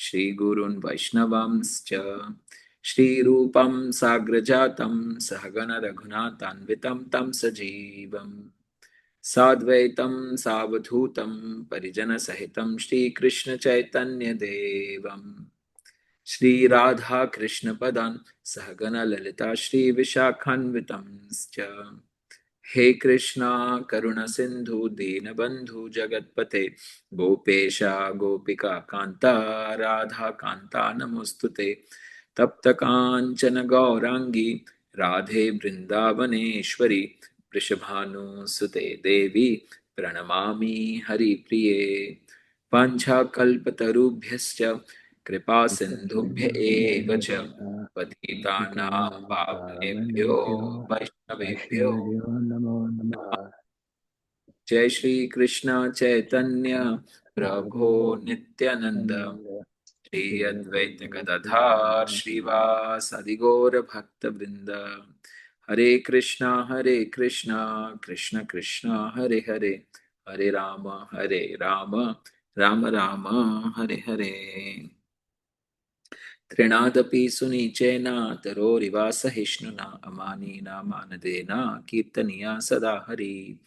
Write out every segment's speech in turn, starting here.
श्रीगुरून् वैष्णवांश्च श्रीरूपं साग्रजातं सहगण रघुनाथान्वितं तं सजीवम् साद्वैतं सावधूतं परिजनसहितं श्रीकृष्णचैतन्यदेवम् श्रीराधाकृष्णपदान् सहगण ललिता श्रीविशाखान्वितंश्च हे कृष्णा करुण सिंधु दीनबंधु जगतपते गोपेशा गोपिका कांता राधा कांता नमोस्तुते तप्त कांचन गौरांगी राधे वृंदावनेश्वरी वृषभानुसुते देवी प्रणमामि हरिप्रिये वाञ्छाकल्पतरुभ्यश्च कृपा सिन्धुभ्य एव च पतितानां पावनेभ्यो वैष्णवेभ्यो नमो नमः। जय श्री कृष्ण चैतन्य प्रभो नित्यानंद श्री अद्वैत गदाधर श्रीवासादि गौर भक्त वृंद हरे कृष्णा कृष्ण कृष्ण हरे हरे हरे राम राम राम हरे हरे त्रिणादपि सुनीचेन तरोरिवा सहिष्णुना अमानिना मानदेना कीर्तनीया सदा Hari.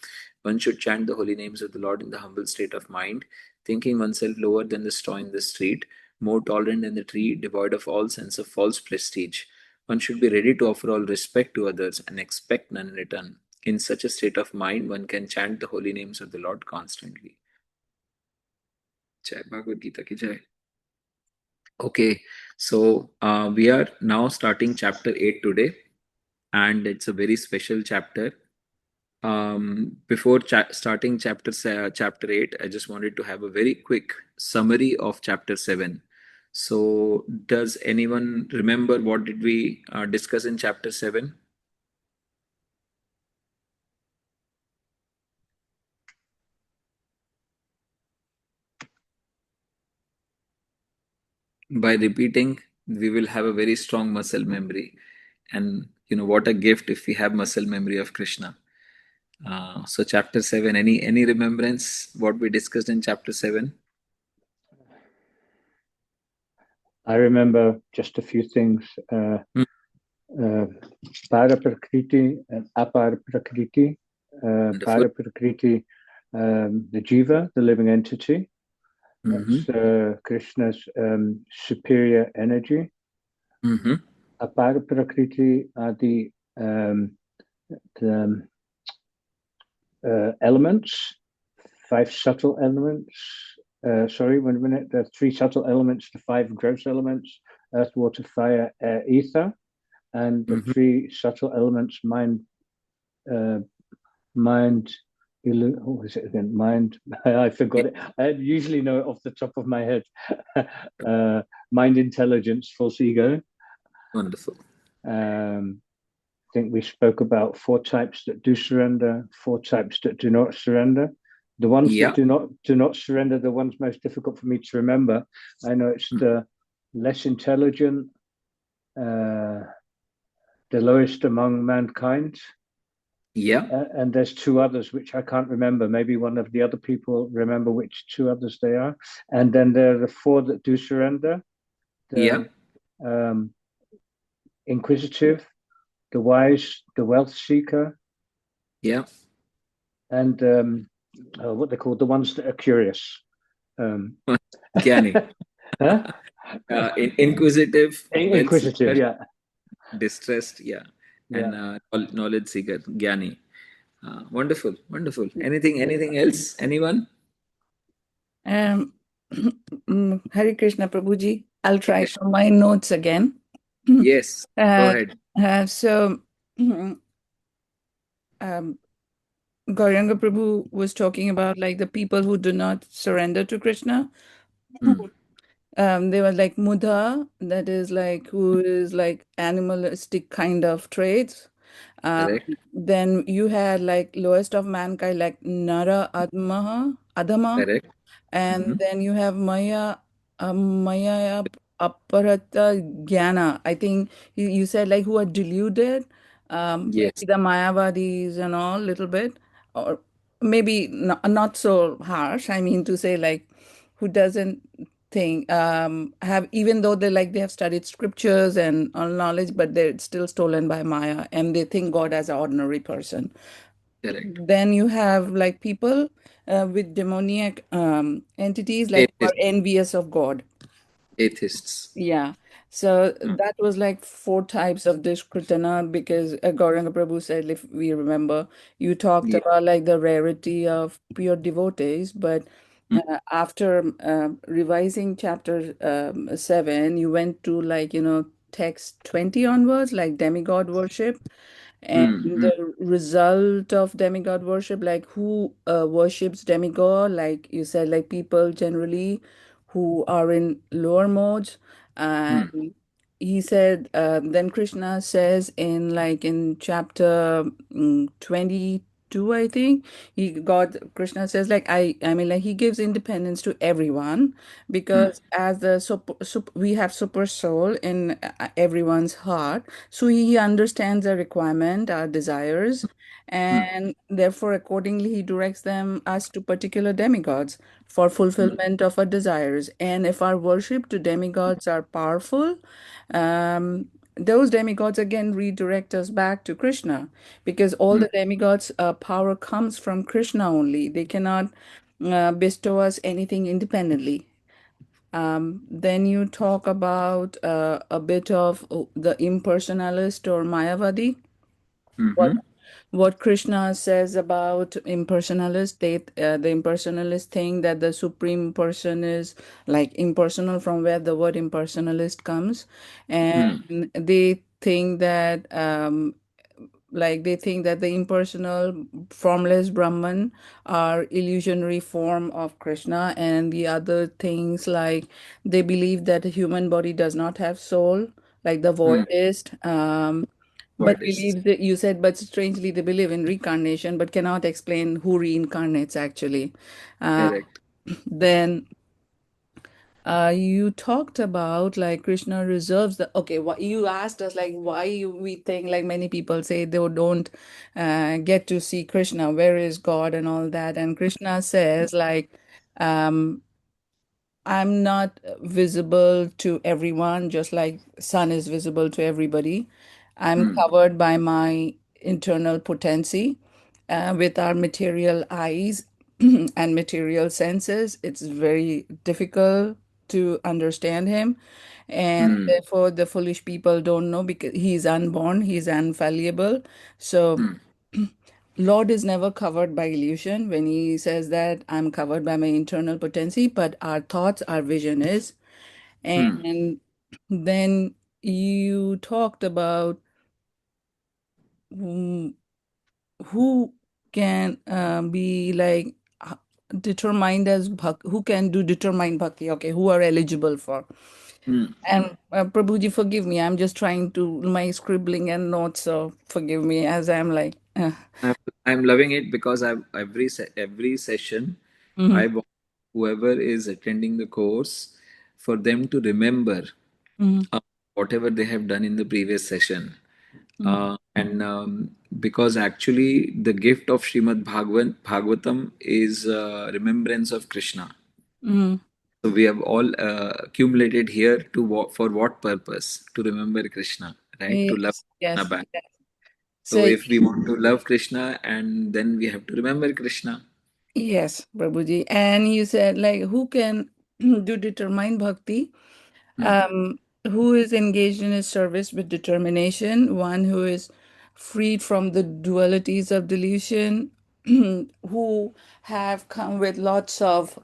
One should chant the holy names of the Lord in the humble state of mind, thinking oneself lower than the straw in the street, more tolerant than the tree, devoid of all sense of false prestige. One should be ready to offer all respect to others and expect none in return. In such a state of mind, one can chant the holy names of the Lord constantly. Jai Bhagavad Gita ki jai. Okay, so we are now starting chapter 8 today, and it's a very special chapter. Before starting chapter 8, I just wanted to have a very quick summary of chapter 7. So, does anyone remember what did we discuss in chapter 7? By repeating, we will have a very strong muscle memory, and what a gift if we have muscle memory of Krishna. So chapter 7, any remembrance what we discussed in chapter 7? I remember just a few things. Paraprakriti and aparaprakriti. Paraprakriti, the jiva, the living entity. That's Krishna's superior energy. Aparaprakriti are the elements, 5 subtle elements. Sorry, 1 minute. There are 3 subtle elements, the 5 gross elements: earth, water, fire, air, ether, and the 3 subtle elements: mind. What was it again? Mind. I forgot it. I usually know it off the top of my head. Mind, intelligence, false ego. Wonderful. I think we spoke about 4 types that do surrender, 4 types that do not surrender. The ones that do not surrender, the ones most difficult for me to remember. I know it's the less intelligent, the lowest among mankind. And there's 2 others which I can't remember. Maybe one of the other people remember which 2 others they are. And then there are the 4 that do surrender. Inquisitive, the wise, the wealth seeker. And what they call the ones that are curious. Jnani. Inquisitive, inquisitive, yeah. Distressed, and knowledge seeker, Jnani. Wonderful. Anything else? Anyone? Hare Krishna Prabhuji. I'll try from my notes again. Yes, go ahead. So, Gauranga Prabhu was talking about like the people who do not surrender to Krishna. They were like Mudha, that is like who is like animalistic kind of traits. Then you had like lowest of mankind, like Nara Adama. Correct. And then you have Maya Aparata Jnana. I think you said like who are deluded, Yes. the Mayavadis and all, little bit. Or maybe not so harsh. I mean to say, like, who doesn't think have, even though they have studied scriptures and all knowledge, but they're still stolen by Maya and they think God as an ordinary person. Correct. Then you have like people with demoniac entities, like who are Atheists. envious of God. Atheists. Yeah. So Mm, that was like four types of Dushkritana, because Gauranga Prabhu said, if we remember, you talked yeah. about like the rarity of pure devotees, but Mm, after revising chapter 7, you went to like, text 20 onwards, like demigod worship. And mm, mm, the result of demigod worship, like who worships demigod, like you said, like people generally who are in lower modes. mm, And he said, then Krishna says in like in chapter 22, I think, Krishna says like, I mean, like he gives independence to everyone, mm, because as the we have super soul in everyone's heart, so he understands our requirement, our desires, mm, and therefore accordingly he directs them us to particular demigods for mm, fulfillment of our desires. And if our worship to demigods are powerful, those demigods again redirect us back to Krishna, because all mm, the demigods' power comes from Krishna only. They cannot bestow us anything independently. Then you talk about a bit of the impersonalist or Mayavadi. What mhm, what Krishna says about impersonalist, the impersonalist think that the supreme person is like impersonal, from where the word impersonalist comes, mm, and they think that they think that the impersonal formless Brahman are illusionary form of Krishna, and the other things, like they believe that the human body does not have soul, like the mm. voidist. But Voidists. believes that, you said, but strangely they believe in reincarnation, but cannot explain who reincarnates actually. Uh, Correct. then you talked about like Krishna reserves the, okay, what you asked us, like why we think, like many people say they don't get to see Krishna, where is God and all that. And Krishna says like, um, I'm not visible to everyone, just like sun is visible to everybody. I'm Mm, covered by my internal potency. With our material eyes and material senses, it's very difficult to understand him. And mm, therefore, the foolish people don't know, because he's unborn, he's infallible. So, mm, Lord is never covered by illusion when he says that I'm covered by my internal potency, but our thoughts, our vision is. mm, And then you talked about whom, who can be like determined as who can do determined bhakti, okay, who are eligible for. mm. And Prabhuji, forgive me, I'm just trying to my scribbling and notes, so forgive me as I'm like, I'm, I'm loving it because every session mhm, I want whoever is attending the course for them to remember mhm, uh, whatever they have done in the previous session. mhm, And because actually the gift of Bhagavatam is remembrance of Krishna. mhm. So we have all accumulated here to for what purpose? To remember Krishna, right? To love Yes, Krishna yes, back. yes. So So if we want to love Krishna, and then we have to remember Krishna. yes, Prabhuji. And you said like who can do determined bhakti? Hmm, Who is engaged in his service with determination, one who is freed from the dualities of delusion, who have come with lots of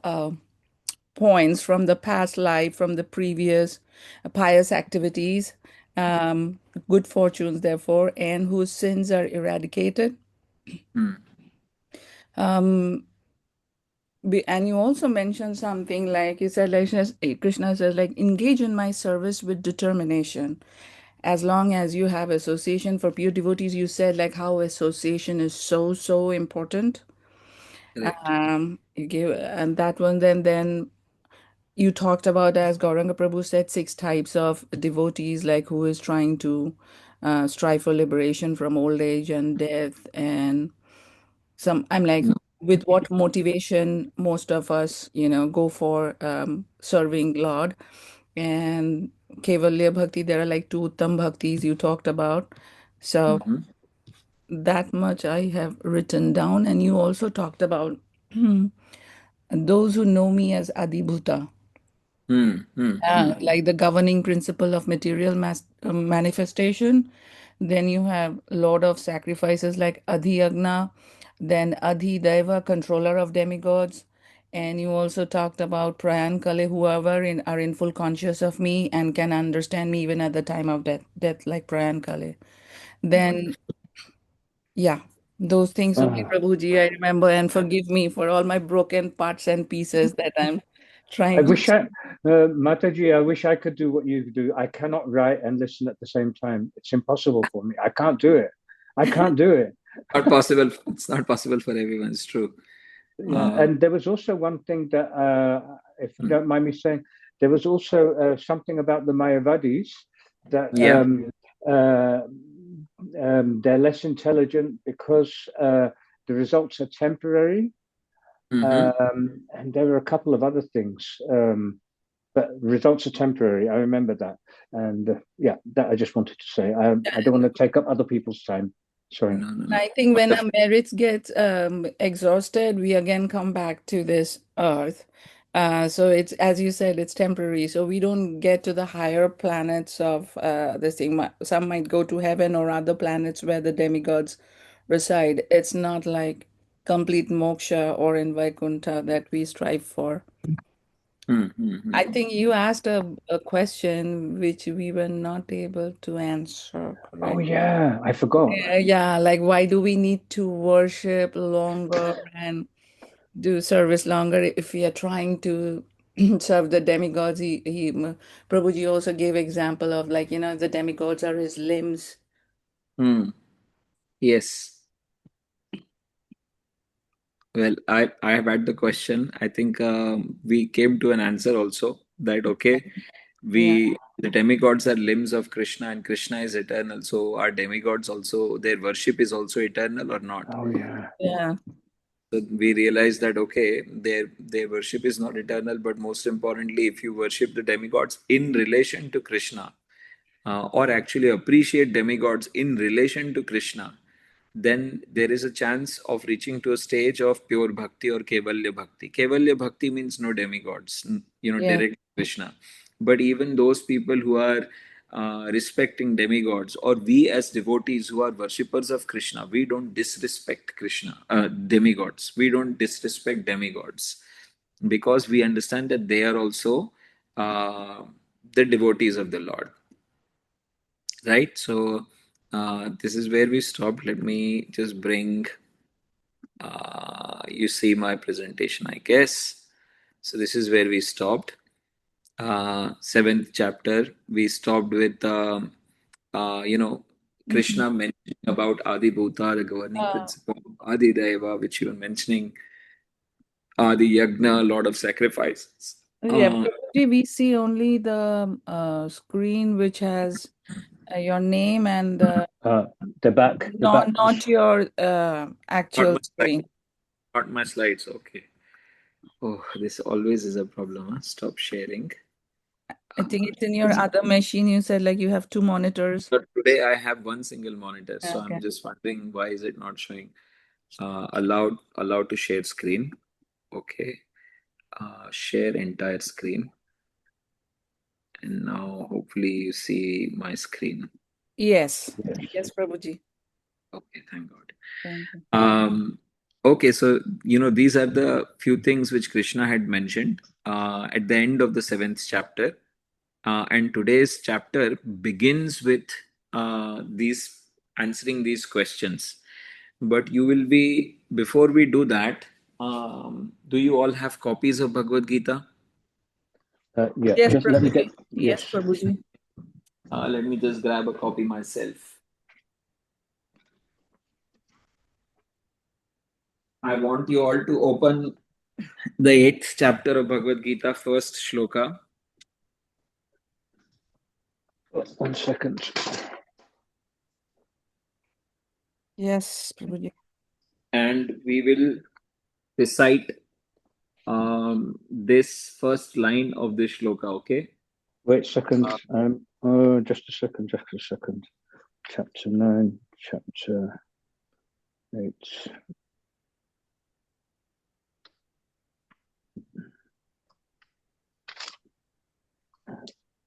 points from the past life, from the previous pious activities, good fortunes, therefore, and whose sins are eradicated. hmm, Um, and you also mentioned something like you said, like Krishna says, like engage in my service with determination. As long as you have association for pure devotees, you said like how association is so so important. correct. You gave and that one. Then you talked about, as Gauranga Prabhu said, six types of devotees, like who is trying to strive for liberation from old age and death, and some. I'm like, No. with what motivation most of us, go for serving Lord. And Kevalya Bhakti, there are like two Uttam Bhaktis you talked about. So Mm-hmm. that much I have written down. And you also talked about those who know me as Adibhuta. Like the governing principle of material manifestation. Then you have Lord of Sacrifices like Adhiyagna, then Adhideva, controller of demigods. And you also talked about Prayan Kale, whoever are in full conscious of me and can understand me even at the time of death like Prayan Kale. Then, yeah, those things only, Ah, Prabhuji, I remember. And forgive me for all my broken parts and pieces that I'm I trying to. wish Mataji, I wish I could do what you do. I cannot write and listen at the same time. It's impossible for me. I can't do it. I can't do it. Not possible. It's not possible for everyone. It's true. Yeah, and there was also one thing that, if you don't mind me saying, there was also something about the Mayavadis that Yeah. uh, they're less intelligent because the results are temporary, Mm-hmm. and there were a couple of other things, but results are temporary. I remember that, and yeah, that I just wanted to say. I don't want to take up other people's time. Sorry. No, no, no. I think when our Wonderful. merits get exhausted, we again come back to this earth. So it's, as you said, it's temporary. So we don't get to the higher planets of this thing. Some might go to heaven or other planets where the demigods reside. It's not like complete moksha or in Vaikuntha that we strive for. Mm-hmm. I think you asked a question which we were not able to answer, Oh correct? yeah, I forgot. Yeah, like why do we need to worship longer and do service longer if we are trying to serve the demigods? Prabhuji also gave example of like, the demigods are his limbs. Mm. Yes. Well, I have had the question. I think we came to an answer also that okay, Yeah, the demigods are limbs of Krishna and Krishna is eternal. So our demigods also their worship is also eternal or not? Oh yeah. yeah, So we realize that okay, their worship is not eternal, but most importantly, if you worship the demigods in relation to Krishna, or actually appreciate demigods in relation to Krishna, then there is a chance of reaching to a stage of pure bhakti or kevalya bhakti. Kevalya bhakti means no demigods, yeah, direct Krishna. But even those people who are respecting demigods, or we as devotees who are worshippers of Krishna, we don't disrespect Krishna, demigods. We don't disrespect demigods because we understand that they are also uh, the devotees of the Lord, right? So this is where we stopped. Let me just bring you see my presentation, I guess. So this is where we stopped. Seventh chapter, we stopped with mhm. Krishna mentioning about Adi Bhuta, the governing Uh, principle, Adi Deva, which you were mentioning, Adi Yagna, Lord of Sacrifices. yeah. Prabhuji, we see only the screen which has your name and The back. not your Not actual my slides. screen. Not my slides. Okay. Oh, this always is a problem. Huh? Stop sharing. I think it's in your other machine. You said like you have two monitors. But today I have one single monitor, so I'm Okay. just wondering why is it not showing allowed to share screen. Okay. Share entire screen. And now hopefully you see my screen. Yes. Yes. Yes, Prabhuji. Okay, thank God. Thank you. Okay, so these are the few things which Krishna had mentioned at the end of the seventh chapter. And today's chapter begins with these answering these questions. But you will be, before we do that, do you all have copies of Bhagavad Gita? Yeah. Yes, Just let me get. Prabhuji. Yes, Yes. Prabhuji. Let me just grab a copy myself. I want you all to open the eighth chapter of Bhagavad Gita, first shloka, 1 second. Yes, Prabhuji. and we will recite this first line of this shloka, okay? Wait a second. Just a second. Chapter 9, chapter 8.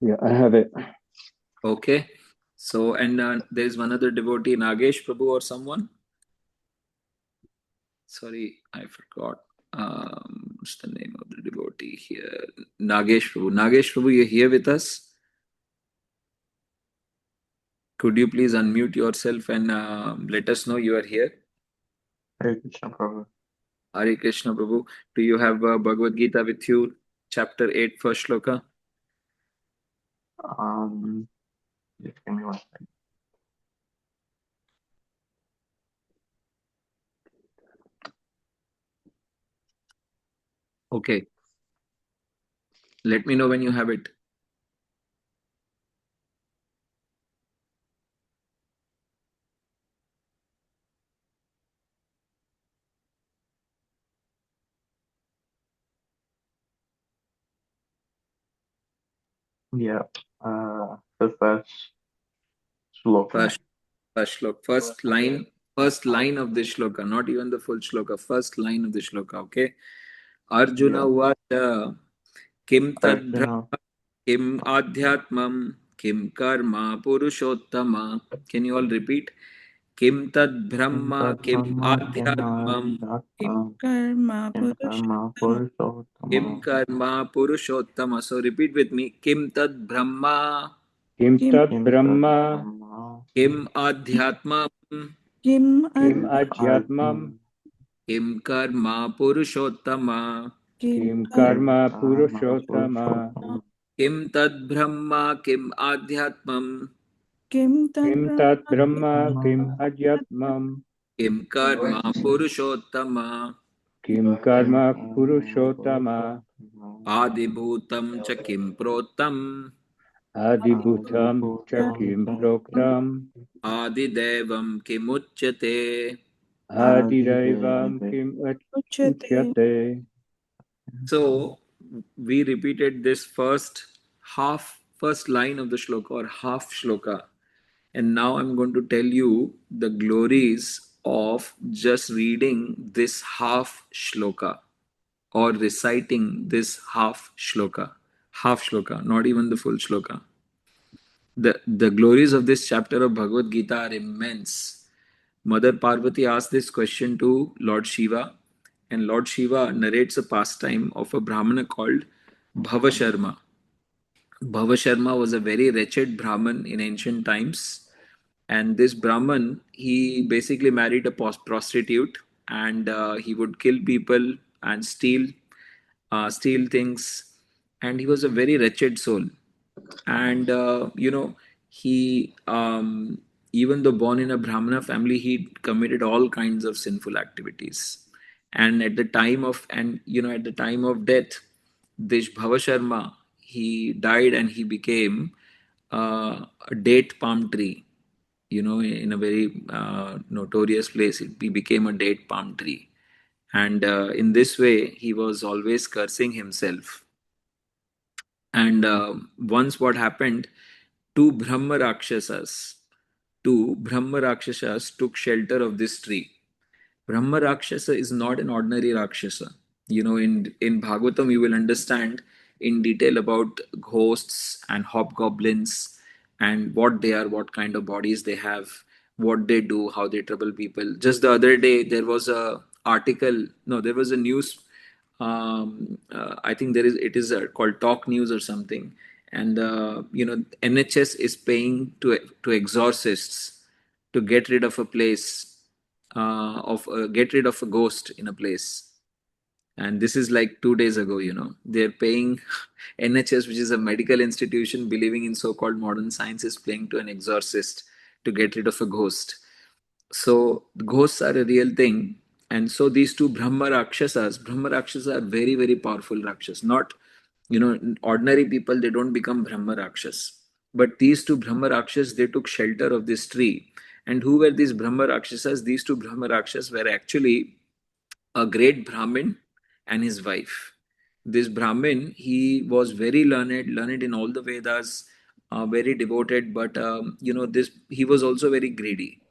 Yeah, I have it. Okay. So, and there's one other devotee, Nagesh Prabhu or someone. Sorry, I forgot. What's the name of the devotee here? Nagesh Prabhu. Nagesh Prabhu, you're here with us? Could you please unmute yourself and let us know you are here? Hare Krishna Prabhu. Hare Krishna Prabhu. Do you have Bhagavad Gita with you? Chapter 8, first shloka? Just give me 1 second. Okay. Let me know when you have it. Yeah. The first sloka. First shloka. First line of this shloka, not even the full shloka. First line of the shloka, okay? Arjuna Uvacha Kim tad Arjuna. Kim adhyatmam Kim karma purushottama. Can you all repeat? Kim tad brahma Kim adhyatmam Kim Karma karma Purushottama. Kim purushottama. karma purushottama. So repeat with me. Kim tad brahma Kim Kim tat Kim brahma, brahma. Kim adhyatmam Kim kim Ad adhyatmam, Kim karma purushottama. Kim kim Karma karma Karma purushottama, purushottama. Kim tad brahma Kim adhyatmam Kim Tad kim Brahma tat brahma, kim adhyatmam, Kim karma purushottama. kim karma purushottama, Adibhutam cha kim protam adibhutam cha kim proktam, Adidevam kimuchyate. adidevam kim Uchate. uchyate. So we repeated this first line of the shloka or half shloka. And now I'm going to tell you the glories of just reading this half shloka or reciting this half shloka, not even the full shloka. The glories of this chapter of Bhagavad Gita are immense. Mother Parvati asked this question to Lord Shiva, and Lord Shiva narrates a pastime of a Brahmana called Bhava Sharma. Bhava Sharma was a very wretched Brahmin in ancient times, and this Brahmin he basically married a prostitute, and he would kill people and steal things, and he was a very wretched soul. And he even though born in a Brahmana family, he committed all kinds of sinful activities. And at the time of death, this Bhava Sharma, he died and he became a date palm tree, in a very notorious place. He became a date palm tree, and in this way he was always cursing himself. And once what happened, two Brahma Rakshasas, took shelter of this tree. Brahma Rakshasa is not an ordinary Rakshasa. In Bhagavatam, you will understand in detail about ghosts and hobgoblins and what they are, what kind of bodies they have, what they do, how they trouble people. Just the other day, there was there was a news. I think it is called Talk News or something. And, NHS is paying to exorcists to get rid of a place of get rid of a ghost in a place. And this is like 2 days ago. They're paying NHS, which is a medical institution believing in so-called modern science, is paying to an exorcist to get rid of a ghost. So ghosts are a real thing. And so these two Brahma Rakshasas are very, very powerful Rakshas. Not, ordinary people, they don't become Brahma Rakshas. But these two Brahma Rakshas, they took shelter of this tree. And who were these Brahma Rakshasas? These two Brahma Rakshasas were actually a great Brahmin and his wife. This Brahmin, he was very learned in all the Vedas, very devoted, but this he was also very greedy.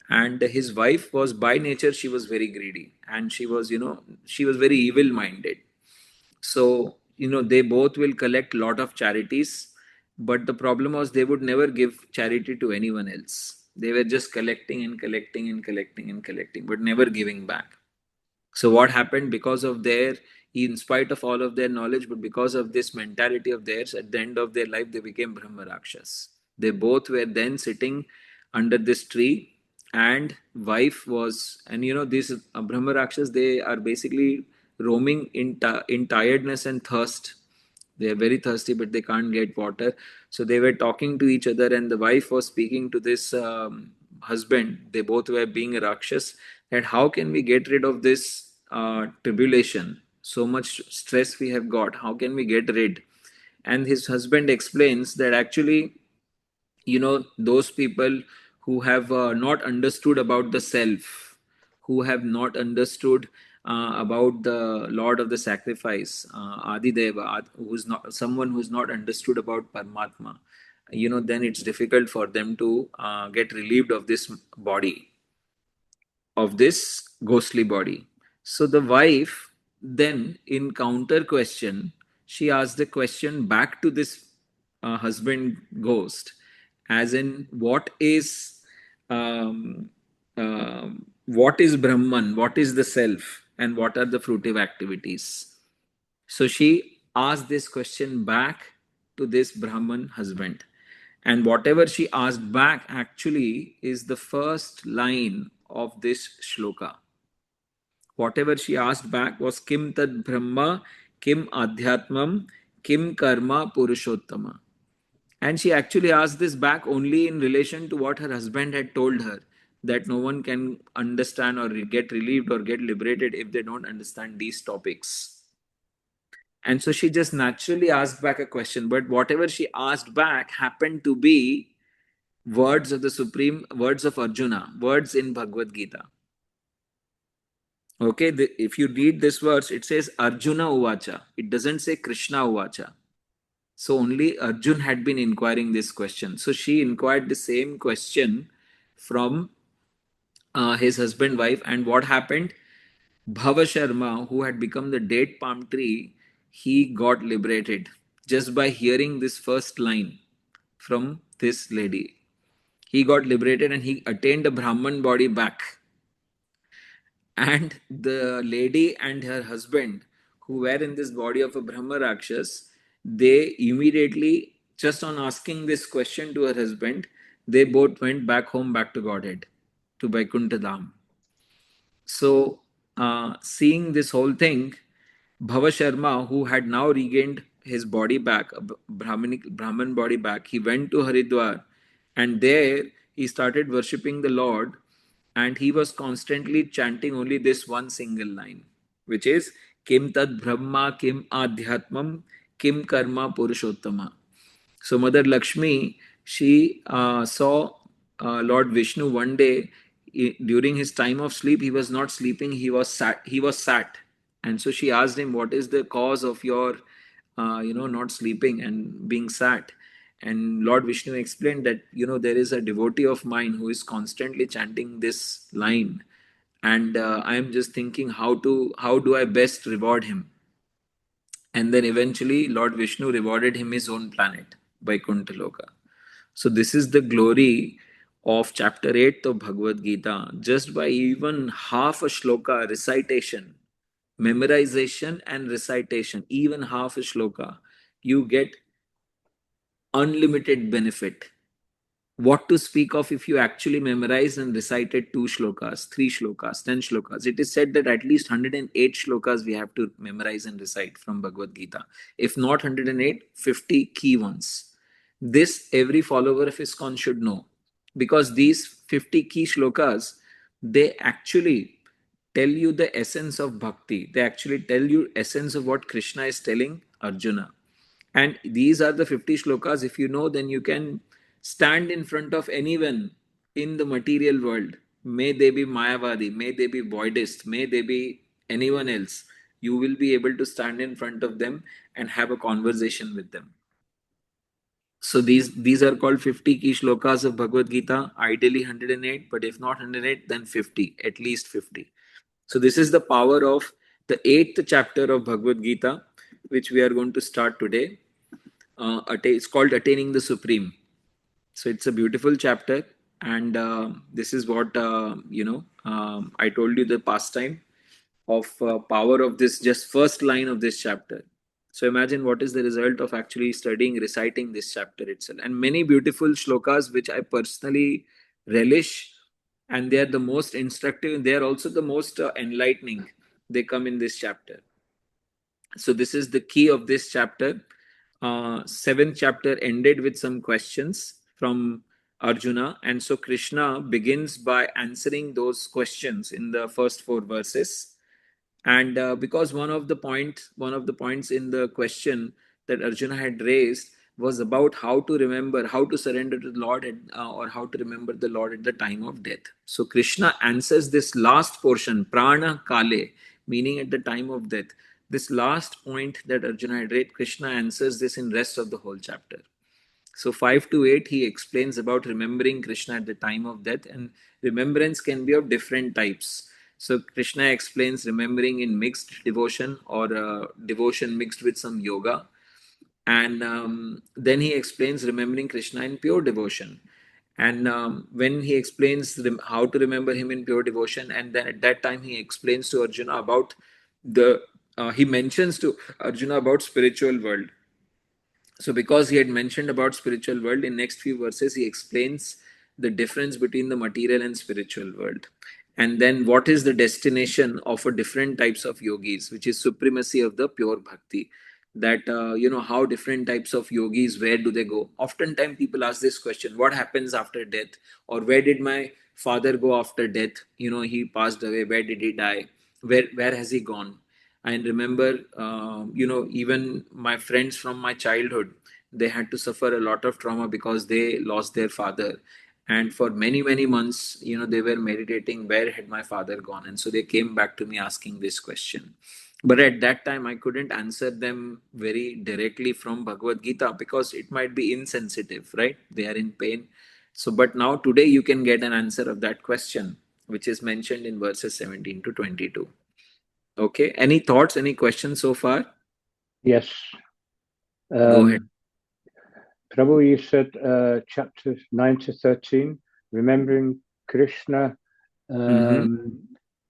And his wife was by nature, she was very greedy, and she was very evil minded. So they both will collect lot of charities, but the problem was they would never give charity to anyone else. They were just collecting and collecting and collecting and collecting, but never giving back. So what happened, because of their, in spite of all of their knowledge, but because of this mentality of theirs, at the end of their life they became Brahma Rakshas. They both were then sitting under this tree, and wife was, and these Brahma Rakshas, they are basically roaming in tiredness and thirst. They are very thirsty, but they can't get water. So they were talking to each other, and the wife was speaking to this husband. They both were being a Rakshas. That how can we get rid of this tribulation? So much stress we have got. How can we get rid? And his husband explains that actually, those people who have not understood about the self, who have not understood about the Lord of the sacrifice, Adideva, who's not someone who's not understood about Paramatma, then it's difficult for them to get relieved of this body, of this ghostly body. So the wife then, in counter question, she asked the question back to this husband ghost, as in, what is Brahman, what is the self, and what are the fruitive activities? So she asked this question back to this Brahman husband. And whatever she asked back actually is the first line of this shloka. Whatever she asked back was Kim Tad Brahma, Kim Adhyatmam, Kim Karma Purushottama. And she actually asked this back only in relation to what her husband had told her, that no one can understand or get relieved or get liberated if they don't understand these topics. And so she just naturally asked back a question, but whatever she asked back happened to be words of the Supreme, words of Arjuna, words in Bhagavad Gita. Okay, if you read this verse, it says Arjuna Uvacha. It doesn't say Krishna Uvacha. So only Arjun had been inquiring this question. So she inquired the same question from his husband, wife, and what happened? Bhava Sharma, who had become the date palm tree, he got liberated just by hearing this first line from this lady. He got liberated and he attained a Brahman body back. And the lady and her husband, who were in this body of a Brahma Rakshas, they immediately, just on asking this question to her husband, they both went back home, back to Godhead, to Vaikuntha Dham. So, seeing this whole thing, Bhava Sharma, who had now regained his body back, a Brahman body back, he went to Haridwar, and there he started worshipping the Lord, and he was constantly chanting only this one single line, which is Kim Tad Brahma, Kim Adhyatmam, Kim Karma Purushottama. So Mother Lakshmi, she saw Lord Vishnu one day during his time of sleep. He was not sleeping; he was sat. And so she asked him, "What is the cause of your, not sleeping and being sat?" And Lord Vishnu explained that there is a devotee of mine who is constantly chanting this line, and I am just thinking how do I best reward him. And then eventually Lord Vishnu rewarded him his own planet, Vaikuntha Loka. So this is the glory of chapter 8 of Bhagavad Gita. Just by even half a shloka recitation, memorization and recitation, even half a shloka, you get unlimited benefit. What to speak of if you actually memorize and recited 2 shlokas, 3 shlokas, 10 shlokas? It is said that at least 108 shlokas we have to memorize and recite from Bhagavad Gita. If not 108, 50 key ones. This every follower of ISKCON should know, because these 50 key shlokas, they actually tell you the essence of bhakti. They actually tell you essence of what Krishna is telling Arjuna. And these are the 50 shlokas. If you know, then you can stand in front of anyone in the material world. May they be Mayavadi, may they be Buddhist, may they be anyone else, you will be able to stand in front of them and have a conversation with them. So these are called 50 key shlokas of Bhagavad Gita, ideally 108, but if not 108, then 50, at least 50. So this is the power of the 8th chapter of Bhagavad Gita, which we are going to start today. It's called Attaining the Supreme. So it's a beautiful chapter, and this is what I told you the pastime of power of this just first line of this chapter. So imagine what is the result of actually studying, reciting this chapter itself, and many beautiful shlokas which I personally relish, and they are the most instructive. They are also the most enlightening. They come in this chapter. So this is the key of this chapter. Seventh chapter ended with some questions from Arjuna, and so Krishna begins by answering those questions in the first four verses. And because one of the points in the question that Arjuna had raised was about how to remember, how to surrender to the Lord, or how to remember the Lord at the time of death. So Krishna answers this last portion, prana kale, meaning at the time of death. This last point that Arjuna had raised, Krishna answers this in rest of the whole chapter. So 5 to 8, he explains about remembering Krishna at the time of death, and remembrance can be of different types. So Krishna explains remembering in mixed devotion, or devotion mixed with some yoga. And then he explains remembering Krishna in pure devotion. And when he explains how to remember him in pure devotion, and then at that time he explains to Arjuna about he mentions to Arjuna about spiritual world. So because he had mentioned about spiritual world, in next few verses he explains the difference between the material and spiritual world, and then what is the destination of a different types of yogis, which is supremacy of the pure bhakti. That how different types of yogis, where do they go? Oftentimes people ask this question: what happens after death? Or where did my father go after death? He passed away. Where did he die? Where has he gone? And remember, even my friends from my childhood, they had to suffer a lot of trauma because they lost their father. And for many, many months, they were meditating, where had my father gone? And so they came back to me asking this question. But at that time, I couldn't answer them very directly from Bhagavad Gita because it might be insensitive, right? They are in pain. So, but now today you can get an answer of that question, which is mentioned in verses 17 to 22. Okay. Any thoughts, any questions so far? Yes. Go ahead. Prabhu, you said chapters 9 to 13, remembering Krishna in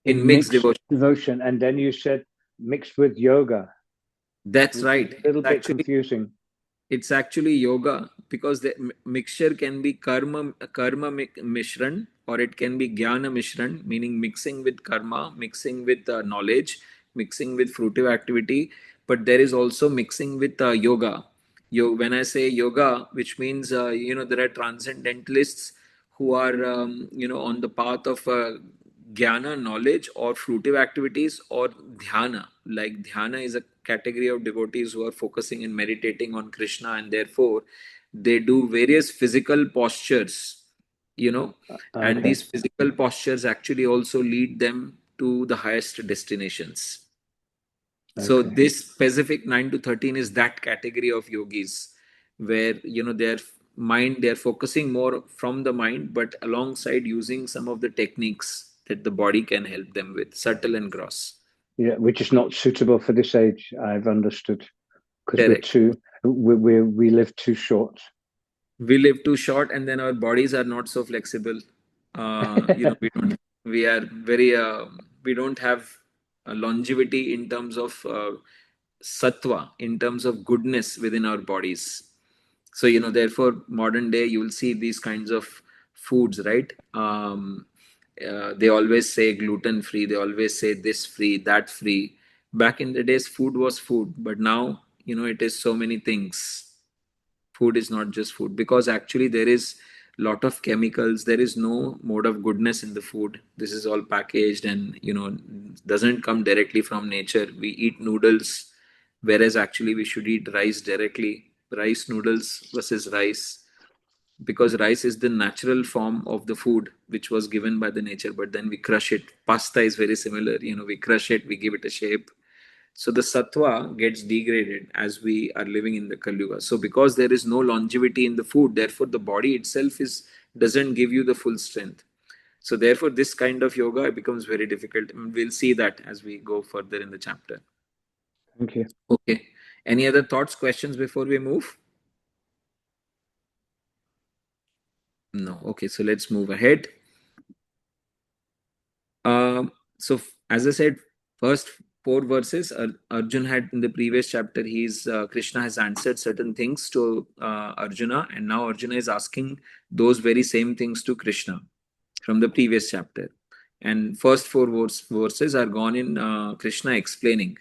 mixed devotion. And then you said mixed with yoga. That's right. A little bit confusing. It's actually yoga, because the mixture can be karma mishran, or it can be jnana mishran, meaning mixing with karma, mixing with knowledge, mixing with fruitive activity. But there is also mixing with yoga. When I say yoga, which means there are transcendentalists who are on the path of jnana, knowledge, or fruitive activities, or dhyana. Like dhyana is a category of devotees who are focusing and meditating on Krishna, and therefore they do various physical postures, and these physical postures actually also lead them to the highest destinations. So this specific 9 to 13 is that category of yogis where they're focusing more from the mind, but alongside using some of the techniques that the body can help them with, subtle and gross. Yeah, which is not suitable for this age, I've understood, because we live too short. We live too short, and then our bodies are not so flexible. We don't have a longevity in terms of sattva, in terms of goodness within our bodies. So therefore modern day you will see these kinds of foods, right? They always say gluten free, they always say this free, that free. Back in the days food was food, but now it is so many things. Food is not just food, because actually there is lot of chemicals. There is no mode of goodness in the food. This is all packaged and doesn't come directly from nature. We eat noodles, whereas actually we should eat rice directly. Rice noodles versus rice, because rice is the natural form of the food which was given by the nature, but then we crush it. Pasta is very similar, we crush it, we give it a shape. So the sattva gets degraded as we are living in the Kali Yuga. So because there is no longevity in the food, therefore the body itself doesn't give you the full strength. So therefore this kind of yoga becomes very difficult. We'll see that as we go further in the chapter. Thank you. Okay. Any other thoughts, questions before we move? No. Okay, so let's move ahead. So as I said, first 4 verses, Arjun had in the previous chapter, Krishna has answered certain things to Arjuna, and now Arjuna is asking those very same things to Krishna from the previous chapter. And first 4 verses are gone in Krishna explaining.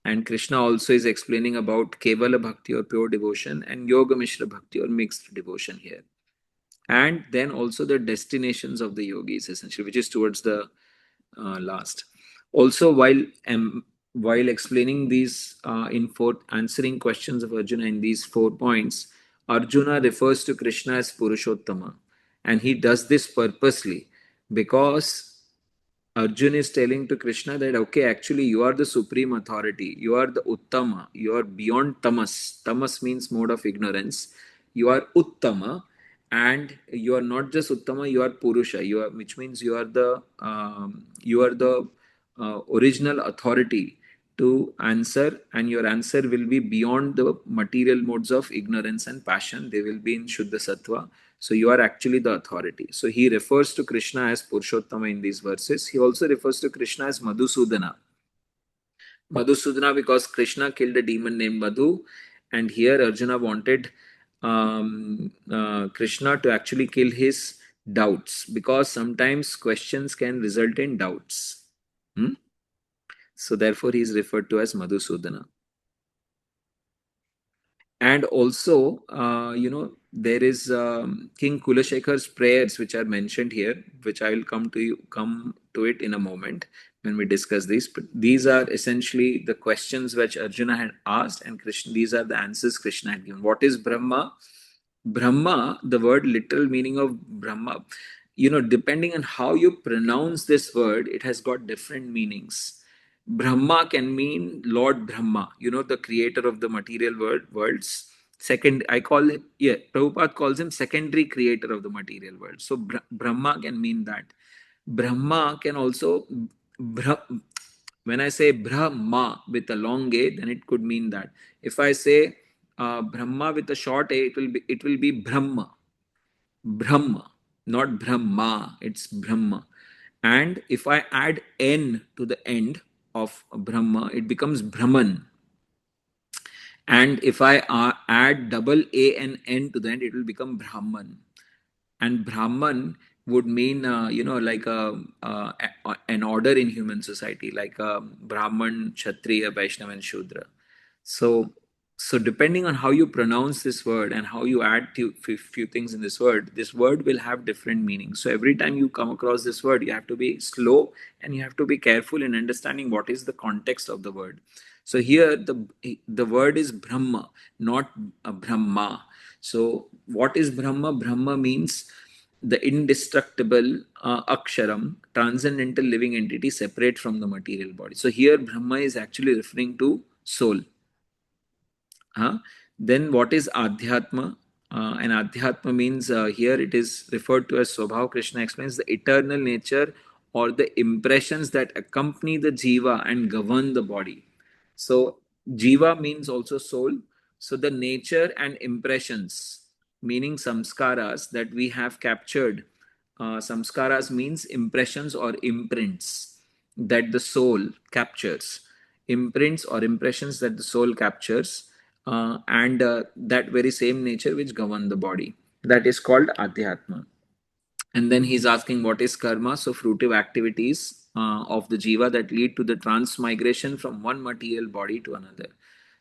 And Krishna also is explaining about Kevala Bhakti or pure devotion and Yoga Mishra Bhakti or mixed devotion here. And then also the destinations of the yogis, essentially, which is towards the last. Also, while explaining these answering questions of Arjuna in these 4 points, Arjuna refers to Krishna as Purushottama, and he does this purposely because Arjun is telling to Krishna that, okay, actually, you are the supreme authority. You are the Uttama. You are beyond tamas. Tamas means mode of ignorance. You are Uttama, and you are not just Uttama. You are Purusha. Which means you are the original authority to answer, and your answer will be beyond the material modes of ignorance and passion. They will be in Shuddha Sattva. So you are actually the authority. So he refers to Krishna as Purushottama in these verses. He also refers to Krishna as Madhusudana. Madhusudana because Krishna killed a demon named Madhu, and here Arjuna wanted Krishna to actually kill his doubts, because sometimes questions can result in doubts. So therefore he is referred to as Madhusudana. And also, there is King Kulashekhar's prayers, which are mentioned here, which I will come to it in a moment when we discuss these. But these are essentially the questions which Arjuna had asked, and Krishna. These are the answers Krishna had given. What is Brahma? Brahma, the word literal meaning of Brahma, depending on how you pronounce this word, it has got different meanings. Brahma can mean Lord Brahma, the creator of the material worlds. Second, Prabhupada calls him secondary creator of the material world. So Brahma can mean that. Brahma can also, when I say Brahma with a long A, then it could mean that. If I say Brahma with a short A, it will be Brahma. Brahma, not Brahma, it's Brahma. And if I add N to the end of Brahma, it becomes Brahman. And if I add double A and N to the end, it will become Brahman. And Brahman would mean, like an order in human society, like Brahman, Kshatriya, Vaishnava, and Shudra. So depending on how you pronounce this word and how you add few things in this word will have different meanings. So every time you come across this word, you have to be slow and you have to be careful in understanding what is the context of the word. So here the word is Brahma, not Brahma. So what is Brahma? Brahma means the indestructible aksharam, transcendental living entity separate from the material body. So here Brahma is actually referring to soul. Then what is Adhyatma? And Adhyatma means here it is referred to as Swabhav. Krishna explains the eternal nature or the impressions that accompany the jiva and govern the body. So jiva means also soul. So the nature and impressions, meaning samskaras that we have captured. Samskaras means impressions or imprints that the soul captures. Imprints or impressions that the soul captures, and that very same nature which govern the body. That is called Adhyatma. And then he's asking what is karma? So fruitive activities of the jiva that lead to the transmigration from one material body to another.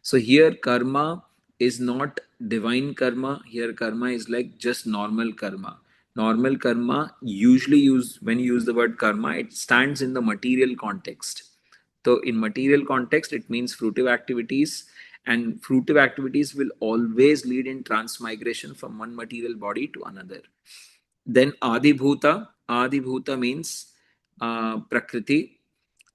So here karma is not divine karma. Here karma is like just normal karma. Normal karma, usually when you use the word karma, it stands in the material context. So in material context, it means fruitive activities, And fruitive activities will always lead in transmigration from one material body to another. Then Adibhuta. Adibhuta means Prakriti,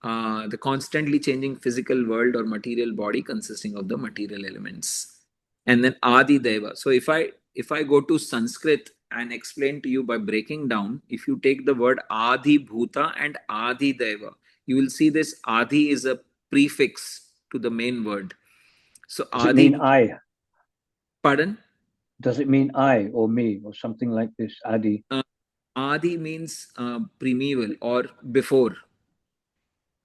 the constantly changing physical world or material body consisting of the material elements. And then Adi Deva. So if I go to Sanskrit and explain to you by breaking down, if you take the word Adi Bhuta and Adi Deva, you will see this Adi is a prefix to the main word. So Does it mean Adi, I? pardon? Does it mean I or me or something like this? Adi. Adi means primeval or before.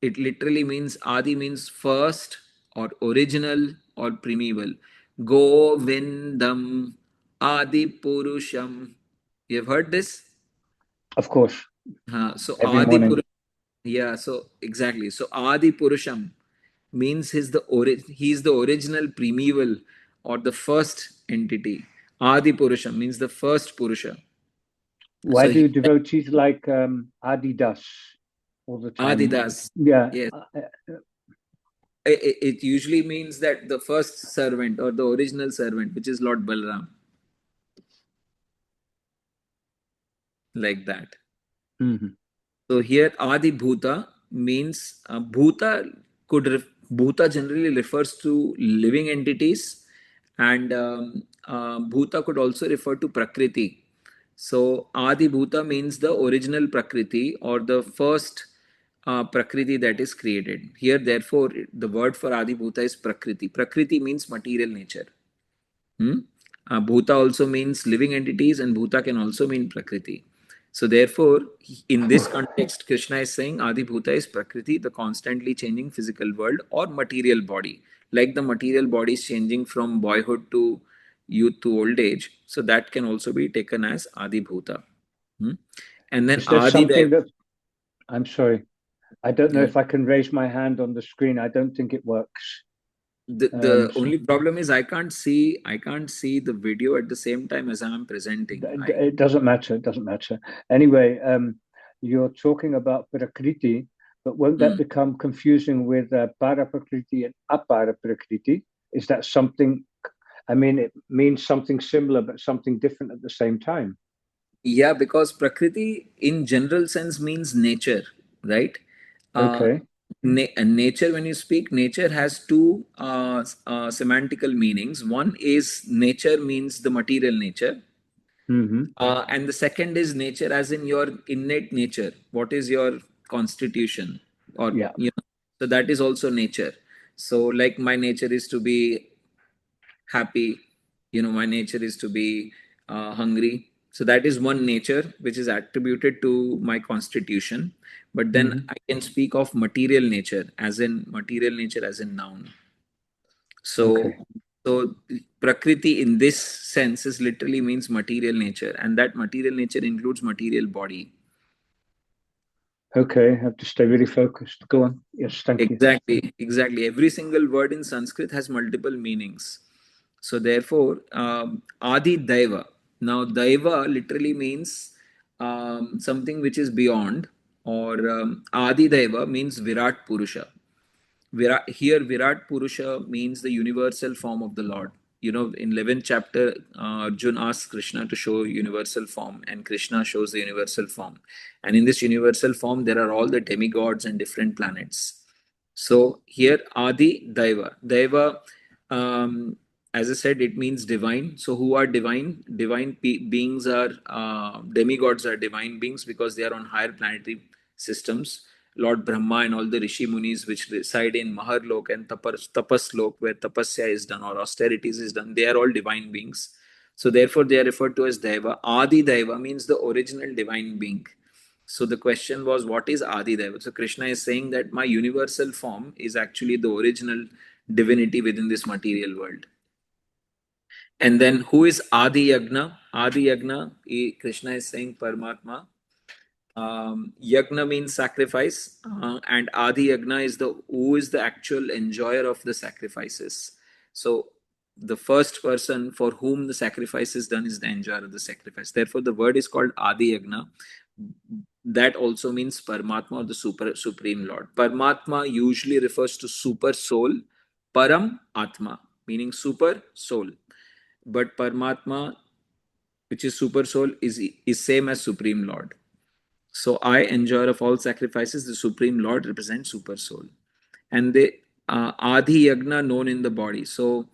It literally means Adi means first or original or primeval. Govindam Adi Purusham. You have heard this? Of course. So Every Adi morning. Purusham. Yeah, so exactly. So Adi Purusham means he's the original primeval or the first entity. Adi Purusham means the first Purusha. Why So do devotees like Adidas all the time? Adidas. Yeah. Yes. It usually means that the first servant or the original servant, which is Lord Balram, like that. Mhm. So here Adi Bhuta means Bhuta generally refers to living entities, and Bhuta could also refer to Prakriti. So Adi Bhuta means the original Prakriti or the first Prakriti that is created. Here, therefore, the word for Adi Bhuta is Prakriti. Prakriti means material nature. Hmm? Bhuta also means living entities, and Bhuta can also mean Prakriti. So, therefore, in this context, Krishna is saying Adi Bhuta is Prakriti, the constantly changing physical world or material body. Like the material body is changing from boyhood to youth to old age. So, that can also be taken as Adi Bhuta. Hmm? And then Is there Adi something Dev. that I'm sorry? I don't know Yeah. if I can raise my hand on the screen. I don't think it works. The only problem is I can't see the video at the same time as I'm presenting. It doesn't matter. It doesn't matter. Anyway, you're talking about Prakriti, but won't that Hmm. become confusing with Para Prakriti and Apara Prakriti? Is that something? I mean, it means something similar, but something different at the same time. Yeah, because Prakriti in general sense means nature, right? Uh, Okay. nature, when you speak, nature has two semantical meanings. One is nature means the material nature, Mm-hmm. and the second is nature as in your innate nature. What is your constitution? Or, Yeah. so that is also nature. So, like my nature is to be happy, my nature is to be hungry. So that is one nature which is attributed to my constitution. But then Mm-hmm. I can speak of material nature as in noun. So Okay. so Prakriti in this sense is literally means material nature, and that material nature includes material body. Okay. I have to stay really focused. Go on. Yes. Thank you. Exactly. Every single word in Sanskrit has multiple meanings. So therefore, Adi Daiva. Now, Daiva literally means something which is beyond, or Adi Daiva means Virat Purusha. Here, Virat Purusha means the universal form of the Lord. In 11th chapter, Arjun asks Krishna to show universal form, and Krishna shows the universal form. And in this universal form, there are all the demigods and different planets. So here, Adi Daiva. Daiva, um, as I said, it means divine. So who are divine? Divine beings are, demigods are divine beings because they are on higher planetary systems. Lord Brahma and all the Rishi Munis which reside in Maharlok and Tapaslok, where tapasya is done or austerities is done, they are all divine beings. So therefore they are referred to as Daiva. Adi Daiva means the original divine being. So the question was, what is Adi Daiva? So Krishna is saying that my universal form is actually the original divinity within this material world. And then who is Adi Yagna? Adi Yagna, Krishna is saying Paramatma. Yagna means sacrifice, and Adi Yagna is the who is the actual enjoyer of the sacrifices. So the first person for whom the sacrifice is done is the enjoyer of the sacrifice. Therefore, the word is called Adi Yagna. That also means Paramatma or the supreme Lord. Paramatma usually refers to super soul, Param Atma. meaning super soul. But Paramatma, which is super soul, is same as Supreme Lord. So I, enjoyer of all sacrifices, the Supreme Lord represents super soul. And the Adi Yagna known in the body. So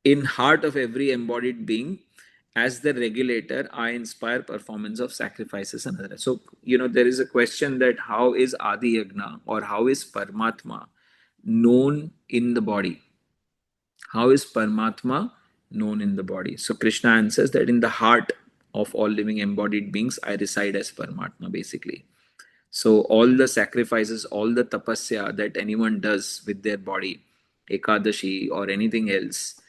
in heart of every embodied being, as the regulator, I inspire performance of sacrifices and other. So, there is a question that how is Adi Yagna or how is Paramatma known in the body? How is Paramatma known in the body? So Krishna answers that in the heart of all living embodied beings, I reside as Paramatma, basically. So all the sacrifices, all the tapasya that anyone does with their body, Ekadashi or anything else,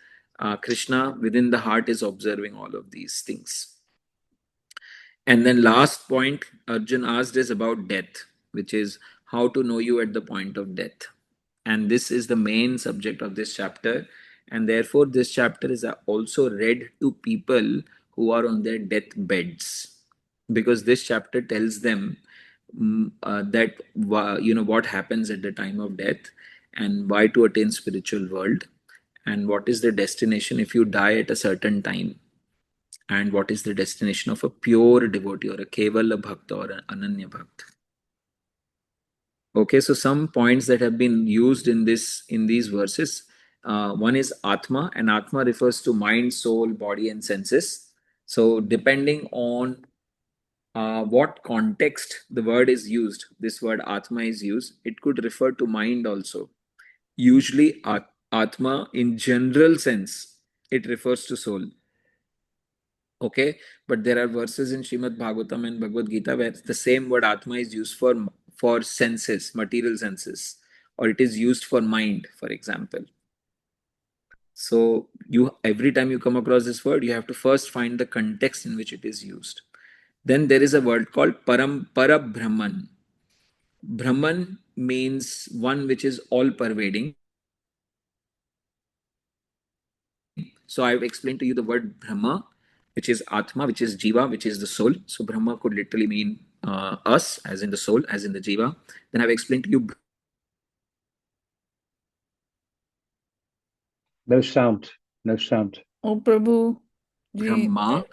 Krishna within the heart is observing all of these things. And then last point Arjun asked is about death, which is how to know you at the point of death. And this is the main subject of this chapter. And therefore, this chapter is also read to people who are on their death beds, because this chapter tells them that what happens at the time of death and why to attain spiritual world and what is the destination if you die at a certain time, and what is the destination of a pure devotee or a kevala bhakta or an ananya bhakta. Okay, so some points that have been used in these verses. One is atma, and atma refers to mind, soul, body, and senses. So depending on what context the word is used, this word atma is used. It could refer to mind also. Usually, atma in general sense, it refers to soul. Okay, but there are verses in Srimad Bhagavatam and Bhagavad Gita where the same word atma is used for senses, material senses, or it is used for mind, for example. So you, every time you come across this word, you have to first find the context in which it is used. Then there is a word called Parabrahman. Brahman means one which is all pervading. So I've explained to you the word Brahma, which is Atma, which is Jiva, which is the soul. So Brahma could literally mean us, as in the soul, as in the Jiva. Then I've explained to you No sound. No sound. Oh, Prabhu. Brahma.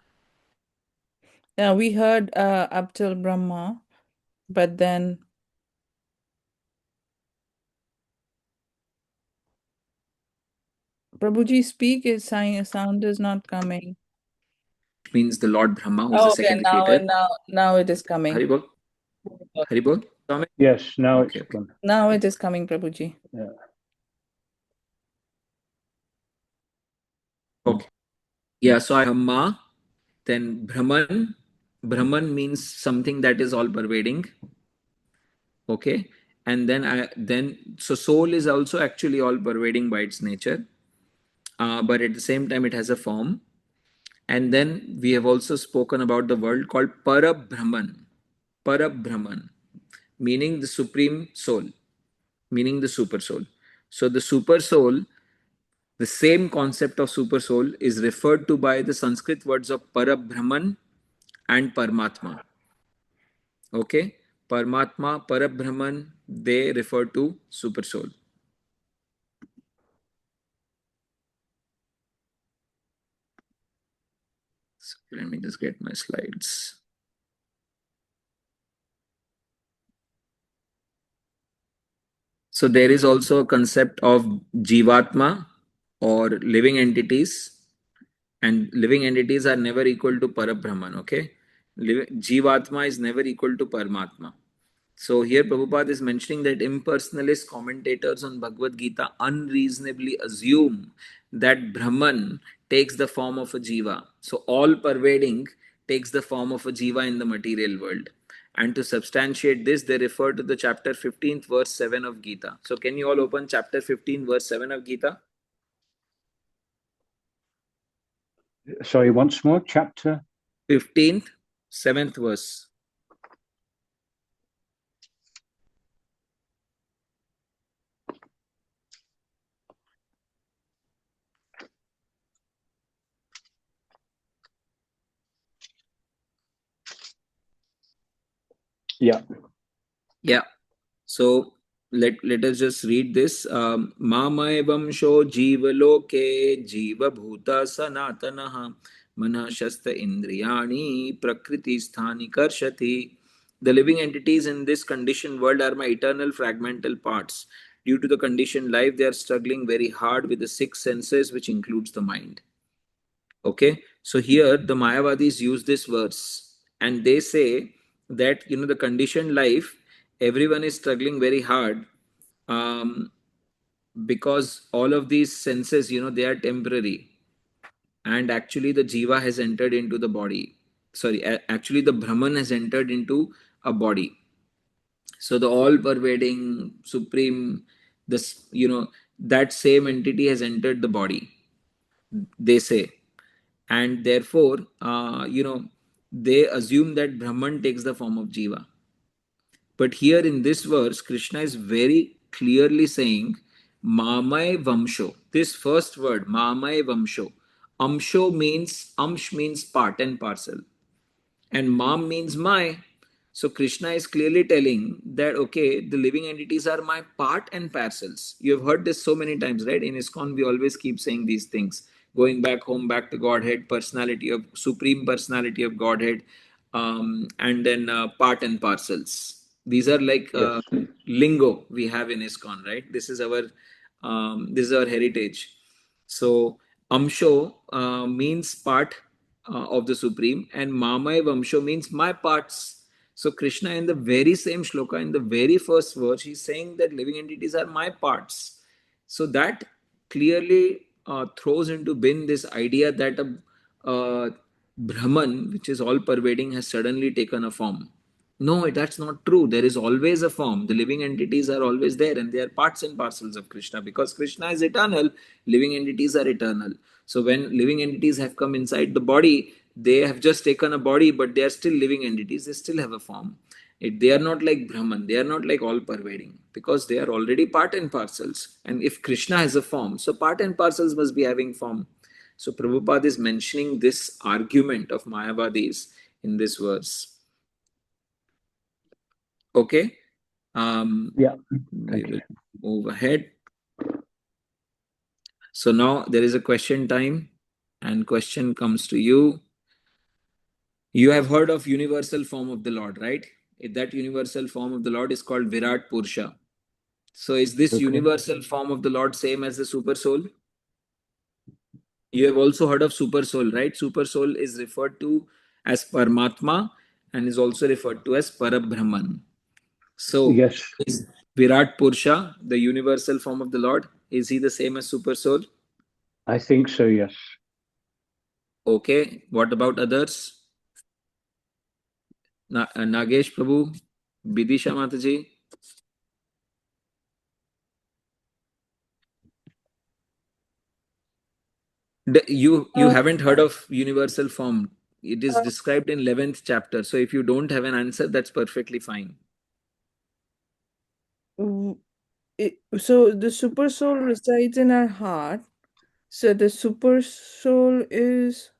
Yeah, we heard up till Brahma, but then Prabhuji speak, his sound is not coming. Means the Lord Brahma, who is the Oh, okay, second creator. now it is coming. Haribol. Haribol. Yes, now Okay, it's okay. gone. Now it is coming, Prabhuji. Yeah. Okay. Yeah, so Brahma, then Brahman. Brahman means something that is all pervading. Okay. And then so soul is also actually all pervading by its nature. But at the same time, it has a form. And then we have also spoken about the word called Parabrahman. Parabrahman, meaning the supreme soul, meaning the super soul. So the super soul, the same concept of super soul is referred to by the Sanskrit words of Parabrahman and Paramatma. Okay? Paramatma, Parabrahman, they refer to super soul. So let me just get my slides. So there is also a concept of Jivatma or living entities, and living entities are never equal to Parabrahman, okay? Jivatma is never equal to Paramatma. So here Prabhupada is mentioning that impersonalist commentators on Bhagavad Gita unreasonably assume that Brahman takes the form of a jiva. So all pervading takes the form of a jiva in the material world. And to substantiate this, they refer to the chapter 15th, verse 7 of Gita. So can you all open chapter 15, verse 7 of Gita? Sorry, once more, chapter 15th, 7th verse. Yeah. Yeah. So let us just read this. Mamay vamsho jivaloke jiva bhuta sanatanaha mana shasta indriyani prakriti sthani karshati. The living entities in this conditioned world are my eternal fragmental parts. Due to the conditioned life, they are struggling very hard with the six senses, which includes the mind. Okay, so here the Mayavadis use this verse and they say that the conditioned life, everyone is struggling very hard, um, because all of these senses, they are temporary, and actually the jiva has entered into the body. Sorry, actually the Brahman has entered into a body. So the all-pervading supreme, this that same entity has entered the body, they say, and therefore they assume that Brahman takes the form of jiva. But here in this verse, Krishna is very clearly saying mamay vamsho. This first word mamay vamsho, amsh means part and parcel, and mam means my. So Krishna is clearly telling that okay, the living entities are my part and parcels. You have heard this so many times, right? In ISKCON we always keep saying these things, going back home, back to Godhead, personality of supreme personality of Godhead, and then part and parcels. These are like Yes. lingo we have in ISKCON, right? This is our heritage. So Amsho means part of the Supreme, and Mamay Vamsho means my parts. So Krishna in the very same shloka, in the very first verse, he's saying that living entities are my parts. So that clearly throws into bin this idea that a Brahman, which is all pervading, has suddenly taken a form. No, that's not true. There is always a form. The living entities are always there and they are parts and parcels of Krishna. Because Krishna is eternal, living entities are eternal. So when living entities have come inside the body, they have just taken a body, but they are still living entities. They still have a form. They are not like Brahman. They are not like all pervading because they are already part and parcels. And if Krishna has a form, so part and parcels must be having form. So Prabhupada is mentioning this argument of Mayavadis in this verse. Okay. Yeah. We Thank will you. move ahead. So now there is a question time, and question comes to you. You have heard of universal form of the Lord, right? That universal form of the Lord is called Virat Purusha. So is this Okay. universal form of the Lord same as the super soul? You have also heard of super soul, right? Super soul is referred to as Paramatma and is also referred to as Parabrahman. So Yes. is Virat Purusha the universal form of the Lord? Is he the same as super soul? I think so, yes. Okay. What about others? Nagesh Prabhu, Bidisha Mataji. You haven't heard of universal form. It is described in 11th chapter. So if you don't have an answer, that's perfectly fine. So the super soul resides in our heart. So the super soul is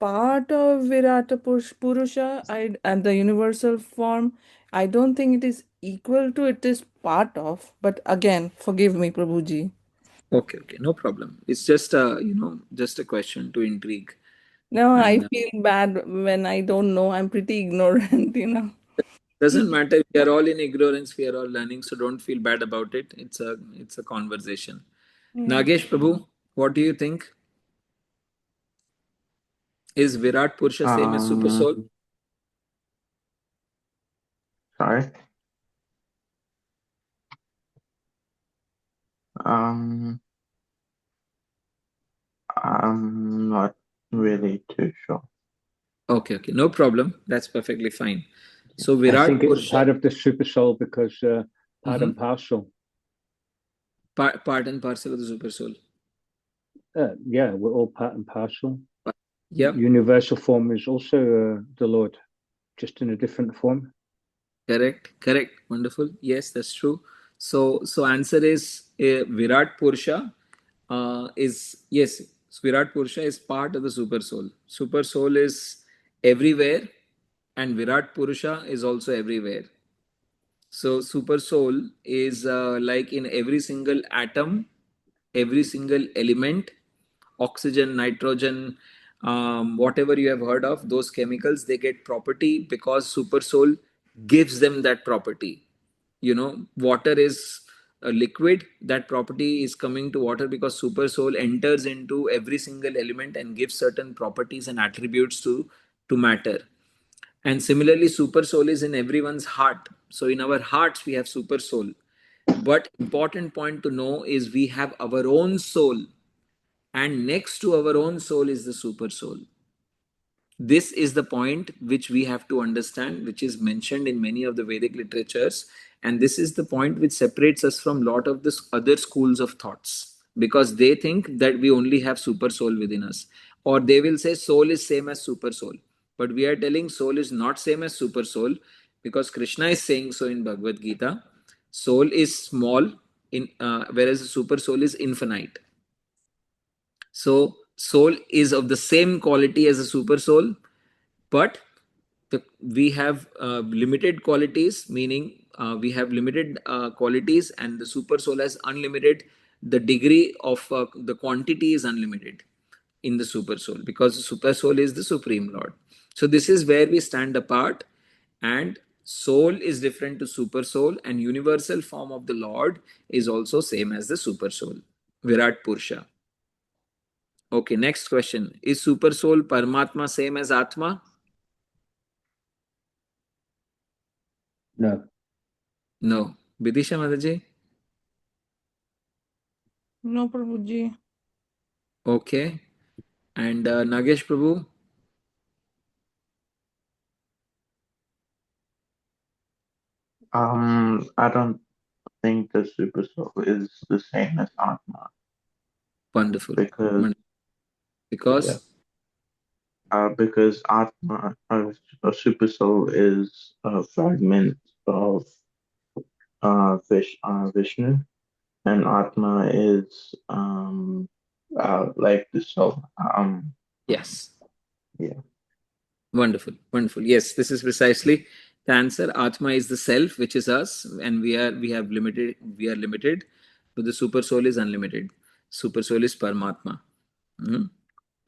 part of Virata Purusha and the universal form. I don't think it is equal to, it is part of. But again, forgive me, Prabhuji. Okay, okay, no problem. It's just just a question to intrigue. No, I And feel bad when I don't know. I'm pretty ignorant. doesn't matter. We are all in ignorance. We are all learning. So don't feel bad about it. It's a conversation. Yeah. Nagesh Prabhu, what do you think? Is Virat Purusha same as Super Soul? Sorry. Um, I'm not really too sure. Okay, okay, no problem. That's perfectly fine. So I Virat think it's part Purusha, of the super soul because part and parcel. part and parcel of the Super Soul. Yeah, we're all part and parcel. Yep, Universal form is also the Lord, just in a different form. correct, wonderful. Yes, that's true. So answer is Virat Purusha is yes. Virat Purusha is part of the Super Soul. Super Soul is everywhere, and Virat Purusha is also everywhere. So super soul is like in every single atom, every single element, oxygen, nitrogen, whatever you have heard of, those chemicals, they get property because super soul gives them that property. Water is a liquid. That property is coming to water because super soul enters into every single element and gives certain properties and attributes to matter. And similarly, super soul is in everyone's heart. So in our hearts we have super soul. But important point to know is we have our own soul, and next to our own soul is the super soul. This is the point which we have to understand, which is mentioned in many of the Vedic literatures. And this is the point which separates us from lot of this other schools of thoughts, because they think that we only have super soul within us, or they will say soul is same as super soul. But we are telling soul is not same as super soul, because Krishna is saying so in Bhagavad Gita. Soul is small, whereas the super soul is infinite. So soul is of the same quality as a super soul, but we have limited qualities, meaning we have limited qualities, and the super soul has unlimited. The degree of the quantity is unlimited in the super soul, because the super soul is the supreme lord. So this is where we stand apart, and soul is different to super soul, and universal form of the lord is also same as the super soul, Virat Purusha. Okay, next question. Is super soul Paramatma same as Atma? No. No. Vidisha Mataji? No, Prabhuji. Okay. And Nagesh Prabhu? I don't think the super soul is the same as Atma Wonderful. because Yeah. because Atma, a super soul is a fragment of Vishnu, and Atma is like the soul. Yes. Yeah. Wonderful. Wonderful. Yes, this is precisely the answer. Atma is the self, which is us, and we are limited. So the super soul is unlimited. Super soul is Paramatma. Mhm.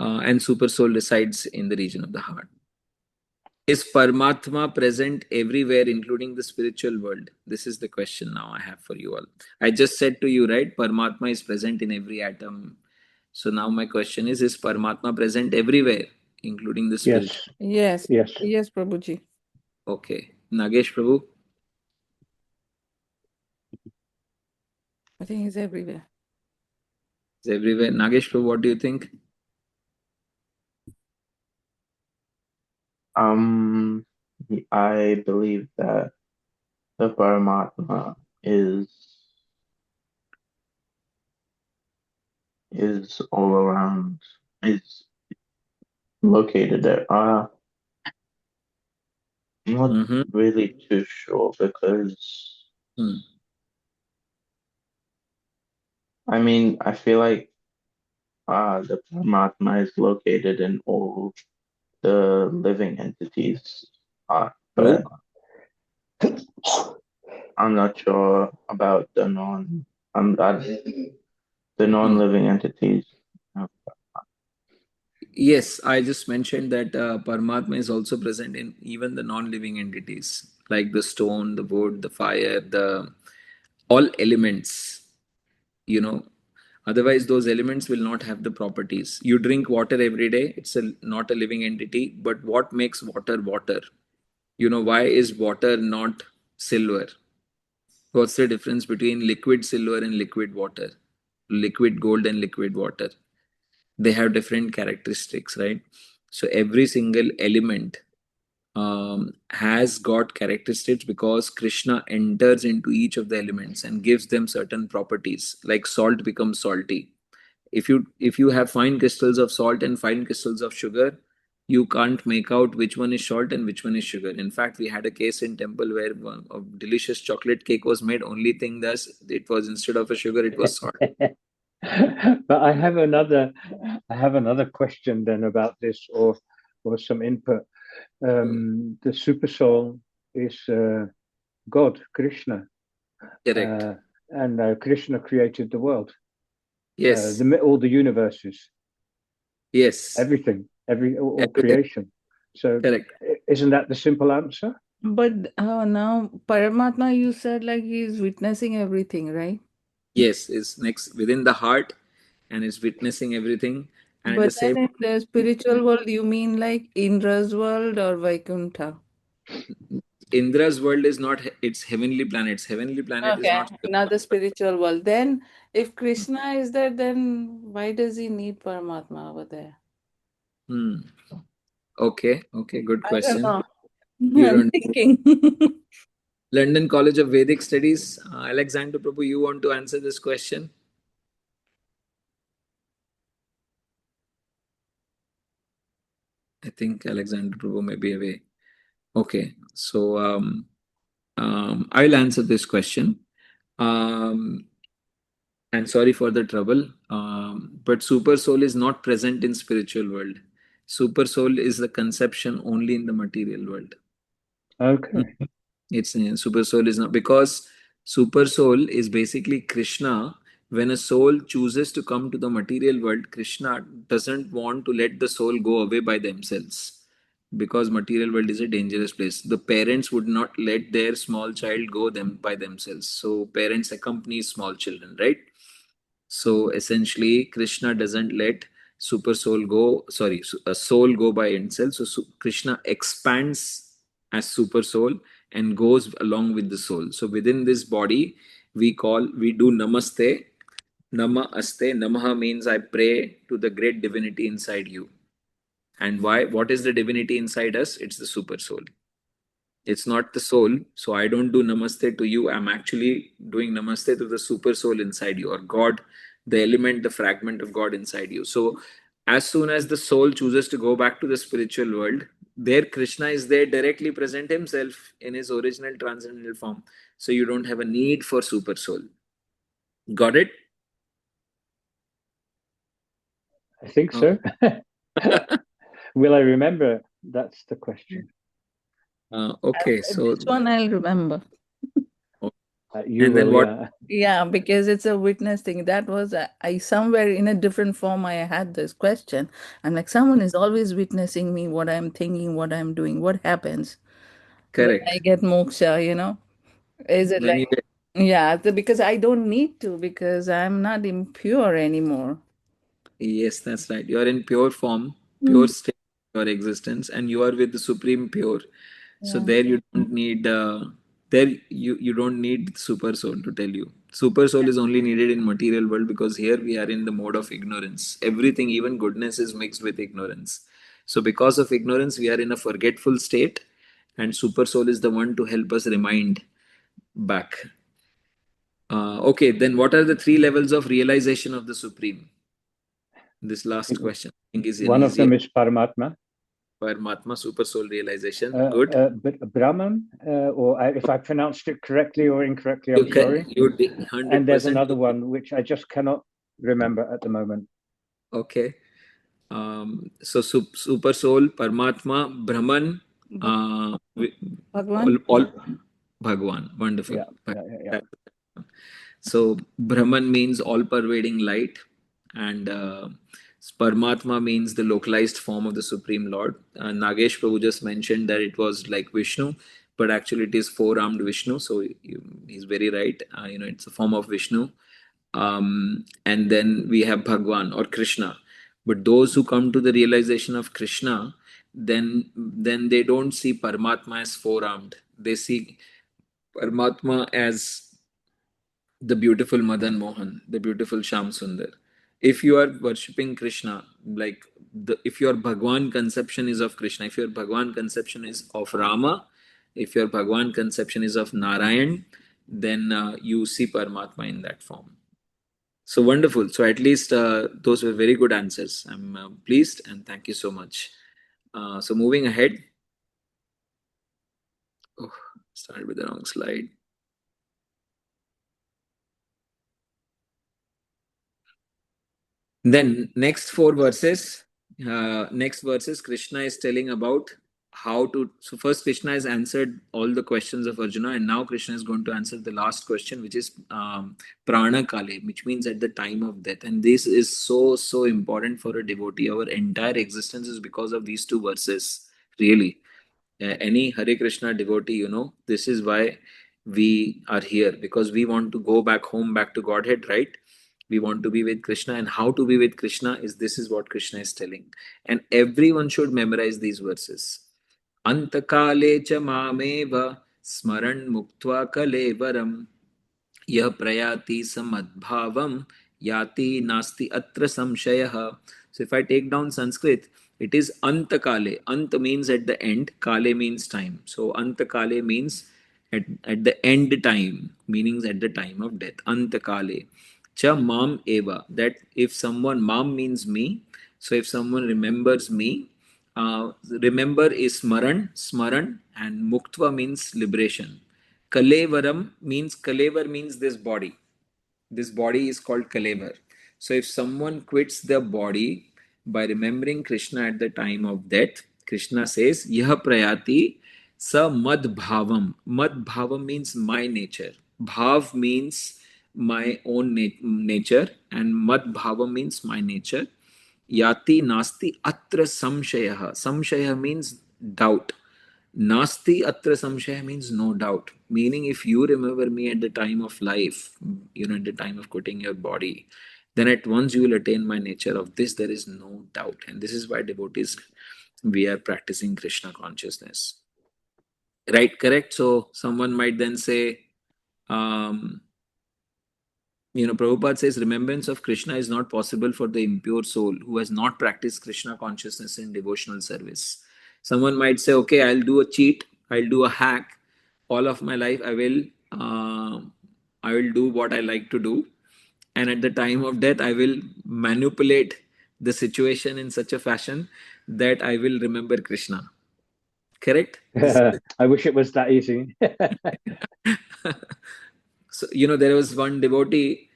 And super soul resides in the region of the heart. Is Paramatma present everywhere, including the spiritual world? This is the question now I have for you all. I just said to you, right? Paramatma is present in every atom. So now my question is Paramatma present everywhere, including the spiritual? Yes. Yes. Yes. Yes, Prabhuji. Okay. Nagesh Prabhu? I think he's everywhere. Is everywhere. Nagesh Prabhu, what do you think? I believe that the Paramatma is all around, is located there. I'm not Mm-hmm. really too sure because I mean I feel like the Paramatma is located in all the living entities, True. but I'm not sure about the non. That the Hmm. non-living entities. Yes, I just mentioned that Paramatma is also present in even the non-living entities, like the stone, the wood, the fire, the all elements. You know, otherwise those elements will not have the properties. You drink water every day; it's not a living entity. But what makes water water? Why is water not silver? What's the difference between liquid silver and liquid water? Liquid gold and liquid water? They have different characteristics, right? So every single element has got characteristics because Krishna enters into each of the elements and gives them certain properties. Like salt becomes salty. If you have fine crystals of salt and fine crystals of sugar, you can't make out which one is salt and which one is sugar. In fact, we had a case in temple where a delicious chocolate cake was made. Only thing that it was, instead of a sugar, it was salt. But I have another question then about this, or some input. The super soul is God, Krishna. Correct. And Krishna created the world. Yes. All the universes. Yes. Everything. All Everything. creation. So Correct. isn't that the simple answer? But now Paramatma, you said like he's witnessing everything, right? Yes, is next within the heart and is witnessing everything. And at the But same then in the spiritual world, you mean like Indra's world or Vaikuntha? Indra's world is not, it's heavenly planets. Heavenly planet is Okay, not. now the spiritual world. Then if Krishna is there, then why does he need Paramatma over there? Okay, good I don't question. know. You I'm don't. thinking. London College of Vedic Studies, Alexander Prabhu, you want to answer this question? I think Alexander Prabhu may be away. Okay, so I'll answer this question. And sorry for the trouble. But super soul is not present in spiritual world. Super soul is the conception only in the material world. Okay. It's super soul is not, because super soul is basically Krishna. When a soul chooses to come to the material world, Krishna doesn't want to let the soul go away by themselves, because material world is a dangerous place. The parents would not let their small child go them by themselves. So parents accompany small children, right? So essentially, Krishna doesn't let super soul go, sorry, a soul go by itself. So Krishna expands as super soul and goes along with the soul. So within this body, we do namaste. Namaste. Namaha means I pray to the great divinity inside you. And why? What is the divinity inside us? It's the super soul. It's not the soul. So I don't do namaste to you. I'm actually doing namaste to the super soul inside you, or God, the element, the fragment of God inside you. So as soon as the soul chooses to go back to the spiritual world, there Krishna is there directly present himself in his original transcendental form. So you don't have a need for super soul. Got it? I think so. Will I remember? That's the question. Okay, so This one I'll remember. You and will, then what? yeah. Yeah, because it's a witness thing. That was I somewhere in a different form I had this question. I'm like, someone is always witnessing me, what I'm thinking, what I'm doing, what happens when I Correct. get moksha, Is it When like, you get, yeah, because I don't need to, because I'm not impure anymore. yes, that's right. You are in pure form, pure Mm, state of your existence, and you are with the supreme pure. So yeah. there you don't need you don't need super soul to tell you. Super soul is only needed in material world, because here we are in the mode of ignorance. Everything, even goodness, is mixed with ignorance. So because of ignorance, we are in a forgetful state, and super soul is the one to help us remind back. Okay, then what are the three levels of realization of the supreme? This last question, I think, is an One of easier. them is Paramatma. Paramatma, super soul realization. Good. But Brahman, if I pronounced it correctly or incorrectly, I'm You sorry. can, you And there's 100%. another one which I just cannot remember at the moment. Okay. So super soul, Paramatma, Brahman, Bhag- Bhagwan? all Bhagwan. Wonderful. Yeah. So Brahman means all pervading light, and Paramatma means the localized form of the Supreme Lord. Nagesh Prabhu just mentioned that it was like Vishnu, but actually it is four-armed Vishnu. So he's very right. It's a form of Vishnu. And then we have Bhagwan or Krishna. But those who come to the realization of Krishna, then they don't see Paramatma as four-armed. They see Paramatma as the beautiful Madan Mohan, the beautiful Sham Sundar. If you are worshipping Krishna, like if your Bhagwan conception is of Krishna, if your Bhagwan conception is of Rama, if your Bhagwan conception is of Narayan, then you see Paramatma in that form. So wonderful. So at least those were very good answers. I'm pleased, and thank you so much. So moving ahead. Oh, started with the wrong slide. Then next verses, Krishna is telling about how to. So first Krishna has answered all the questions of Arjuna, and now Krishna is going to answer the last question, which is prana kale, which means at the time of death. And this is so important for a devotee. Our entire existence is because of these two verses, really. Any Hare Krishna devotee, this is why we are here, because we want to go back home, back to Godhead, right? We want to be with Krishna, and how to be with Krishna is, this is what Krishna is telling. And everyone should memorize these verses. Antakale cha mameva smaran muktva kalevaram यह प्रयाति samadbhavam yati nasti atra samshayah. So if I take down Sanskrit, it is antakale. Ant means at the end, kale means time. So antakale means at the end time, meaning at the time of death. Antakale. Cha mam eva. That if someone, mam means me. So if someone remembers me, remember is smaran, and muktva means liberation. Kalevar means this body. This body is called Kalevar. So if someone quits the body by remembering Krishna at the time of death, Krishna says, Yah prayati sa mad bhavam. Mad bhavam means my nature. Bhav means my own nature, and mad bhavam means my nature. Yati nasti atra samshayah. Samshayah means doubt. Nasti atra samshaya means no doubt. Meaning, if you remember me at the time of life, at the time of quitting your body, then at once you will attain my nature. Of this, there is no doubt. And this is why devotees, we are practicing Krishna consciousness. Right, correct? So, someone might then say, Prabhupada says remembrance of Krishna is not possible for the impure soul who has not practiced Krishna consciousness in devotional service. Someone might say, okay, I'll do a cheat, I'll do a hack. All of my life, I will do what I like to do, and at the time of death, I will manipulate the situation in such a fashion that I will remember Krishna. Correct? I wish it was that easy. So, there was one devotee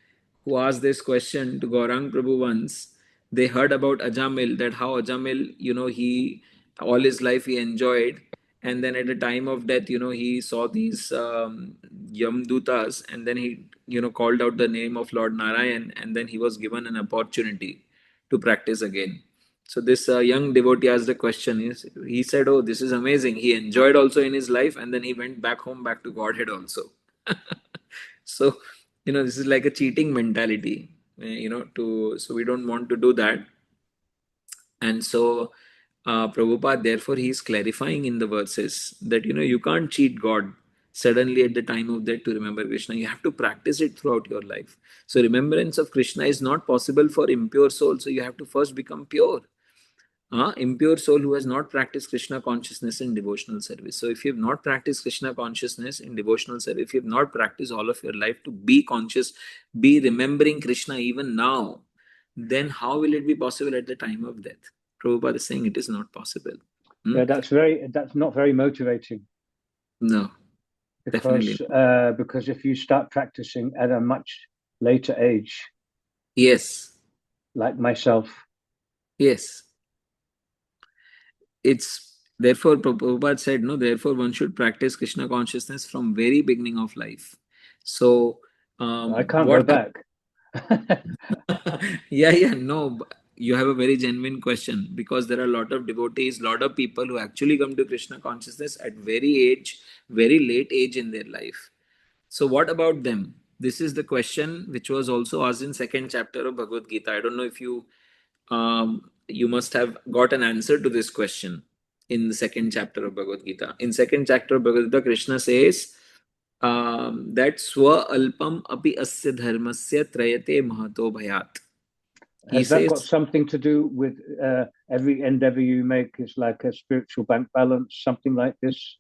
who asked this question to Gaurang Prabhu once. They heard about Ajamil, that how Ajamil, he, all his life he enjoyed. And then at the time of death, he saw these Yamdutas, and then he, called out the name of Lord Narayan, and then he was given an opportunity to practice again. So this young devotee asked the question. He said, oh, this is amazing. He enjoyed also in his life, and then he went back home, back to Godhead also. So, this is like a cheating mentality, so we don't want to do that. And so, Prabhupada, therefore, he is clarifying in the verses that, you can't cheat God suddenly at the time of death to remember Krishna. You have to practice it throughout your life. So, remembrance of Krishna is not possible for impure souls. So, you have to first become pure. Impure soul who has not practiced Krishna consciousness in devotional service. So if you have not practiced Krishna consciousness in devotional service, if you have not practiced all of your life to be conscious, be remembering Krishna even now, then how will it be possible at the time of death? Prabhupada is saying it is not possible. Yeah, that's not very motivating. No, because if you start practicing at a much later age, yes, like myself, yes, it's therefore Prabhupada said, no, therefore one should practice Krishna consciousness from very beginning of life. So I can't go back. Yeah, no, you have a very genuine question, because there are a lot of devotees, lot of people who actually come to Krishna consciousness at very late age in their life. So what about them? This is the question which was also asked in second chapter of Bhagavad Gita. I don't know if you must have got an answer to this question in the second chapter of Bhagavad Gita. In second chapter of Bhagavad Gita, Krishna says that swa alpam api asya dharmasya trayate mahato bhayat. Has that got something to do with every endeavor you make is like a spiritual bank balance, something like this?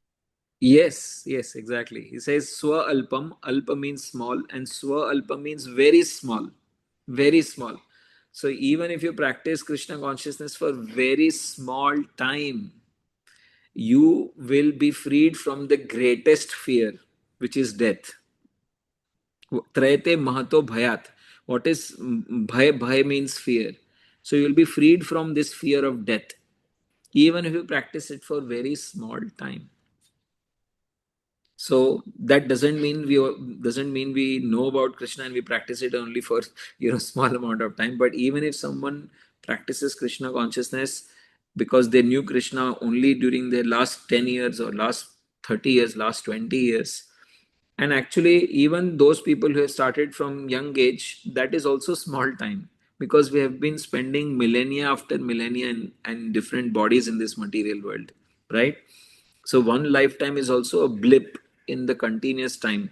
Yes, exactly. He says swa alpam, alpa means small, and swa alpa means very small, very small. So even if you practice Krishna consciousness for very small time, you will be freed from the greatest fear, which is death. Trayate mahato bhayat. What is bhay? Bhay means fear. So you will be freed from this fear of death. even if you practice it for very small time. So that doesn't mean we know about Krishna and we practice it only for small amount of time. But even if someone practices Krishna consciousness because they knew Krishna only during their last 10 years or last 30 years, last 20 years, and actually even those people who have started from young age, that is also small time, because we have been spending millennia after millennia and different bodies in this material world, right? So one lifetime is also a blip in the continuous time.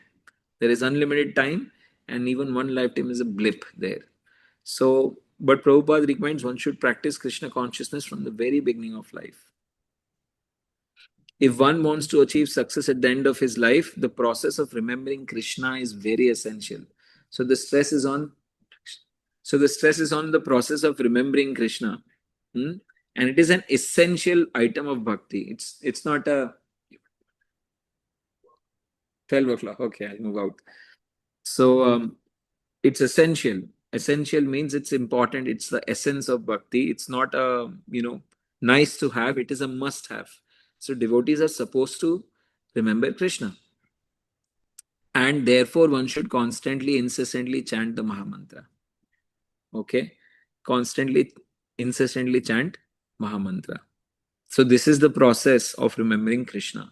There is unlimited time, and even one lifetime is a blip there. So, but Prabhupada recommends one should practice Krishna consciousness from the very beginning of life. If one wants to achieve success at the end of his life, the process of remembering Krishna is very essential. So the stress is on. So the stress is on the process of remembering Krishna, hmm? And it is an essential item of bhakti. It's not a 12 o'clock. Okay, I'll move out. So it's essential. Essential means it's important. It's the essence of bhakti. It's not a nice to have. It is a must have. So devotees are supposed to remember Krishna, and therefore one should constantly, incessantly chant the Mahamantra. Okay, constantly, incessantly chant Mahamantra. So this is the process of remembering Krishna.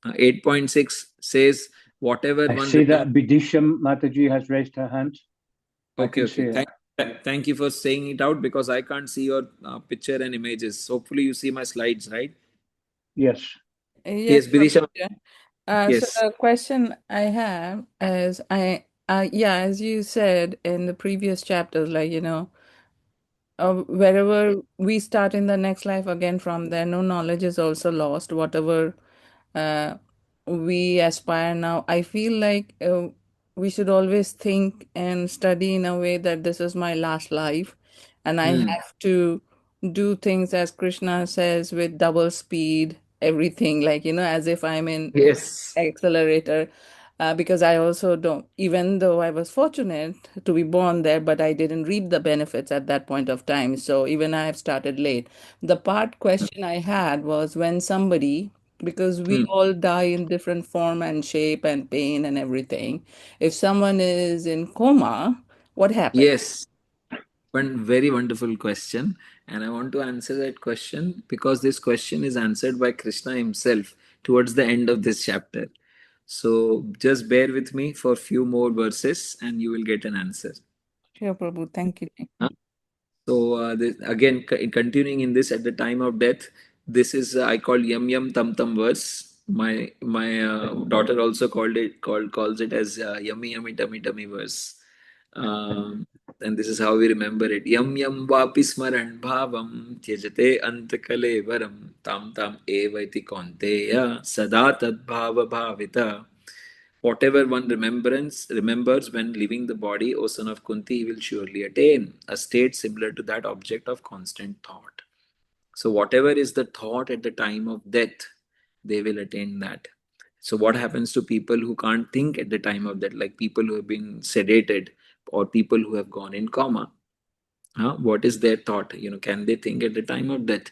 8.6 says whatever I one see remembers. that Bidisham Mataji has raised her hand. I Okay, can see okay. it. Thank you for saying it out, because I can't see your picture and images. Hopefully, you see my slides, right? Yes. Yes, Yes, Birisha. Prabhupada. So Yes. the question I have is, yeah, as you said in the previous chapters, like, wherever we start in the next life again from there, no knowledge is also lost. Whatever uh, we aspire now, I feel like we should always think and study in a way that this is my last life, and I Hmm. have to do things as Krishna says with double speed, everything, like, as if I'm in Yes. accelerator. Because I also don't, even though I was fortunate to be born there, but I didn't reap the benefits at that point of time. So even I have started late. The part question I had was when somebody, because we Hmm. all die in different form and shape and pain and everything. If someone is in coma, what happens? Yes. One very wonderful question. And I want to answer that question because this question is answered by Krishna himself towards the end of this chapter. So just bear with me for a few more verses and you will get an answer. Sure, Prabhu. Thank you. So again, continuing in this at the time of death, this is I call yum yum tum tum verse. My daughter also calls it as yummy yummy tummy tummy verse. Um, and this is how we remember it. Yum yum vapi smaran bhavam tyajate antakale varam tam tam evaiti konteya sada tad bhava bhavita. Whatever one remembers when leaving the body, O son of Kunti, he will surely attain a state similar to that object of constant thought. So, whatever is the thought at the time of death, they will attain that. So, what happens to people who can't think at the time of death, like people who have been sedated or people who have gone in coma? What is their thought? Can they think at the time of death?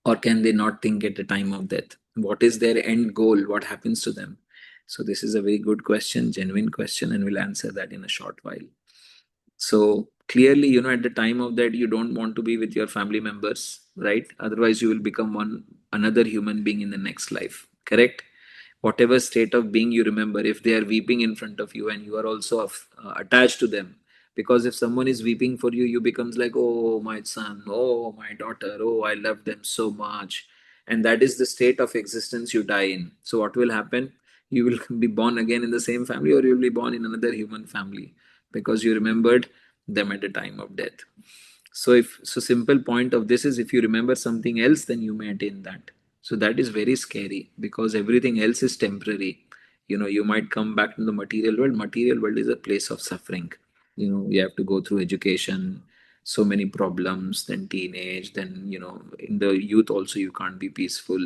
Or can they not think at the time of death? What is their end goal? What happens to them? So this is a very good question, genuine question, and we'll answer that in a short while. So clearly, at the time of that, you don't want to be with your family members, right? Otherwise, you will become another human being in the next life. Correct? Whatever state of being you remember, if they are weeping in front of you and you are also attached to them, because if someone is weeping for you, you becomes like, oh my son, oh my daughter, oh I love them so much, and that is the state of existence you die in. So what will happen? You will be born again in the same family, or you will be born in another human family because you remembered them at the time of death. So simple point of this is, if you remember something else, then you may attain that. So that is very scary because everything else is temporary. You might come back to the material world. Material world is a place of suffering. You have to go through education, so many problems, then teenage, then in the youth also you can't be peaceful.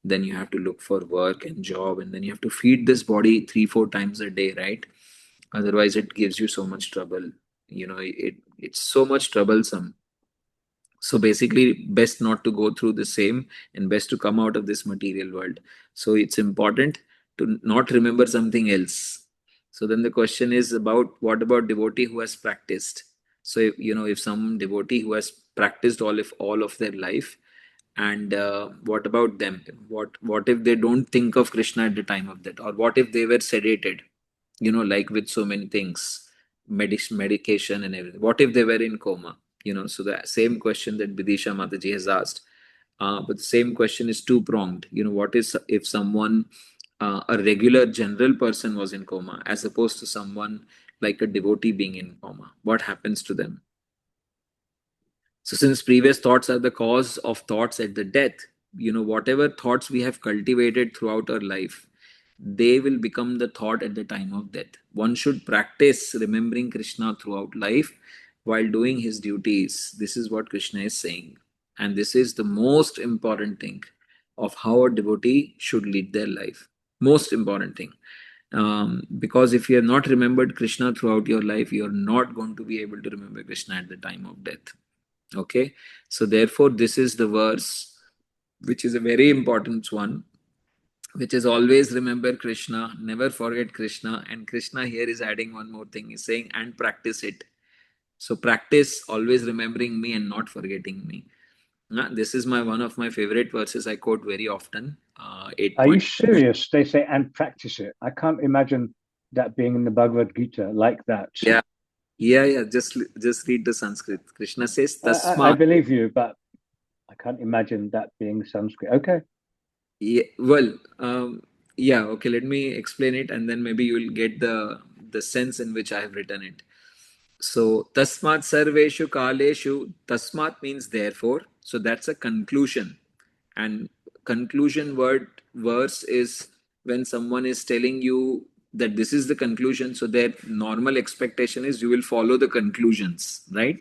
Then you have to look for work and job, and then you have to feed this body 3-4 times a day, right? Otherwise it gives you so much trouble. It's so much troublesome. So basically, best not to go through the same and best to come out of this material world. So it's important to not remember something else. So then the question is about what about devotee who has practiced? So if some devotee who has practiced all of their life, and what about them? What if they don't think of Krishna at the time of that, or what if they were sedated? Like with so many things, medication and everything. What if they were in coma? So the same question that Bidisha Mataji has asked, but the same question is two pronged. What is if someone, a regular general person, was in coma, as opposed to someone like a devotee being in coma? What happens to them? So, since previous thoughts are the cause of thoughts at the death, whatever thoughts we have cultivated throughout our life, they will become the thought at the time of death. One should practice remembering Krishna throughout life while doing his duties. This is what Krishna is saying. And this is the most important thing of how a devotee should lead their life. Most important thing. Because if you have not remembered Krishna throughout your life, you are not going to be able to remember Krishna at the time of death. Okay, so therefore, this is the verse which is a very important one, which is always remember Krishna, never forget Krishna. And Krishna here is adding one more thing. He's saying, and practice it. So practice always remembering me and not forgetting me. This is one of my favorite verses. I quote very often. 8 Are you point. serious? They say, and practice it. I can't imagine that being in the Bhagavad Gita like that. Yeah. Just read the Sanskrit. Krishna says, I Tasma. believe you, but I can't imagine that being Sanskrit. Okay. Yeah, well, okay. Let me explain it, and then maybe you will get the sense in which I have written it. So, tasmat sarveshu kaleshu. Tasmat means therefore. So that's a conclusion, and conclusion word verse is when someone is telling you that this is the conclusion. So their normal expectation is you will follow the conclusions, right?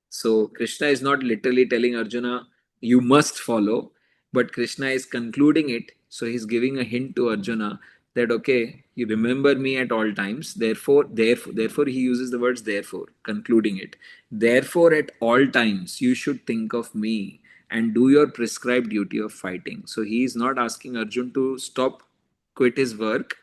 So Krishna is not literally telling Arjuna, you must follow, but Krishna is concluding it. So he's giving a hint to Arjuna that, okay, you remember me at all times. Therefore, he uses the words therefore, concluding it. Therefore, at all times, you should think of me and do your prescribed duty of fighting. So he is not asking Arjun to quit his work,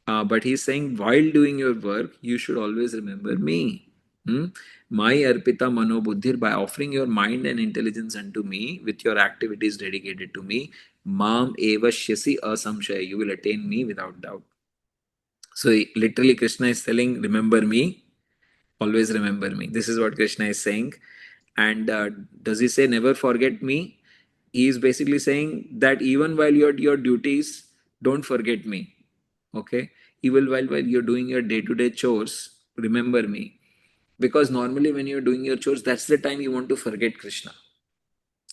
but he's saying, while doing your work, you should always remember me. Hmm? My arpita mano buddhir, by offering your mind and intelligence unto me, with your activities dedicated to me, mam eva shyasi asamshaya, you will attain me without doubt. So literally, Krishna is telling, remember me, always remember me. This is what Krishna is saying. And does he say, never forget me? He is basically saying that even while you're at your duties, don't forget me. Okay? Even while you're doing your day to day chores, remember me. Because normally, when you're doing your chores, that's the time you want to forget Krishna.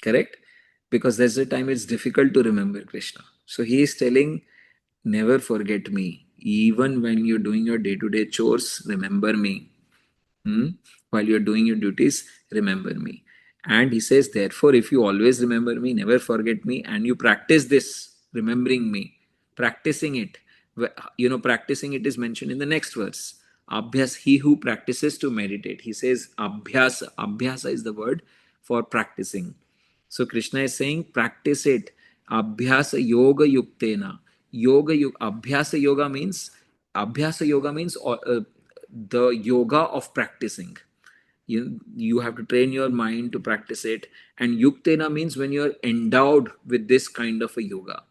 Correct? Because that's the time it's difficult to remember Krishna. So he is telling, never forget me. Even when you're doing your day to day chores, remember me. Hmm? While you're doing your duties, remember me. And he says, therefore, if you always remember me, never forget me, and you practice this, remembering me, practicing it, practicing it is mentioned in the next verse. Abhyas, he who practices to meditate. He says, abhyasa. Abhyasa is the word for practicing. So Krishna is saying, practice it. Abhyasa yoga yuktena. Abhyasa yoga means the yoga of practicing. You have to train your mind to practice it. And yuktena means when you're endowed with this kind of a yoga.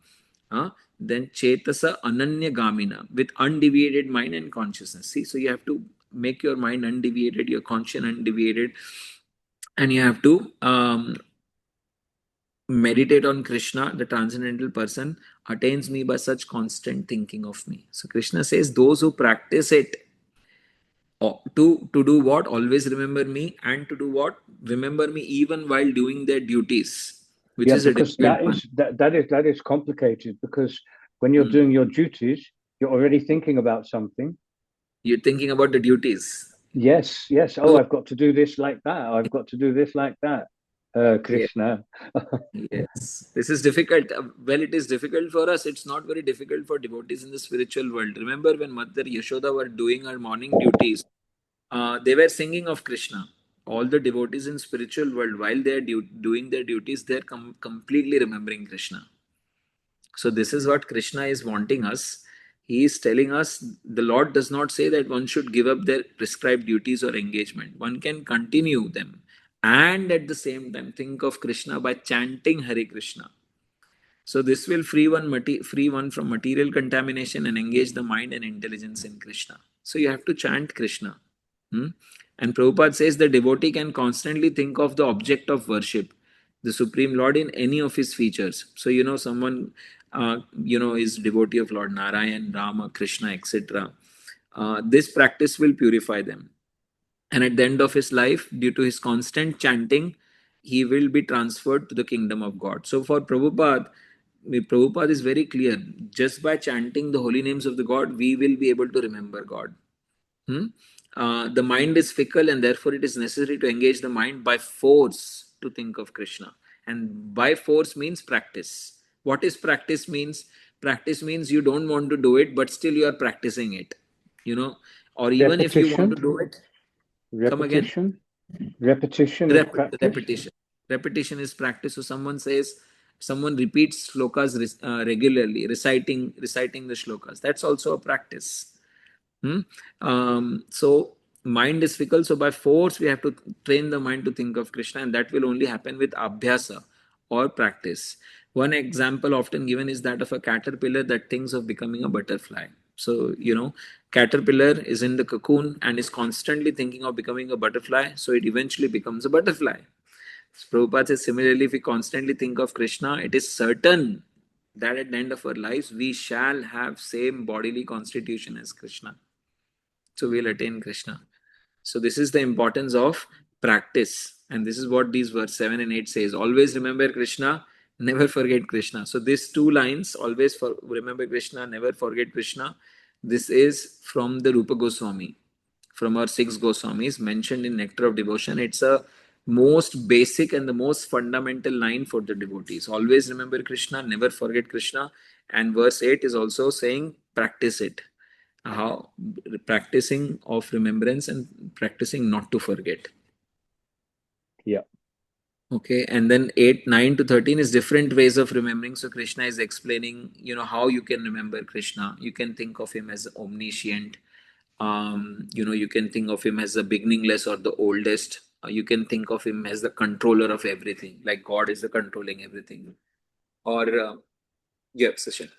Then chetasa ananya gamina, with undeviated mind and consciousness. See, so you have to make your mind undeviated, your conscience undeviated, and you have to meditate on Krishna, the transcendental person, attains me by such constant thinking of me. So Krishna says, those who practice it, to do what? Always remember me, and to do what? Remember me even while doing their duties, which Yeah, is a because difficult one. that is complicated, because when you're doing your duties, you're already thinking about something. You're thinking about the duties. Yes. Oh, So, I've got to do this like that. I've got to do this like that. Krishna. yes, this is difficult. Well, it is difficult for us. It's not very difficult for devotees in the spiritual world. Remember when Mother Yashoda were doing her morning duties, they were singing of Krishna all the devotees in spiritual world, while they are doing their duties, they are completely remembering Krishna. So this is what Krishna is wanting us. He is telling us, the Lord does not say that one should give up their prescribed duties or engagement. One can continue them and at the same time think of Krishna by chanting Hare Krishna. So this will free one from material contamination and engage the mind and intelligence in Krishna. So you have to chant Krishna. Hmm? And Prabhupada says the devotee can constantly think of the object of worship, the Supreme Lord, in any of his features. So someone is devotee of Lord Narayan, Rama, Krishna, etc. This practice will purify them. And at the end of his life, due to his constant chanting, he will be transferred to the kingdom of God. So for Prabhupada is very clear. Just by chanting the holy names of the God, we will be able to remember God. The mind is fickle, and therefore it is necessary to engage the mind by force to think of Krishna. And by force means practice. What is practice means? Practice means you don't want to do it, but still you are practicing it. Or even if you want to do it, come again. Repetition is practice. Repetition is practice. So someone repeats slokas regularly, reciting the slokas. That's also a practice. So mind is fickle. So by force, we have to train the mind to think of Krishna, and that will only happen with abhyasa or practice. One example often given is that of a caterpillar that thinks of becoming a butterfly. So, caterpillar is in the cocoon and is constantly thinking of becoming a butterfly. So it eventually becomes a butterfly. Prabhupada says, similarly, if we constantly think of Krishna, it is certain that at the end of our lives, we shall have same bodily constitution as Krishna. So we'll attain Krishna. So this is the importance of practice. And this is what these verse 7 and 8 says. Always remember Krishna, never forget Krishna. So these two lines, remember Krishna, never forget Krishna. This is from the Rupa Goswami, from our 6 Goswamis mentioned in Nectar of Devotion. It's a most basic and the most fundamental line for the devotees. Always remember Krishna, never forget Krishna. And verse 8 is also saying, practice it. How practicing of remembrance and practicing not to forget. Yeah. Okay, and then 8, 9 to 13 is different ways of remembering. So Krishna is explaining, how you can remember Krishna. You can think of him as omniscient. You can think of him as the beginningless or the oldest. You can think of him as the controller of everything, like God is the controlling everything. Or Sachin.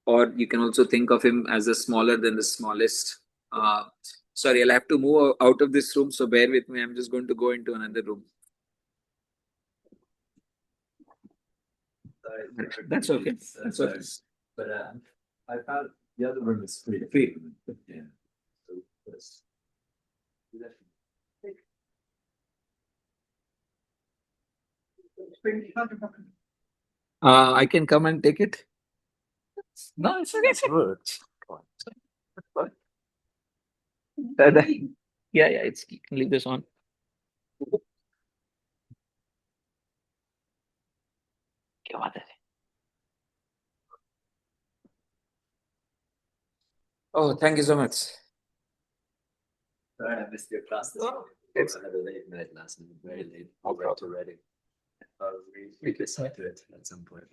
Or you can also think of him as the smaller than the smallest. Sorry, I'll have to move out of this room, so bear with me. I'm just going to go into another room. That's okay. That's okay. But I found the other room is free. Yeah. So I can come and take it. No, it's okay. Yeah, it's, you can leave this on. Oh, thank you so much. Sorry, I missed your class this morning. It's- I had a late night last night, very late. I went to Reading. We listened to it at some point.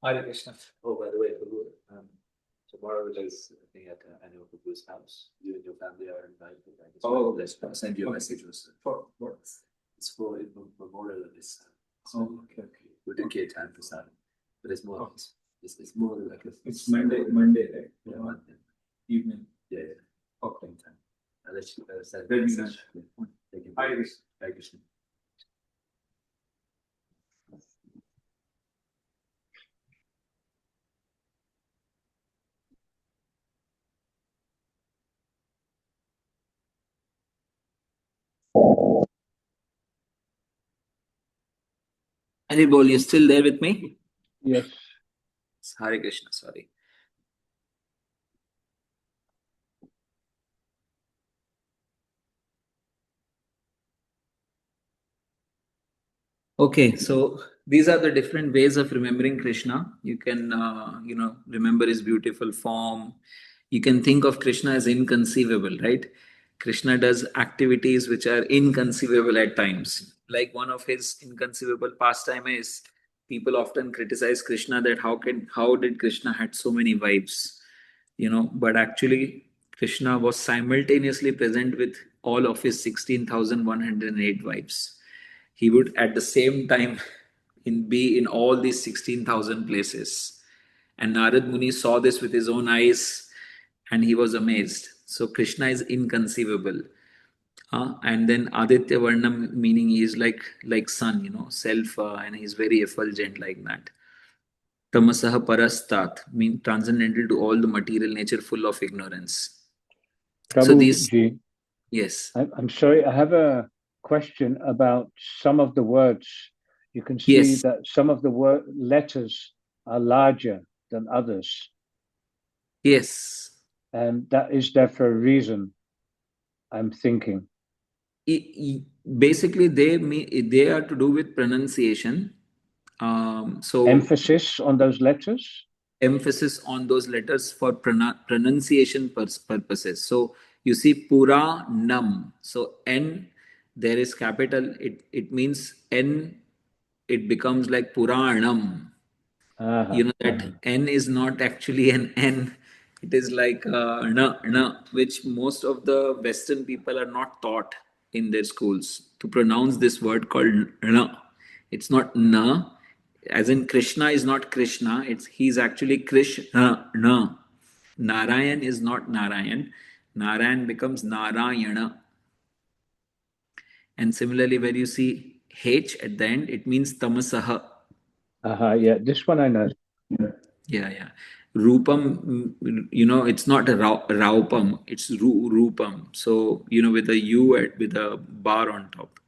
Hare Krishna. Oh, by the way, tomorrow there's a thing at Annual Babu's house. You and your family are invited. I just wanted to send you a message. For what? It's for in memorial of his son. Oh, okay. We dedicate time for son. But it's more, it's more like a. It's Monday, right? Yeah, Monday. Evening. Yeah. Okay. I'll let you send Very a nice. message. Thank you. Hare Krishna. Hare Krishna. Haribol, you still there with me? Yes. Hare Krishna, sorry. Okay, so these are the different ways of remembering Krishna. You can, remember his beautiful form. You can think of Krishna as inconceivable, right? Krishna does activities which are inconceivable at times. Like one of his inconceivable pastime is people often criticize Krishna that how did Krishna had so many wives, but actually Krishna was simultaneously present with all of his 16,108 wives. He would at the same time be in all these 16,000 places. And Narad Muni saw this with his own eyes and he was amazed. So Krishna is inconceivable. And then Aditya Varnam, meaning he is like sun, self, and he's very effulgent like that. Tamasaha parastat, mean transcendental to all the material nature, full of ignorance. So these, Prabhuji, yes. I'm sorry, I have a question about some of the words. You can see Yes. that some of the letters are larger than others. Yes. And that is there for a reason, I'm thinking. Basically, they are to do with pronunciation. So emphasis on those letters? Emphasis on those letters for pronunciation purposes. So you see Pura Nam. So N, there is capital. It means N, it becomes like Puranam. That N is not actually an N. It is like na, which most of the Western people are not taught in their schools to pronounce this word called na. It's not na, as in Krishna is not Krishna. He's actually Krishna. Na. Narayan is not Narayan. Narayan becomes Narayana. And similarly, where you see H at the end, it means Tamasaha. Yeah, this one I know. Yeah. Rupam, it's not a Raupam, it's Rupam. So, with a U with a bar on top.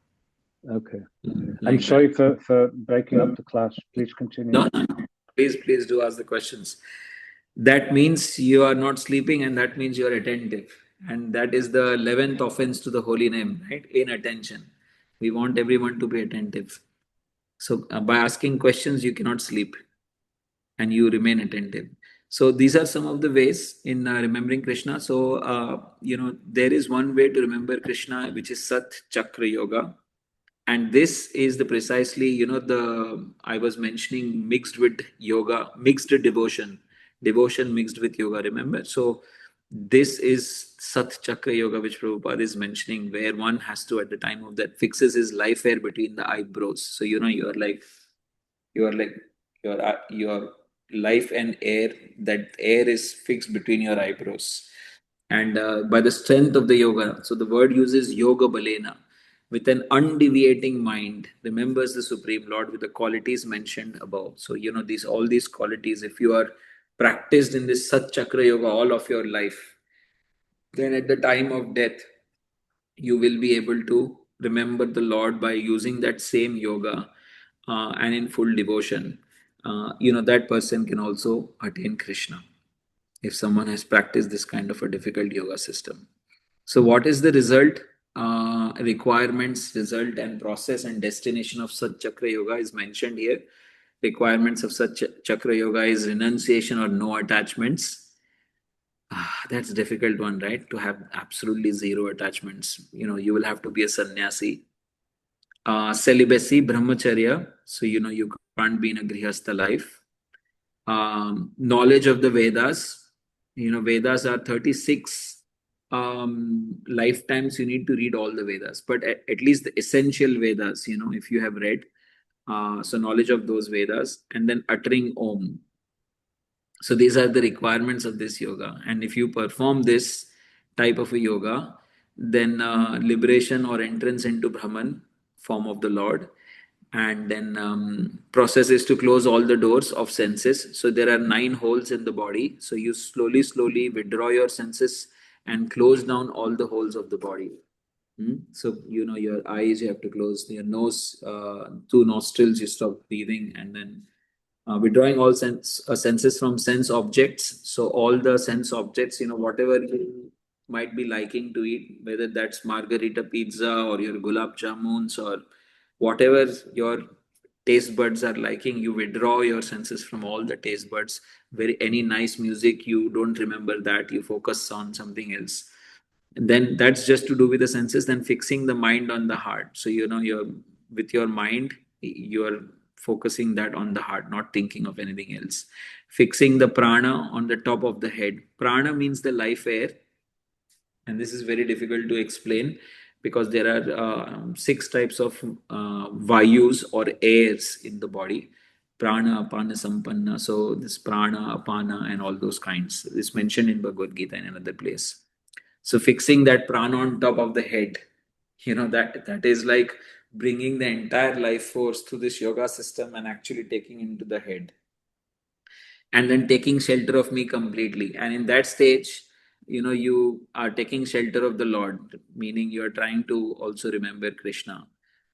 Okay. Like I'm sorry for breaking up the class. Please continue. No. Please do ask the questions. That means you are not sleeping and that means you are attentive. And that is the 11th offense to the holy name, right? Inattention. We want everyone to be attentive. So, by asking questions, you cannot sleep and you remain attentive. So these are some of the ways in remembering Krishna. So there is one way to remember Krishna, which is Sat Chakra Yoga, and this is the precisely the I was mentioning mixed with yoga, mixed devotion mixed with yoga. Remember, so this is Sat Chakra Yoga, which Prabhupada is mentioning, where one has to at the time of that fixes his life hair between the eyebrows. So you're like your life and air, that air is fixed between your eyebrows, and by the strength of the yoga. So the word uses yoga balena, with an undeviating mind remembers the Supreme Lord with the qualities mentioned above. So these all these qualities, if you are practiced in this Sat Chakra Yoga all of your life, then at the time of death you will be able to remember the Lord by using that same yoga, and in full devotion. That person can also attain Krishna if someone has practiced this kind of a difficult yoga system. So, what is the result? Requirements, result, and process and destination of such chakra yoga is mentioned here. Requirements of such chakra yoga is renunciation or no attachments. That's a difficult one, right? To have absolutely zero attachments. You will have to be a sannyasi. Celibacy, brahmacharya. So, you can't be in a grihastha life. Knowledge of the Vedas. Vedas are 36 lifetimes you need to read all the Vedas, but at least the essential Vedas, if you have read. So, knowledge of those Vedas and then uttering Om. So these are the requirements of this yoga. And if you perform this type of a yoga, then liberation or entrance into Brahman, form of the Lord. And then process is to close all the doors of senses. So there are 9 holes in the body. So you slowly withdraw your senses and close down all the holes of the body. So your eyes you have to close, your nose, 2 nostrils you stop breathing, and then withdrawing all senses from sense objects. So all the sense objects, whatever you might be liking to eat, whether that's margarita pizza or your gulab jamuns or whatever your taste buds are liking, you withdraw your senses from all the taste buds. Very any nice music, you don't remember that, you focus on something else. then that's just to do with the senses. Then fixing the mind on the heart. So you're with your mind, you're focusing that on the heart, not thinking of anything else. Fixing the prana on the top of the head. Prana means the life air, and this is very difficult to explain because there are six types of vayus or airs in the body: prana, apana, sampanna. So this prana, apana, and all those kinds is mentioned in Bhagavad Gita in another place. So fixing that prana on top of the head, that is like bringing the entire life force through this yoga system and actually taking into the head, and then taking shelter of me completely. And in that stage, you are taking shelter of the Lord, meaning you are trying to also remember Krishna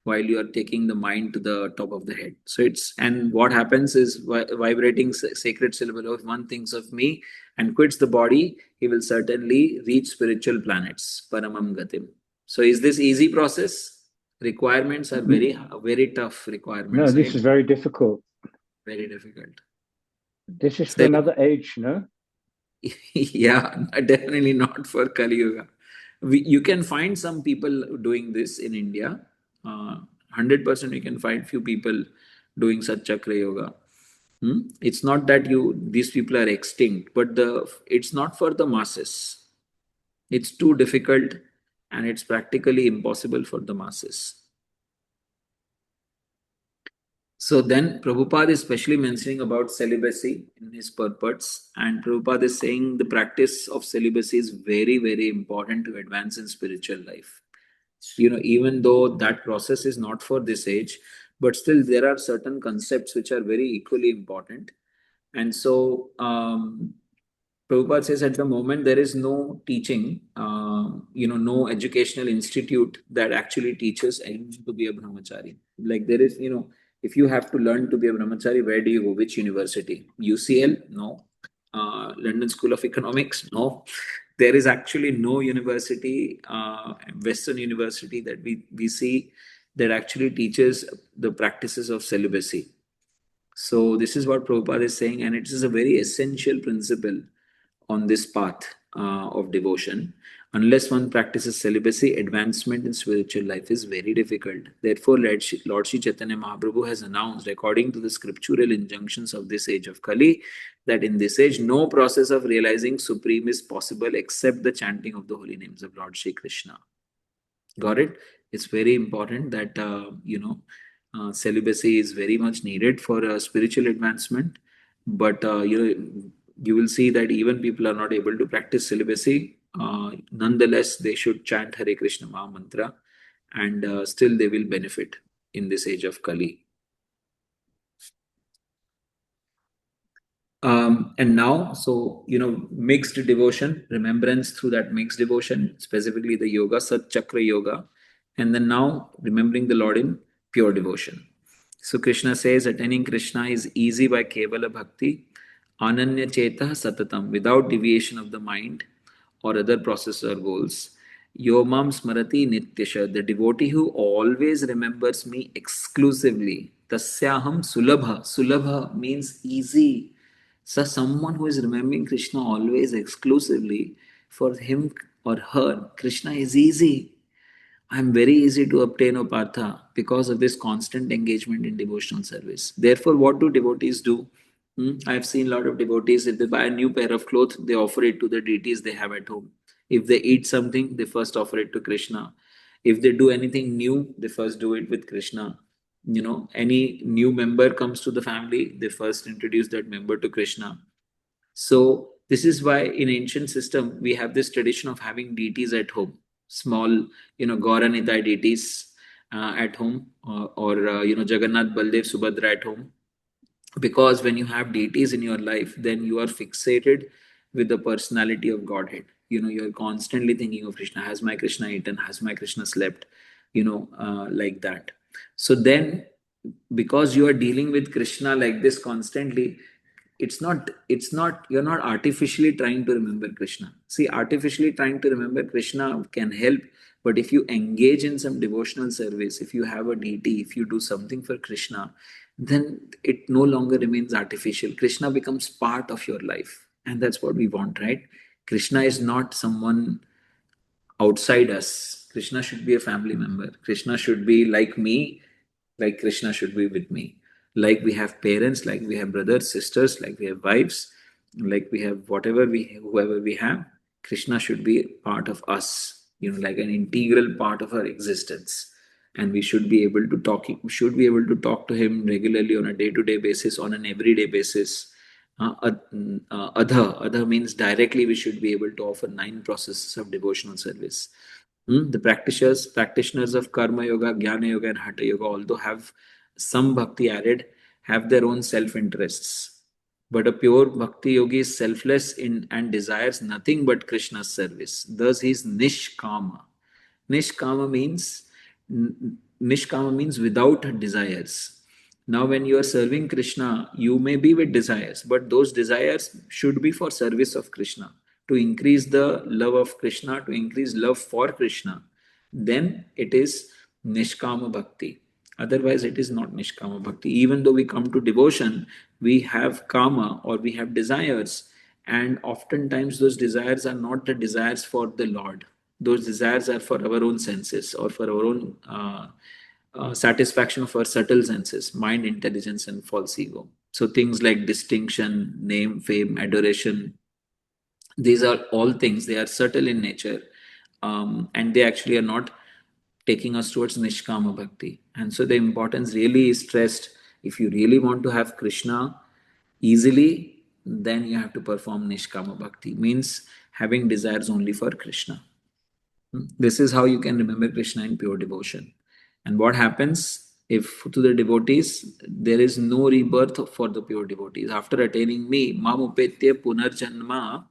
while you are taking the mind to the top of the head. So and what happens is, vibrating sacred syllable of one thinks of me and quits the body, he will certainly reach spiritual planets, paramam gatim. So is this easy process? Requirements are very, very tough requirements. No, this right? is very difficult. Very difficult. This is for another age, no? Yeah, definitely not for Kali Yuga. You can find some people doing this in India. 100% you can find few people doing such Chakra Yoga. It's not that these people are extinct, but it's not for the masses. It's too difficult and it's practically impossible for the masses. So then Prabhupada is especially mentioning about celibacy in his purports, and Prabhupada is saying the practice of celibacy is very, very important to advance in spiritual life. Even though that process is not for this age, but still there are certain concepts which are very equally important. And so Prabhupada says at the moment there is no teaching, no educational institute that actually teaches anyone to be a brahmachari. Like there is, if you have to learn to be a brahmachari, where do you go? Which university? UCL? No. London School of Economics? No. There is actually no university, Western university that we see that actually teaches the practices of celibacy. So this is what Prabhupada is saying, and it is a very essential principle on this path of devotion. Unless one practices celibacy, advancement in spiritual life is very difficult. Therefore, Lord Sri Chaitanya Mahaprabhu has announced, according to the scriptural injunctions of this age of Kali, that in this age, no process of realizing Supreme is possible except the chanting of the holy names of Lord Sri Krishna. Got it? It's very important that, celibacy is very much needed for spiritual advancement. But, you will see that even people are not able to practice celibacy. Nonetheless, they should chant Hare Krishna Maha Mantra, and still they will benefit in this age of Kali. And now, so, mixed devotion, remembrance through that mixed devotion, specifically the yoga, Sat Chakra Yoga, and then now remembering the Lord in pure devotion. So Krishna says, attaining Krishna is easy by Kevala Bhakti, Ananya Cheta Satatam, without deviation of the mind or other process or goals. Yomam Smarati Nityasha, the devotee who always remembers me exclusively. Tasyaham Sulabha. Sulabha means easy. So someone who is remembering Krishna always exclusively, for him or her, Krishna is easy. I'm very easy to obtain, O Partha, because of this constant engagement in devotional service. Therefore, what do devotees do? I've seen a lot of devotees, if they buy a new pair of clothes, they offer it to the deities they have at home. If they eat something, they first offer it to Krishna. If they do anything new, they first do it with Krishna. Any new member comes to the family, they first introduce that member to Krishna. So this is why in ancient system we have this tradition of having deities at home, small, Gaura Nitai deities at home, or Jagannath, Baldev, Subhadra at home. Because when you have deities in your life, then you are fixated with the personality of Godhead. You're constantly thinking of Krishna. Has my Krishna eaten? Has my Krishna slept? Like that. So then, because you are dealing with Krishna like this constantly, you're not artificially trying to remember Krishna. See, artificially trying to remember Krishna can help, but if you engage in some devotional service, if you have a deity, if you do something for Krishna, then it no longer remains artificial. Krishna becomes part of your life, and that's what we want, right? Krishna is not someone outside us. Krishna should be a family member. Krishna should be like me, like Krishna should be with me. Like we have parents, like we have brothers, sisters, like we have wives, like we have whoever we have, Krishna should be part of us, like an integral part of our existence. And we should be able to talk to him regularly on a day-to-day basis, on an everyday basis. Adha means directly we should be able to offer 9 processes of devotional service. The practitioners of Karma Yoga, Jnana Yoga, and Hatha Yoga, although have some bhakti added, have their own self-interests. But a pure bhakti yogi is selfless and desires nothing but Krishna's service. Thus, he is nishkama. Nishkama means Nishkama means without desires. Now, when you are serving Krishna, you may be with desires, but those desires should be for service of Krishna, to increase the love of Krishna, to increase love for Krishna. Then it is Nishkama Bhakti. Otherwise, it is not Nishkama Bhakti. Even though we come to devotion, we have kama or we have desires, and oftentimes those desires are not the desires for the Lord. Those desires are for our own senses or for our own satisfaction of our subtle senses, mind, intelligence, and false ego. So things like distinction, name, fame, adoration, these are all things, they are subtle in nature, and they actually are not taking us towards Nishkama Bhakti. And so the importance really is stressed. If you really want to have Krishna easily, then you have to perform Nishkama Bhakti, means having desires only for Krishna. This is how you can remember Krishna in pure devotion. And what happens if to the devotees, there is no rebirth for the pure devotees. After attaining me, mamupetya punarjanma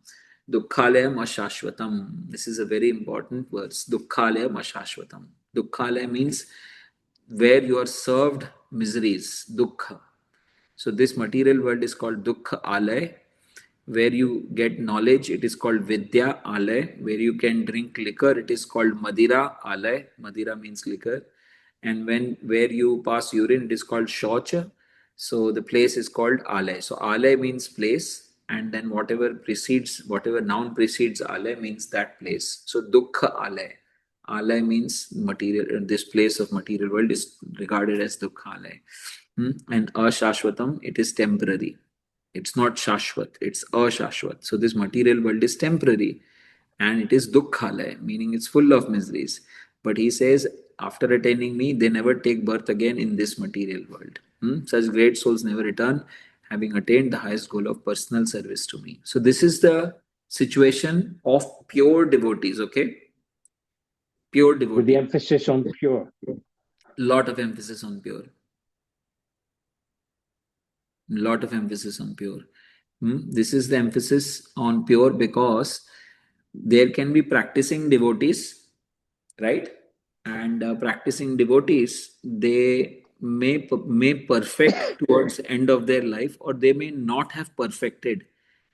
dukkhalayam ashashvatam. This is a very important verse. Dukkhalayam ashashvatam. Dukkhalaya means where you are served miseries, dukkha. So this material world is called dukkha alay. Where you get knowledge, it is called vidya alay. Where you can drink liquor, it is called madira alay. Madira means liquor. And where you pass urine, it is called shaucha. So the place is called alay. So alay means place, and then whatever noun precedes alay means that place. So dukkha alay. Alay means material. This place of material world is regarded as dukkha alay. And ashashvatam, it is temporary. It's not shashvat, it's ashashvat. So this material world is temporary and it is dukkhalaya, meaning it's full of miseries. But he says, after attaining me, they never take birth again in this material world. Such great souls never return, having attained the highest goal of personal service to me. So this is the situation of pure devotees, okay? Pure devotees. With the emphasis on pure. Lot of emphasis on pure. Lot of emphasis on pure. This is the emphasis on pure because there can be practicing devotees, right? And practicing devotees, they may perfect towards the end of their life, or they may not have perfected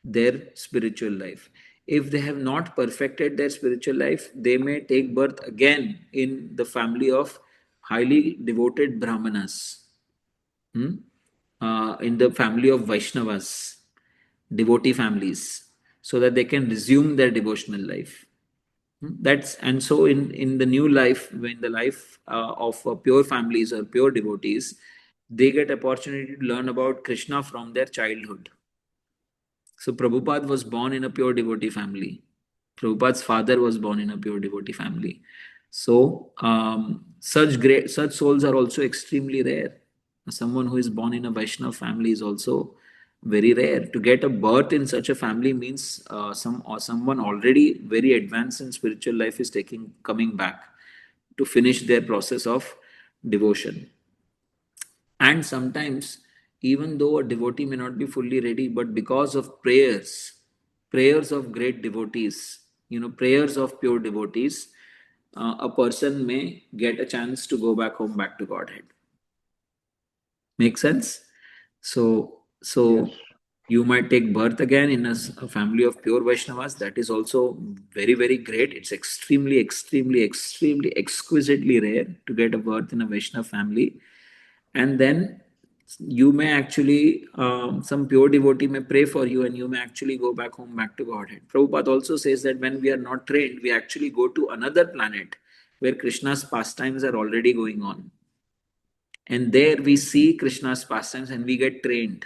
their spiritual life. If they have not perfected their spiritual life, they may take birth again in the family of highly devoted brahmanas, in the family of Vaishnavas, devotee families, so that they can resume their devotional life. That's and so in the new life, when the life of pure families or pure devotees, they get opportunity to learn about Krishna from their childhood. So Prabhupada was born in a pure devotee family. Prabhupada's father was born in a pure devotee family. So such souls are also extremely rare. Someone who is born in a Vaishnava family is also very rare. To get a birth in such a family means someone already very advanced in spiritual life is coming back to finish their process of devotion. And sometimes, even though a devotee may not be fully ready, but because of prayers of great devotees, prayers of pure devotees, a person may get a chance to go back home, back to Godhead. Make sense? So Yes. you might take birth again in a family of pure Vaishnavas. That is also very, very great. It's extremely, extremely, extremely, exquisitely rare to get a birth in a Vaishnava family. And then You may actually, some pure devotee may pray for you and you may actually go back home, back to Godhead. Prabhupada also says that when we are not trained, we actually go to another planet where Krishna's pastimes are already going on. And there we see Krishna's pastimes and we get trained.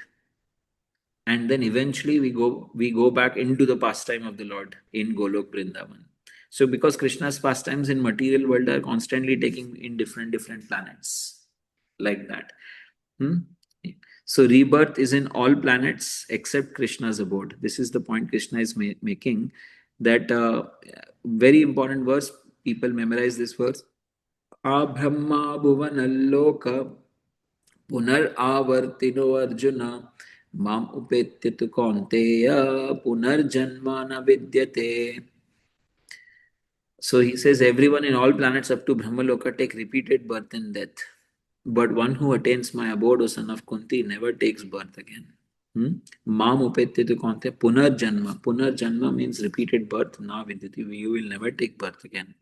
And then eventually we go back into the pastime of the Lord in Golok Vrindavan. So because Krishna's pastimes in material world are constantly taking in different planets, like that. So rebirth is in all planets except Krishna's abode. This is the point Krishna is making. That very important verse. People memorize this verse. Abhrahma bhuvanalloka punar avartino arjuna mam upetya kaunteya punar janmana vidyate. So he says everyone in all planets up to Brahmaloka take repeated birth and death. But one who attains my abode, O son of Kunti, never takes birth again. Mam upetya kaunteya punar janma. Punar janma means repeated birth. Na vidyati. You will never take birth again.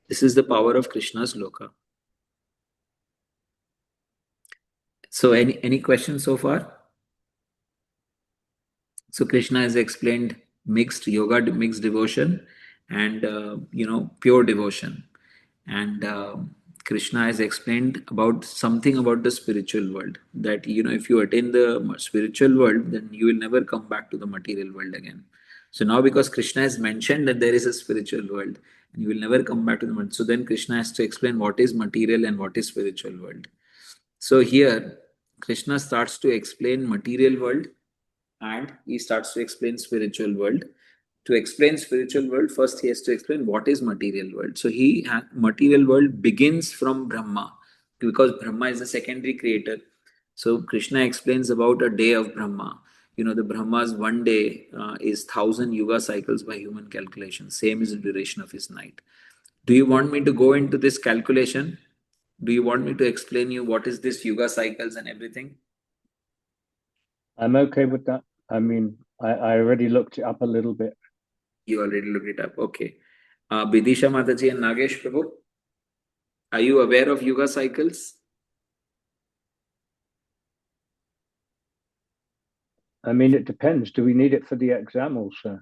This is the power of Krishna's loka. So any questions so far? So Krishna has explained mixed yoga, mixed devotion, and pure devotion. And Krishna has explained about something about the spiritual world. That if you attain the spiritual world, then you will never come back to the material world again. So now, because Krishna has mentioned that there is a spiritual world, and you will never come back to the material. So then Krishna has to explain what is material and what is spiritual world. So here, Krishna starts to explain material world and he starts to explain spiritual world. To explain spiritual world, first he has to explain what is material world. So material world begins from Brahma, because Brahma is the secondary creator. So Krishna explains about a day of Brahma. The Brahma's one day is 1,000 yuga cycles by human calculation. Same is the duration of his night. Do you want me to go into this calculation? Do you want me to explain you what is this yuga cycles and everything? I'm okay with that. I mean, I already looked it up a little bit. You already looked it up. Okay. Bidisha Mataji and Nagesh Prabhu, are you aware of yuga cycles? I mean, it depends. Do we need it for the exam also?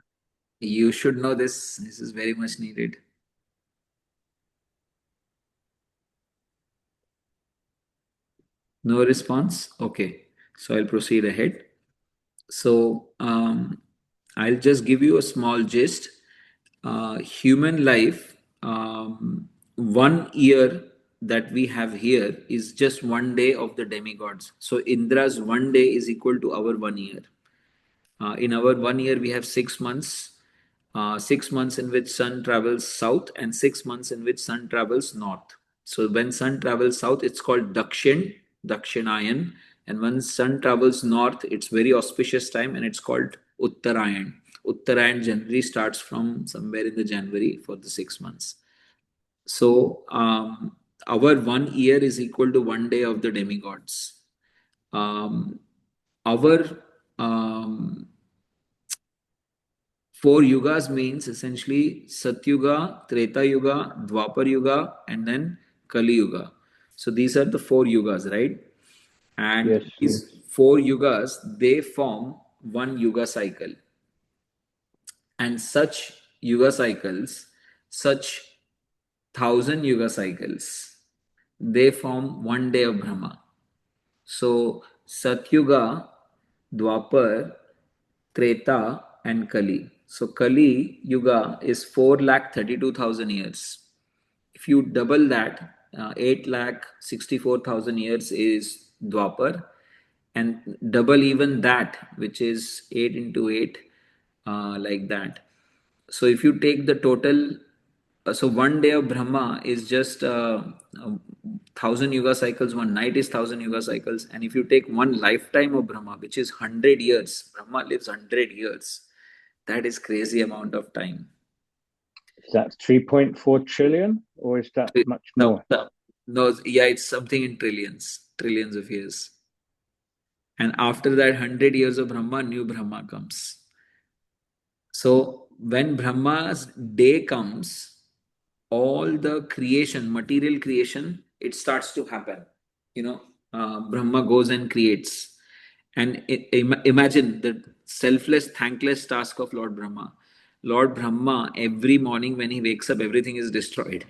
You should know this. This is very much needed. No response? Okay. So I'll proceed ahead. So I'll just give you a small gist. Human life, 1 year that we have here is just 1 day of the demigods. So Indra's 1 day is equal to our 1 year. In our 1 year, we have 6 months. 6 months in which sun travels south and 6 months in which sun travels north. So when sun travels south, it's called Dakshinayan. And when sun travels north, it's very auspicious time and it's called Uttarayan. Uttarayan generally starts from somewhere in the January for the 6 months. So our 1 year is equal to 1 day of the demigods. Our 4 yugas means essentially Satyuga, Treta Yuga, Dwapar Yuga, and then Kali Yuga. So these are the 4 yugas, right? And yes, these 4 yugas, they form one yuga cycle. And such yuga cycles, such 1,000 yuga cycles, they form 1 day of Brahma. So Satyuga, Dwapar, Treta, and Kali. So Kali Yuga is 4,32,000 years. If you double that, 8,64,000 years is Dwapar, and double even that, which is 8 into 8, like that. So if you take the total, so 1 day of Brahma is just 1,000 yuga cycles, one night is 1,000 yuga cycles. And if you take one lifetime of Brahma, which is 100 years, Brahma lives 100 years. That is crazy amount of time. Is that 3.4 trillion or is that much more? No, yeah, it's something in trillions of years. And after that 100 years of Brahma, new Brahma comes. So when Brahma's day comes, all the creation, material creation, it starts to happen. Brahma goes and creates. And imagine the selfless, thankless task of Lord Brahma. Lord Brahma, every morning when he wakes up, everything is destroyed.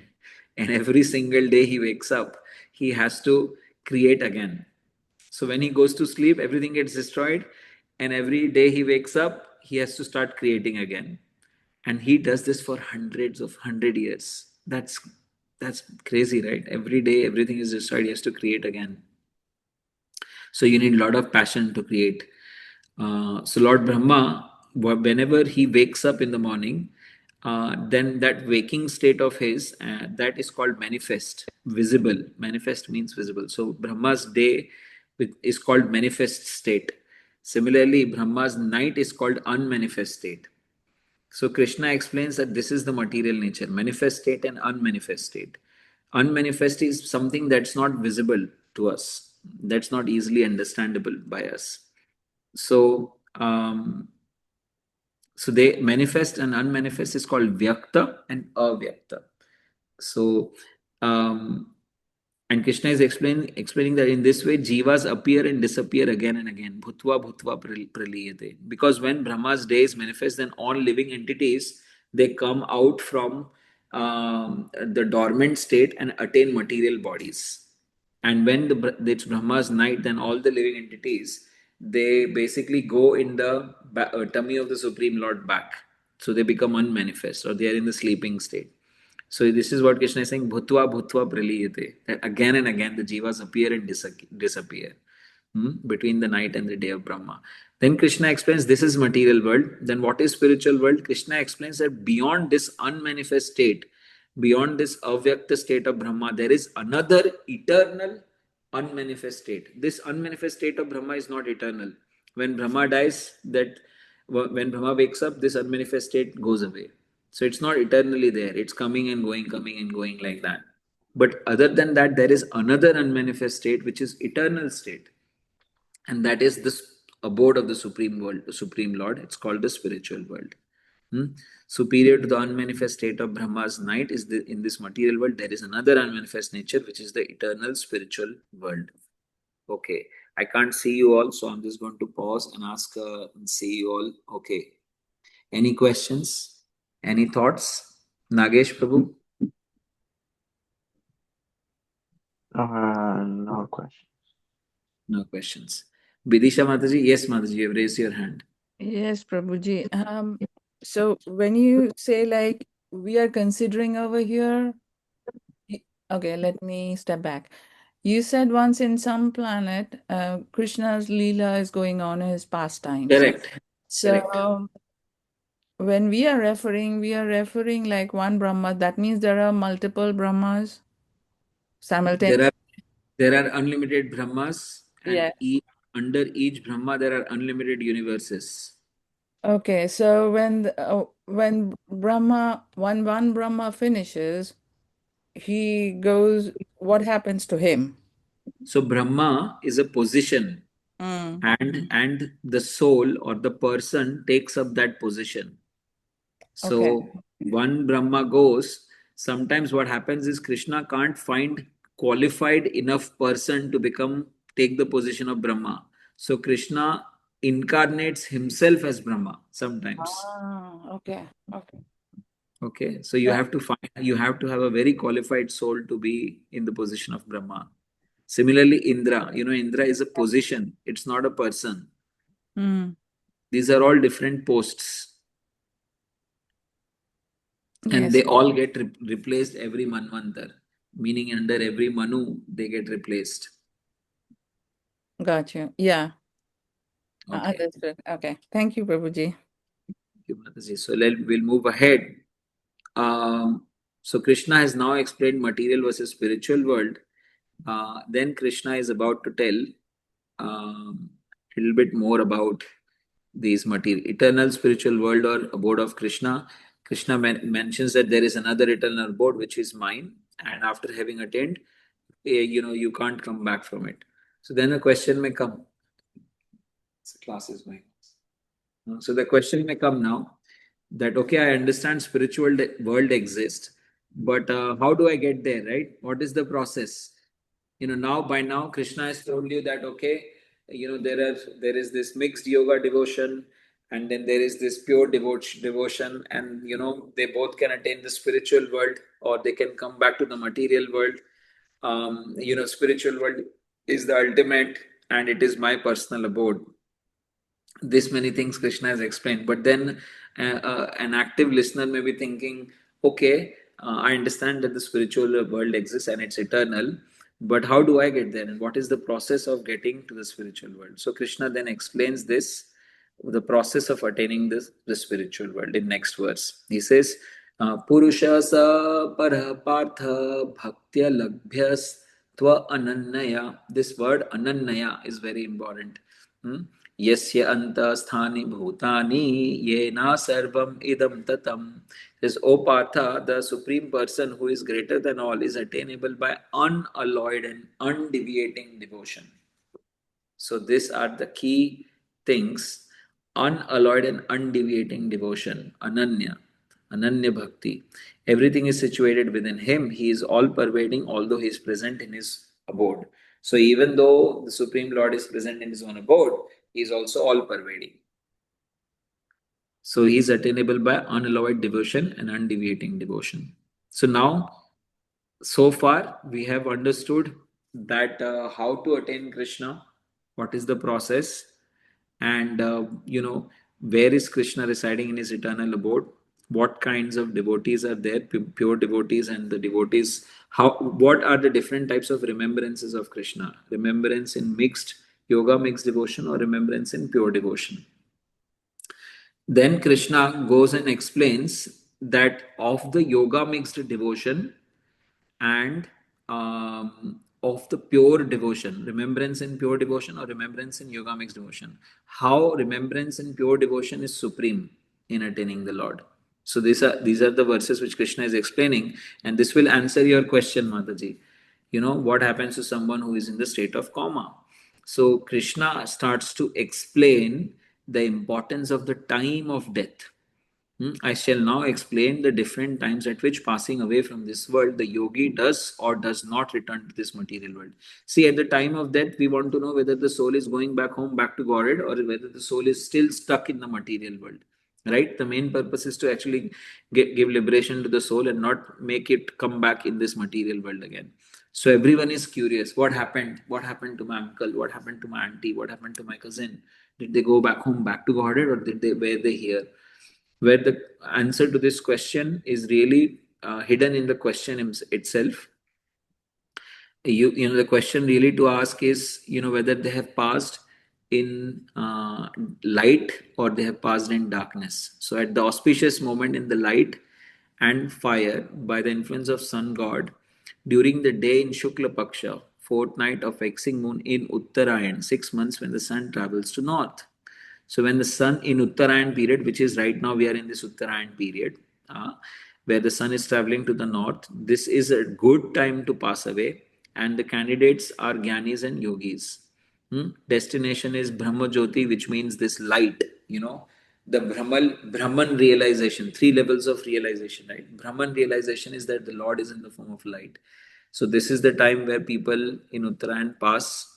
And every single day he wakes up, he has to create again. So when he goes to sleep, everything gets destroyed. And every day he wakes up, he has to start creating again. And he does this for hundreds of 100 years. That's crazy, right? Every day everything is destroyed, he has to create again. So you need a lot of passion to create. So Lord Brahma, whenever he wakes up in the morning, then that waking state of his, that is called manifest, visible. Manifest means visible. So Brahma's day is called manifest state. Similarly, Brahma's night is called unmanifest state. So Krishna explains that this is the material nature, manifest state and unmanifest state. Unmanifest is something that's not visible to us, that's not easily understandable by us. So, so they manifest and unmanifest is called Vyakta and Avyakta. So, and Krishna is explaining that in this way, jivas appear and disappear again and again. Bhutva bhutva praliyate. Because when Brahma's days manifest, then all living entities they come out from the dormant state and attain material bodies. And when it's Brahma's night, then all the living entities they basically go in the tummy of the Supreme Lord back. So they become unmanifest or they are in the sleeping state. So this is what Krishna is saying, bhutva bhutva praliyate. That again and again the jivas appear and disappear between the night and the day of Brahma. Then Krishna explains this is material world. Then what is spiritual world? Krishna explains that beyond this unmanifest state, beyond this avyakta state of Brahma, there is another eternal unmanifest state. This unmanifest state of Brahma is not eternal. When Brahma dies, when Brahma wakes up, this unmanifest state goes away. So it's not eternally there. It's coming and going like that. But other than that, there is another unmanifest state, which is eternal state. And that is this abode of the Supreme World, the Supreme Lord. It's called the spiritual world. Superior to the unmanifest state of Brahma's night is in this material world, there is another unmanifest nature, which is the eternal spiritual world. Okay, I can't see you all, so I'm just going to pause and ask and see you all. Okay, any questions? Any thoughts? Nagesh Prabhu? No questions. No questions. Bidisha Mataji? Yes, Mataji, you have raised your hand. Yes, Prabhuji. So when you say like we are considering over here, okay, let me step back. You said once in some planet, Krishna's Leela is going on in his pastimes. Correct. So Correct. when we are referring like one Brahma. That means there are multiple Brahmas simultaneously. There are unlimited Brahmas, and Yeah. under each Brahma there are unlimited universes. Okay, so when Brahma one Brahma finishes, he goes. What happens to him? So Brahma is a position, and the soul or the person takes up that position. So Okay. one Brahma goes. Sometimes what happens is Krishna can't find qualified enough person to take the position of Brahma. So Krishna incarnates himself as Brahma sometimes. Okay. Okay, so you have to have a very qualified soul to be in the position of Brahma. Similarly, Indra, Indra is a position, it's not a person. These are all different posts. And Yes. they all get replaced every Manvantar, meaning under every Manu, they get replaced. Got you. Yeah. Okay. Understood. Okay. Thank you, Prabhuji. Thank you, Mataji. So we'll move ahead. So Krishna has now explained material versus spiritual world. Then Krishna is about to tell a little bit more about these material, eternal spiritual world or abode of Krishna. Krishna mentions that there is another eternal abode which is mine, and after having attained, you can't come back from it. So then the question may come. The class is going. So the question may come now that okay, I understand spiritual world exists, but how do I get there? Right? What is the process? Now by now Krishna has told you that, okay, there is this mixed yoga devotion, and then there is this pure devotion, and they both can attain the spiritual world, or they can come back to the material world. Spiritual world is the ultimate, and it is my personal abode. This many things Krishna has explained. But then an active listener may be thinking, okay, I understand that the spiritual world exists and it's eternal, but how do I get there, and what is the process of getting to the spiritual world? So Krishna then explains this, the process of attaining the spiritual world, in next verse. He says, Purusha sa para partha bhaktya labhyas tva anannaya. This word anannaya is very important. Yasya anta sthani bhutani yena sarvam idam tatam. Says, O Partha, the Supreme Person who is greater than all is attainable by unalloyed and undeviating devotion. So these are the key things: unalloyed and undeviating devotion, Ananya Bhakti. Everything is situated within him. He is all pervading, although he is present in his abode. So even though the Supreme Lord is present in his own abode, he is also all pervading. So he is attainable by unalloyed devotion and undeviating devotion. So now, so far we have understood that how to attain Krishna, what is the process, and where is Krishna residing in his eternal abode, what kinds of devotees are there, pure devotees, and the devotees, what are the different types of remembrances of Krishna, remembrance in mixed yoga mixed devotion or remembrance in pure devotion. Then Krishna goes and explains that of the yoga mixed devotion and of the pure devotion, remembrance in pure devotion or remembrance in yoga mixed devotion, how remembrance in pure devotion is supreme in attaining the Lord. So these are the verses which Krishna is explaining, and this will answer your question, Mataji. What happens to someone who is in the state of coma? So Krishna starts to explain the importance of the time of death. I shall now explain the different times at which, passing away from this world, the yogi does or does not return to this material world. See, at the time of death, we want to know whether the soul is going back home, back to Godhead, or whether the soul is still stuck in the material world. Right? The main purpose is to actually give liberation to the soul and not make it come back in this material world again. So everyone is curious. What happened? What happened to my uncle? What happened to my auntie? What happened to my cousin? Did they go back home, back to Godhead, or were they here? Where the answer to this question is really hidden in the question itself. The question really to ask is, whether they have passed in light or they have passed in darkness. So at the auspicious moment in the light and fire, by the influence of sun god, during the day in Shukla Paksha, fortnight of waxing moon in Uttarayan, 6 months when the sun travels to north. So when the sun in Uttarayan period, which is right now, we are in this Uttarayan period, where the sun is traveling to the north, this is a good time to pass away. And the candidates are Gyanis and Yogis. Destination is Brahma Jyoti, which means this light, the Brahman realization, 3 levels of realization, right? Brahman realization is that the Lord is in the form of light. So this is the time where people in Uttarayan pass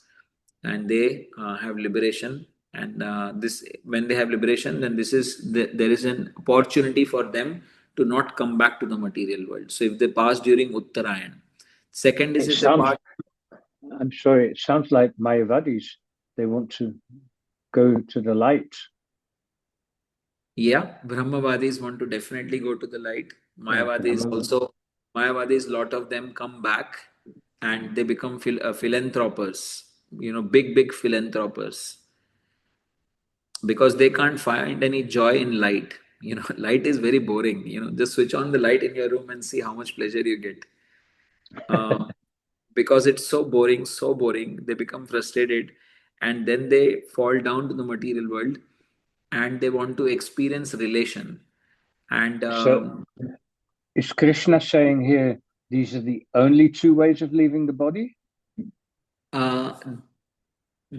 and they have liberation. And this, when they have liberation, then there is an opportunity for them to not come back to the material world. So if they pass during Uttarayan, second is if they pass. I'm sorry, it sounds like Mayavadis. They want to go to the light. Yeah, Brahmavadis want to definitely go to the light. Mayavadis also, Mayavadis, lot of them come back and they become philanthropers, big philanthropers, because they can't find any joy in light. Light is very boring. Just switch on the light in your room and see how much pleasure you get. Because it's so boring, they become frustrated, and then they fall down to the material world and they want to experience relation. And so is Krishna saying here these are the only 2 ways of leaving the body?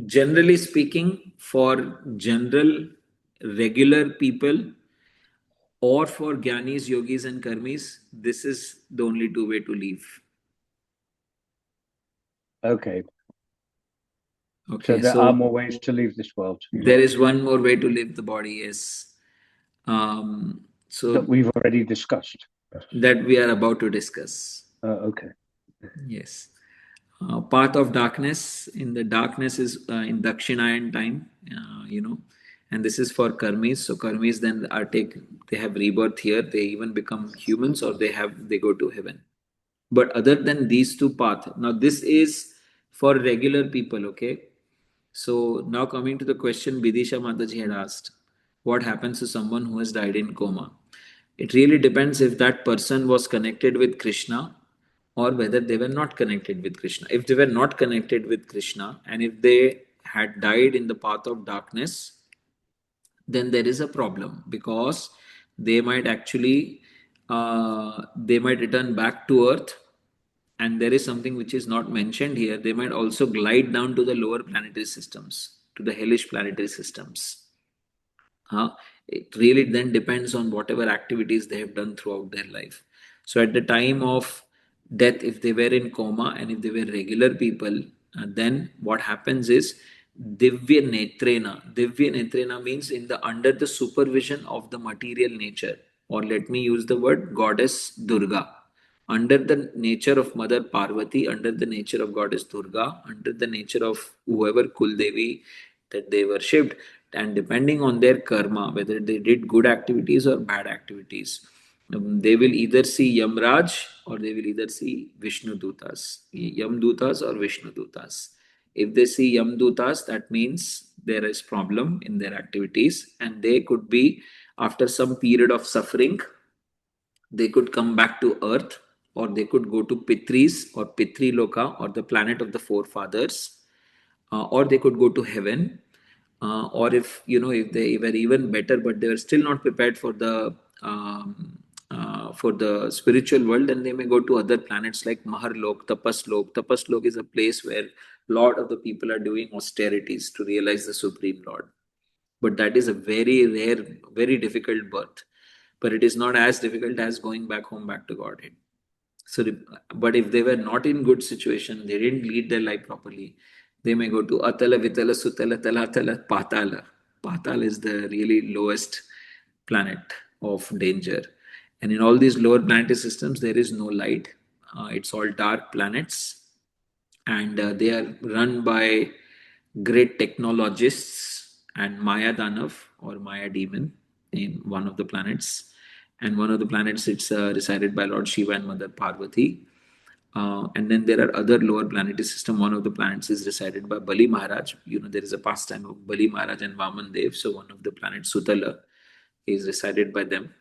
Generally speaking, for general regular people or for Gyanis, Yogis and Karmis, this is the only 2 way to leave. Okay. Okay, So there are more ways to leave this world. There is one more way to leave the body, yes. So that we've already discussed. That we are about to discuss. Okay. Yes. Path of darkness. In the darkness is in Dakshinayan time, and this is for karmis. So karmis then they have rebirth here. They even become humans, or they go to heaven. But other than these two paths, now this is for regular people. Okay. So now coming to the question Bidisha Mataji had asked, what happens to someone who has died in coma? It really depends if that person was connected with Krishna or whether they were not connected with Krishna. If they were not connected with Krishna and if they had died in the path of darkness, then there is a problem because they might actually they might return back to earth, and there is something which is not mentioned here. They might also glide down to the lower planetary systems, to the hellish planetary systems. It really then depends on whatever activities they have done throughout their life. So at the time of death, if they were in coma and if they were regular people, then what happens is Divya Netrena. Divya Netrena means under the supervision of the material nature, or let me use the word goddess Durga, under the nature of Mother Parvati, under the nature of Goddess Durga, under the nature of whoever Kuldevi that they worshipped, and depending on their karma, whether they did good activities or bad activities, they will either see Yamraj or they will either see Vishnu Dutas, Yam Dutas or Vishnu Dutas. If they see Yam Dutas, that means there is problem in their activities, and they could be after some period of suffering they could come back to earth, or they could go to Pitris or Pitri Loka, or the planet of the forefathers, or they could go to heaven, or if they were even better but they were still not prepared for the spiritual world, then they may go to other planets like Maharlok, Tapaslok. Tapaslok is a place where lot of the people are doing austerities to realize the Supreme Lord, but that is a very rare, very difficult birth. But it is not as difficult as going back home, back to Godhead. So, but if they were not in good situation, they didn't lead their life properly, they may go to Atala, Vitala, Sutala, Talatala, Patala. Patala is the really lowest planet of danger. And in all these lower planetary systems, there is no light. It's all dark planets, and they are run by great technologists and Maya Danav or Maya demon in one of the planets. And one of the planets it's resided by Lord Shiva and Mother Parvati. And then there are other lower planetary system. One of the planets is resided by Bali Maharaj. There is a pastime of Bali Maharaj and Vaman Dev. So one of the planets, Sutala, is resided by them.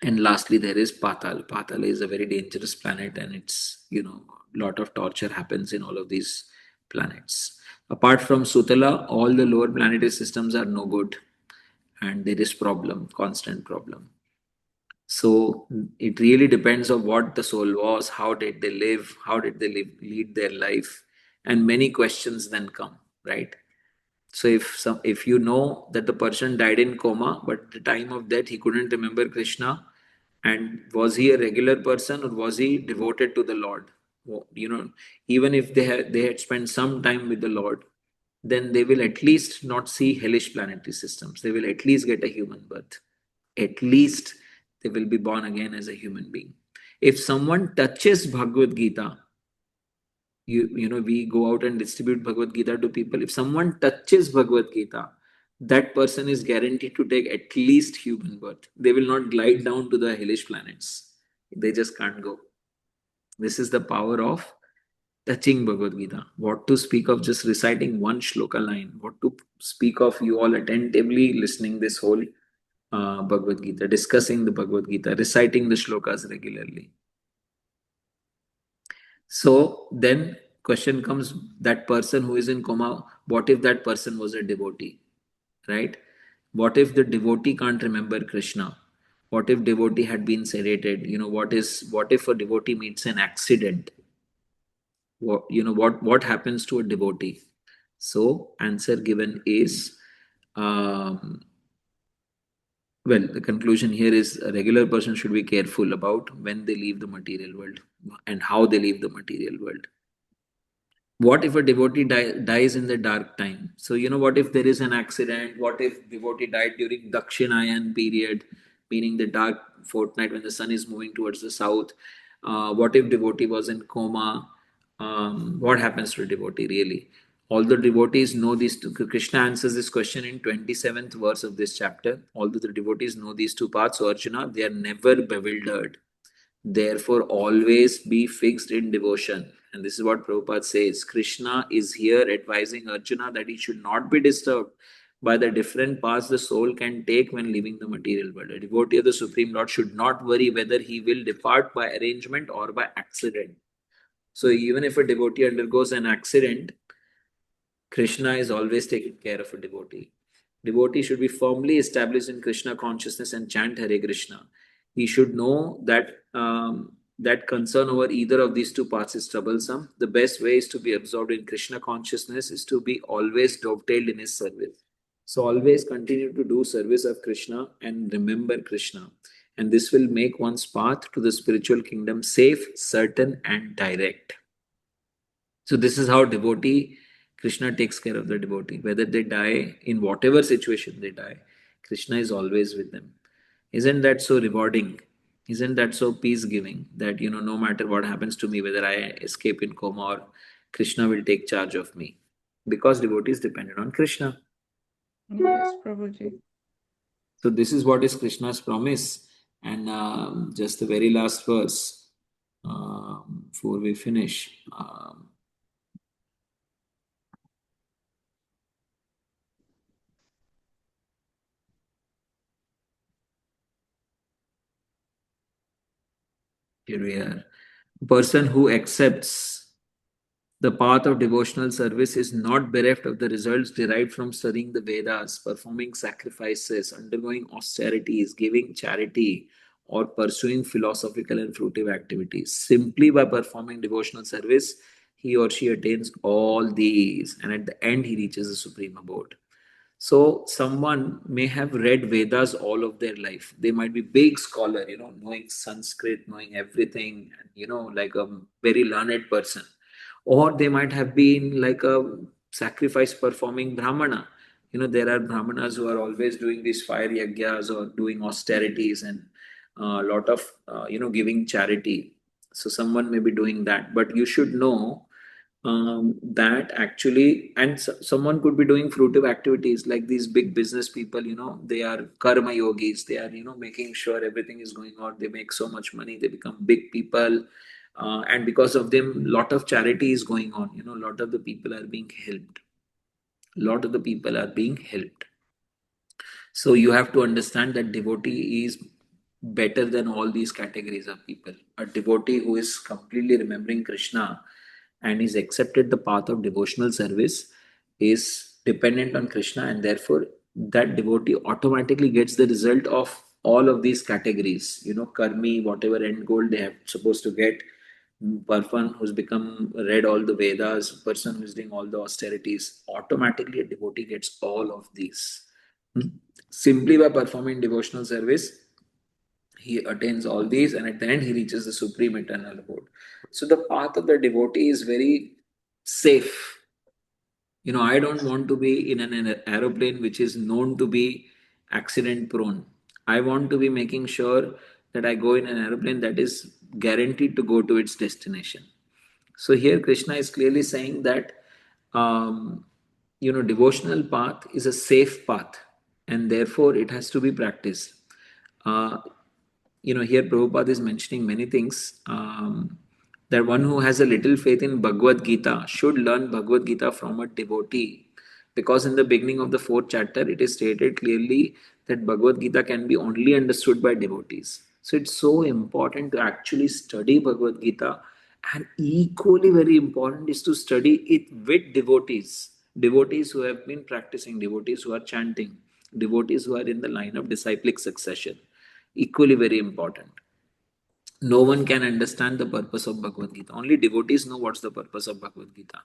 And lastly, there is Patal. Patal is a very dangerous planet, and it's, lot of torture happens in all of these planets. Apart from Sutala, all the lower planetary systems are no good, and there is problem, constant problem. So it really depends on what the soul was, how did they live, lead their life, and many questions then come, right? So if you know that the person died in coma, but at the time of death he couldn't remember Krishna, and was he a regular person or was he devoted to the Lord? Even if they had spent some time with the Lord, then they will at least not see hellish planetary systems. They will at least get a human birth. At least they will be born again as a human being. If someone touches Bhagavad Gita, we go out and distribute Bhagavad Gita to people. If someone touches Bhagavad Gita, that person is guaranteed to take at least human birth. They will not glide down to the hellish planets. They just can't go. This is the power of touching Bhagavad Gita. What to speak of just reciting one shloka line? What to speak of you all attentively listening this whole Bhagavad Gita, discussing the Bhagavad Gita, reciting the shlokas regularly. So then question comes, that person who is in coma, what if that person was a devotee, right? What if the devotee can't remember Krishna? What if devotee had been sedated? What if a devotee meets an accident? What happens to a devotee? So answer given is, well, the conclusion here is a regular person should be careful about when they leave the material world and how they leave the material world. What if a devotee dies in the dark time? So, what if there is an accident? What if devotee died during Dakshinayan period, meaning the dark fortnight when the sun is moving towards the south? What if devotee was in coma? What happens to a devotee really? Although devotees know these two, Krishna answers this question in 27th verse of this chapter. Although the devotees know these two paths, so Arjuna, they are never bewildered. Therefore, always be fixed in devotion. And this is what Prabhupada says. Krishna is here advising Arjuna that he should not be disturbed by the different paths the soul can take when leaving the material world. A devotee of the Supreme Lord should not worry whether he will depart by arrangement or by accident. So, even if a devotee undergoes an accident, Krishna is always taking care of a devotee. Devotee should be firmly established in Krishna consciousness and chant Hare Krishna. He should know that that concern over either of these two paths is troublesome. The best way is to be absorbed in Krishna consciousness, is to be always dovetailed in his service. So always continue to do service of Krishna and remember Krishna. And this will make one's path to the spiritual kingdom safe, certain, and direct. So this is how Krishna takes care of the devotee. Whether they die, in whatever situation they die, Krishna is always with them. Isn't that so rewarding? Isn't that so peace-giving that, no matter what happens to me, whether I escape in coma or Krishna will take charge of me? Because devotee is dependent on Krishna. Yes, Prabhuji. So this is what is Krishna's promise. And just the very last verse, before we finish. Here we are. A person who accepts the path of devotional service is not bereft of the results derived from studying the Vedas, performing sacrifices, undergoing austerities, giving charity, or pursuing philosophical and fruitive activities. Simply by performing devotional service, he or she attains all these, and at the end, he reaches the supreme abode. So someone may have read Vedas all of their life. They might be big scholar, knowing Sanskrit, knowing everything, and like a very learned person. Or they might have been like a sacrifice performing Brahmana. There are Brahmanas who are always doing these fire yagyas or doing austerities and a lot of giving charity. So someone may be doing that, but you should know that actually, and someone could be doing fruitive activities like these big business people, they are karma yogis, they are, making sure everything is going on, they make so much money, they become big people, and because of them, lot of charity is going on, a lot of the people are being helped. Lot of the people are being helped. So you have to understand that devotee is better than all these categories of people. A devotee who is completely remembering Krishna and is accepted the path of devotional service is dependent on Krishna, and therefore that devotee automatically gets the result of all of these categories. Karmi, whatever end goal they have supposed to get. Person who's become read all the Vedas, person who's doing all the austerities, automatically a devotee gets all of these. Simply by performing devotional service, he attains all these, and at the end, he reaches the supreme eternal abode. So, the path of the devotee is very safe. I don't want to be in an aeroplane which is known to be accident prone. I want to be making sure that I go in an aeroplane that is guaranteed to go to its destination. So here Krishna is clearly saying that devotional path is a safe path, and therefore it has to be practiced. Uh, here Prabhupada is mentioning many things. That one who has a little faith in Bhagavad Gita should learn Bhagavad Gita from a devotee, because in the beginning of the fourth chapter it is stated clearly that Bhagavad Gita can be only understood by devotees. So it's so important to actually study Bhagavad Gita, and equally very important is to study it with devotees. Devotees who have been practicing, devotees who are chanting, devotees who are in the line of disciplic succession. Equally very important. No one can understand the purpose of Bhagavad Gita. Only devotees know what's the purpose of Bhagavad Gita.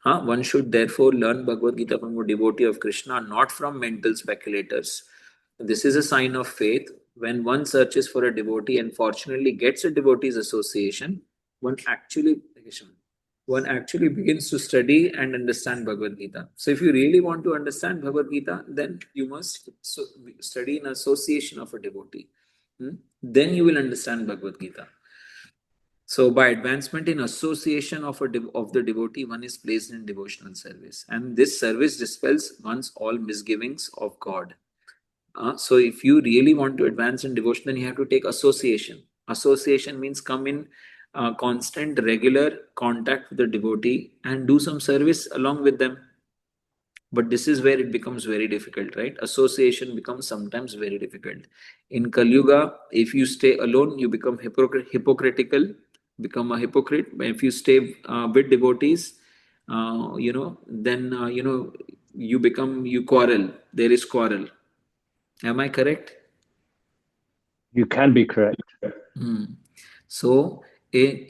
One should therefore learn Bhagavad Gita from a devotee of Krishna, not from mental speculators. This is a sign of faith. When one searches for a devotee and fortunately gets a devotee's association, one actually one actually begins to study and understand Bhagavad Gita. So if you really want to understand Bhagavad Gita, then you must study in association of a devotee. Then you will understand Bhagavad Gita. So by advancement in association of of the devotee, one is placed in devotional service. And this service dispels one's all misgivings of God. So if you really want to advance in devotion, then you have to take association. Association means come in constant, regular contact with the devotee and do some service along with them. But this is where it becomes very difficult, right? Association becomes sometimes very difficult. In Kali Yuga, if you stay alone, you become hypocritical, become a hypocrite. If you stay with devotees, then you quarrel. There is quarrel. Am I correct? You can be correct. So,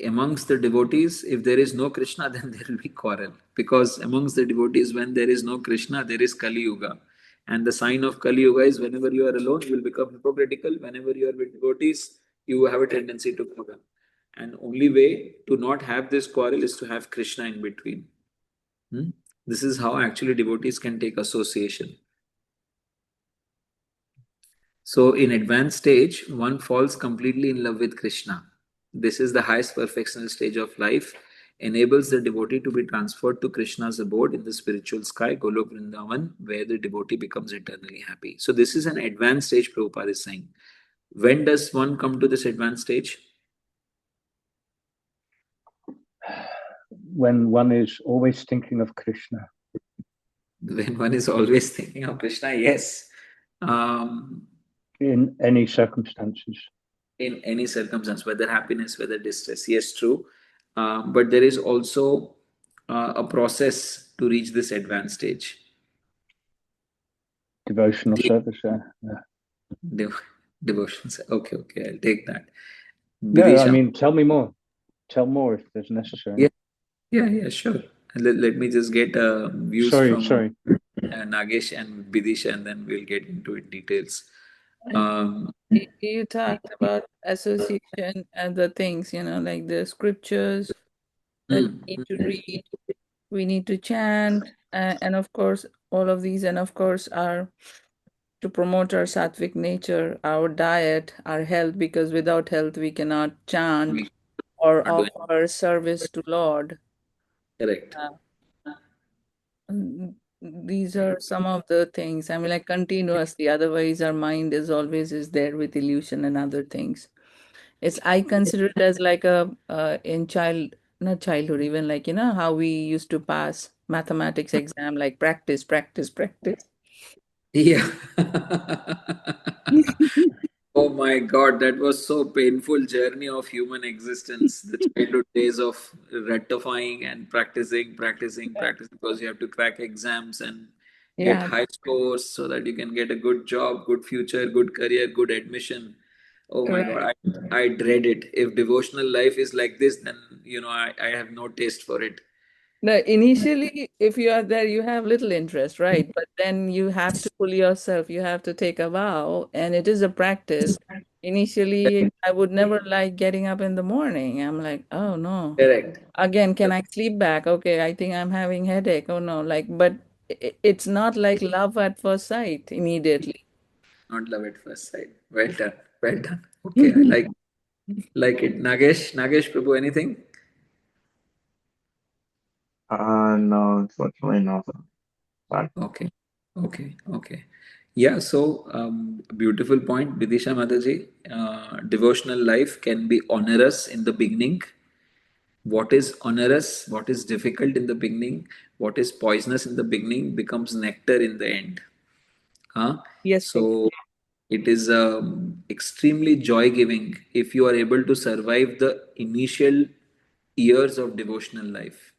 amongst the devotees, if there is no Krishna, then there will be quarrel. Because amongst the devotees, when there is no Krishna, there is Kali Yuga. And the sign of Kali Yuga is whenever you are alone, you will become hypocritical. Whenever you are with devotees, you have a tendency to quarrel. And only way to not have this quarrel is to have Krishna in between. This is how actually devotees can take association. So in advanced stage, one falls completely in love with Krishna. This is the highest perfectional stage of life, enables the devotee to be transferred to Krishna's abode in the spiritual sky, Golok Vrindavan, where the devotee becomes eternally happy. So this is an advanced stage, Prabhupada is saying. When does one come to this advanced stage? When one is always thinking of Krishna. When one is always thinking of Krishna, yes. In any circumstances. In any circumstance, whether happiness, whether distress. Yes, true. But there is also a process to reach this advanced stage. Devotional service, yeah. Devotional. Okay, I'll take that. No, Vidisha. I mean, tell me more. Tell more if there's necessary. Yeah, sure. Let me just get views from Nagesh and Vidisha, and then we'll get into it details. You talked about association and the things, like the scriptures that we need to read, we need to chant, and of course, all of these, and of course, are to promote our sattvic nature, our diet, our health, because without health, we cannot chant or offer service to Lord. Correct. These are some of the things. I mean, like continuously. Otherwise, our mind is there with illusion and other things. I consider it as like not childhood, even like how we used to pass mathematics exam, like practice. Yeah. Oh my God, that was so painful journey of human existence. The childhood days of rectifying and practicing, because you have to crack exams and get Yeah, high scores so that you can get a good job, good future, good career, good admission. Oh my God, I dread it. If devotional life is like this, then I have no taste for it. No, initially, if you are there, you have little interest, right? But then you have to pull yourself, you have to take a vow, and it is a practice. Initially, I would never like getting up in the morning. I'm like, oh no. Correct. Again, can I sleep back? Okay, I think I'm having headache. Oh no, but it's not like love at first sight immediately. Not love at first sight. Well done. Well done. Okay, I like it. Nagesh Prabhu, anything? No, unfortunately not. Sorry. Okay. Yeah, so beautiful point, Vidisha Mataji. Devotional life can be onerous in the beginning. What is onerous, what is difficult in the beginning, what is poisonous in the beginning becomes nectar in the end. Yes, Prabhu. So it is extremely joy giving if you are able to survive the initial years of devotional life.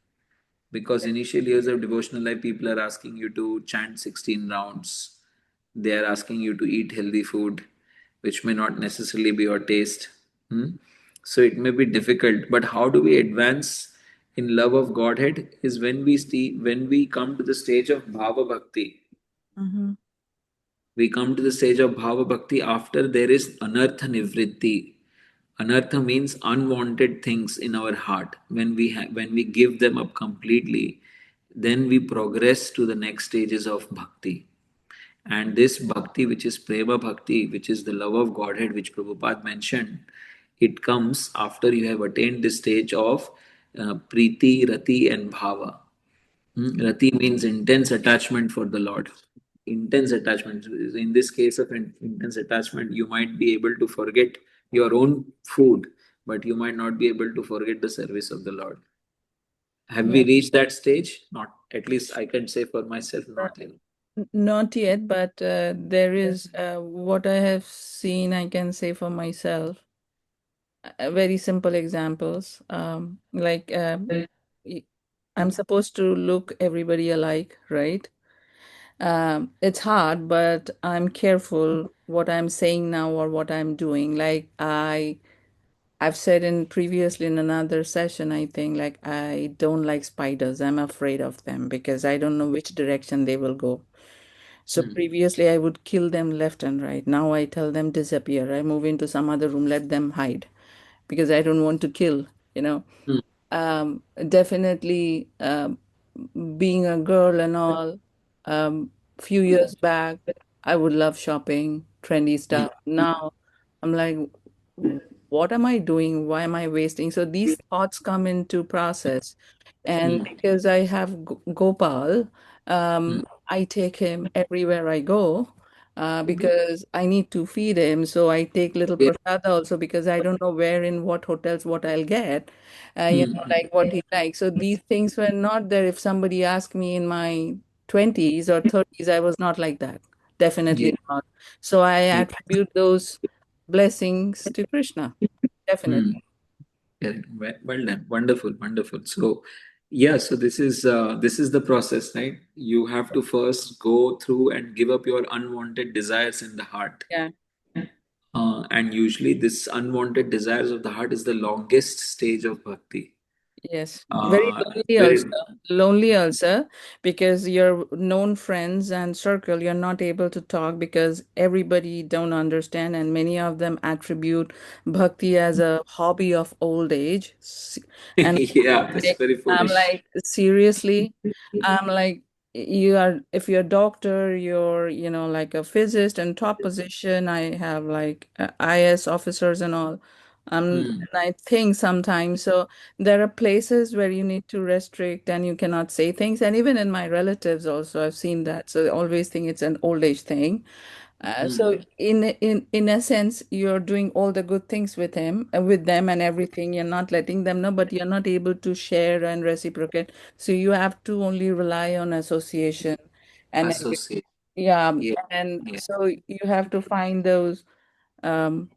Because initial years of devotional life, people are asking you to chant 16 rounds. They are asking you to eat healthy food, which may not necessarily be your taste. So it may be difficult. But how do we advance in love of Godhead? Is when we come to the stage of Bhava Bhakti. We come to the stage of Bhava Bhakti after there is Anartha Nivritti. Anartha means unwanted things in our heart. When we give them up completely, then we progress to the next stages of bhakti. And this bhakti, which is prema bhakti, which is the love of Godhead, which Prabhupada mentioned, it comes after you have attained this stage of priti, rati, and bhava. Rati means intense attachment for the Lord. Intense attachment. In this case of intense attachment, you might be able to forget your own food, but you might not be able to forget the service of the Lord. Have Yeah. we reached that stage? Not. At least I can say for myself, Uh, not yet. Not yet, but there is what I have seen, I can say for myself. Very simple examples. Like y- I'm supposed to look everybody alike, right? It's hard, but I'm careful what I'm saying now or what I'm doing. Like I've said in previously in another session, I think like I don't like spiders. I'm afraid of them because I don't know which direction they will go. So Hmm. previously I would kill them left and right. Now I tell them disappear. I move into some other room, let them hide because I don't want to kill, you know. Hmm. Definitely being a girl and all, few years back, I would love shopping, trendy Hmm. stuff. Now I'm like, what am I doing? Why am I wasting? So these thoughts come into process. And Hmm. because I have Gopal, Hmm. I take him everywhere I go Hmm. because I need to feed him. So I take little Yeah. prasada also because I don't know where in what hotels what I'll get, Hmm. like what he likes. So these things were not there. If somebody asked me in my 20s or 30s, I was not like that. Yeah. Definitely not. So I Yeah. attribute those blessings to Krishna. Hmm. Definitely. Correct. Well done. Wonderful. Wonderful. So, yeah. So this is the process, right? You have to first go through and give up your unwanted desires in the heart. Yeah. And usually, this unwanted desires of the heart is the longest stage of bhakti. Yes, very lonely Very. also. Lonely also because your known friends and circle, you're not able to talk because everybody don't understand, and many of them attribute bhakti as a hobby of old age. And Yeah, that's very I'm foolish. like, seriously? I'm like, you are, if you're a doctor, you're, like a physicist and top position. I have like IS officers and all. Hmm. And I think sometimes, so there are places where you need to restrict and you cannot say things. And even in my relatives also, I've seen that. So they always think it's an old age thing. Hmm. So in a sense, you're doing all the good things with him, with them and everything. You're not letting them know, but you're not able to share and reciprocate. So you have to only rely on association and Associate. yeah, Yeah. and Yeah. so you have to find those um,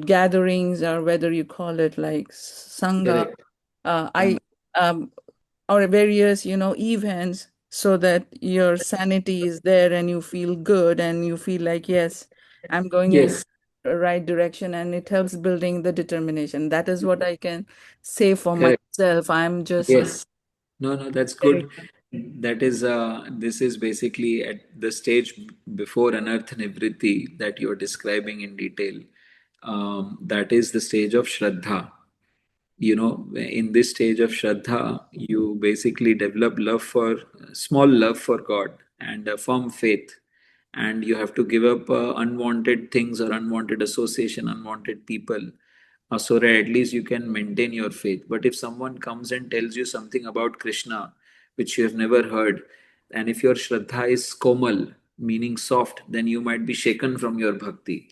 gatherings or whether you call it like sangha. Correct. I um, or various events so that your sanity is there and you feel good and you feel like yes, I'm going in Yes. the right direction, and it helps building the determination. That is what I can say for Correct. myself. I'm just Yes. No, no, that's very good. That is, this is basically at the stage before Anartha Nivritti that you're describing in detail. That is the stage of Shraddha. In this stage of Shraddha, you basically develop small love for God and a firm faith. And you have to give up unwanted things or unwanted association, unwanted people, so that at least you can maintain your faith. But if someone comes and tells you something about Krishna, which you have never heard, and if your Shraddha is komal, meaning soft, then you might be shaken from your bhakti.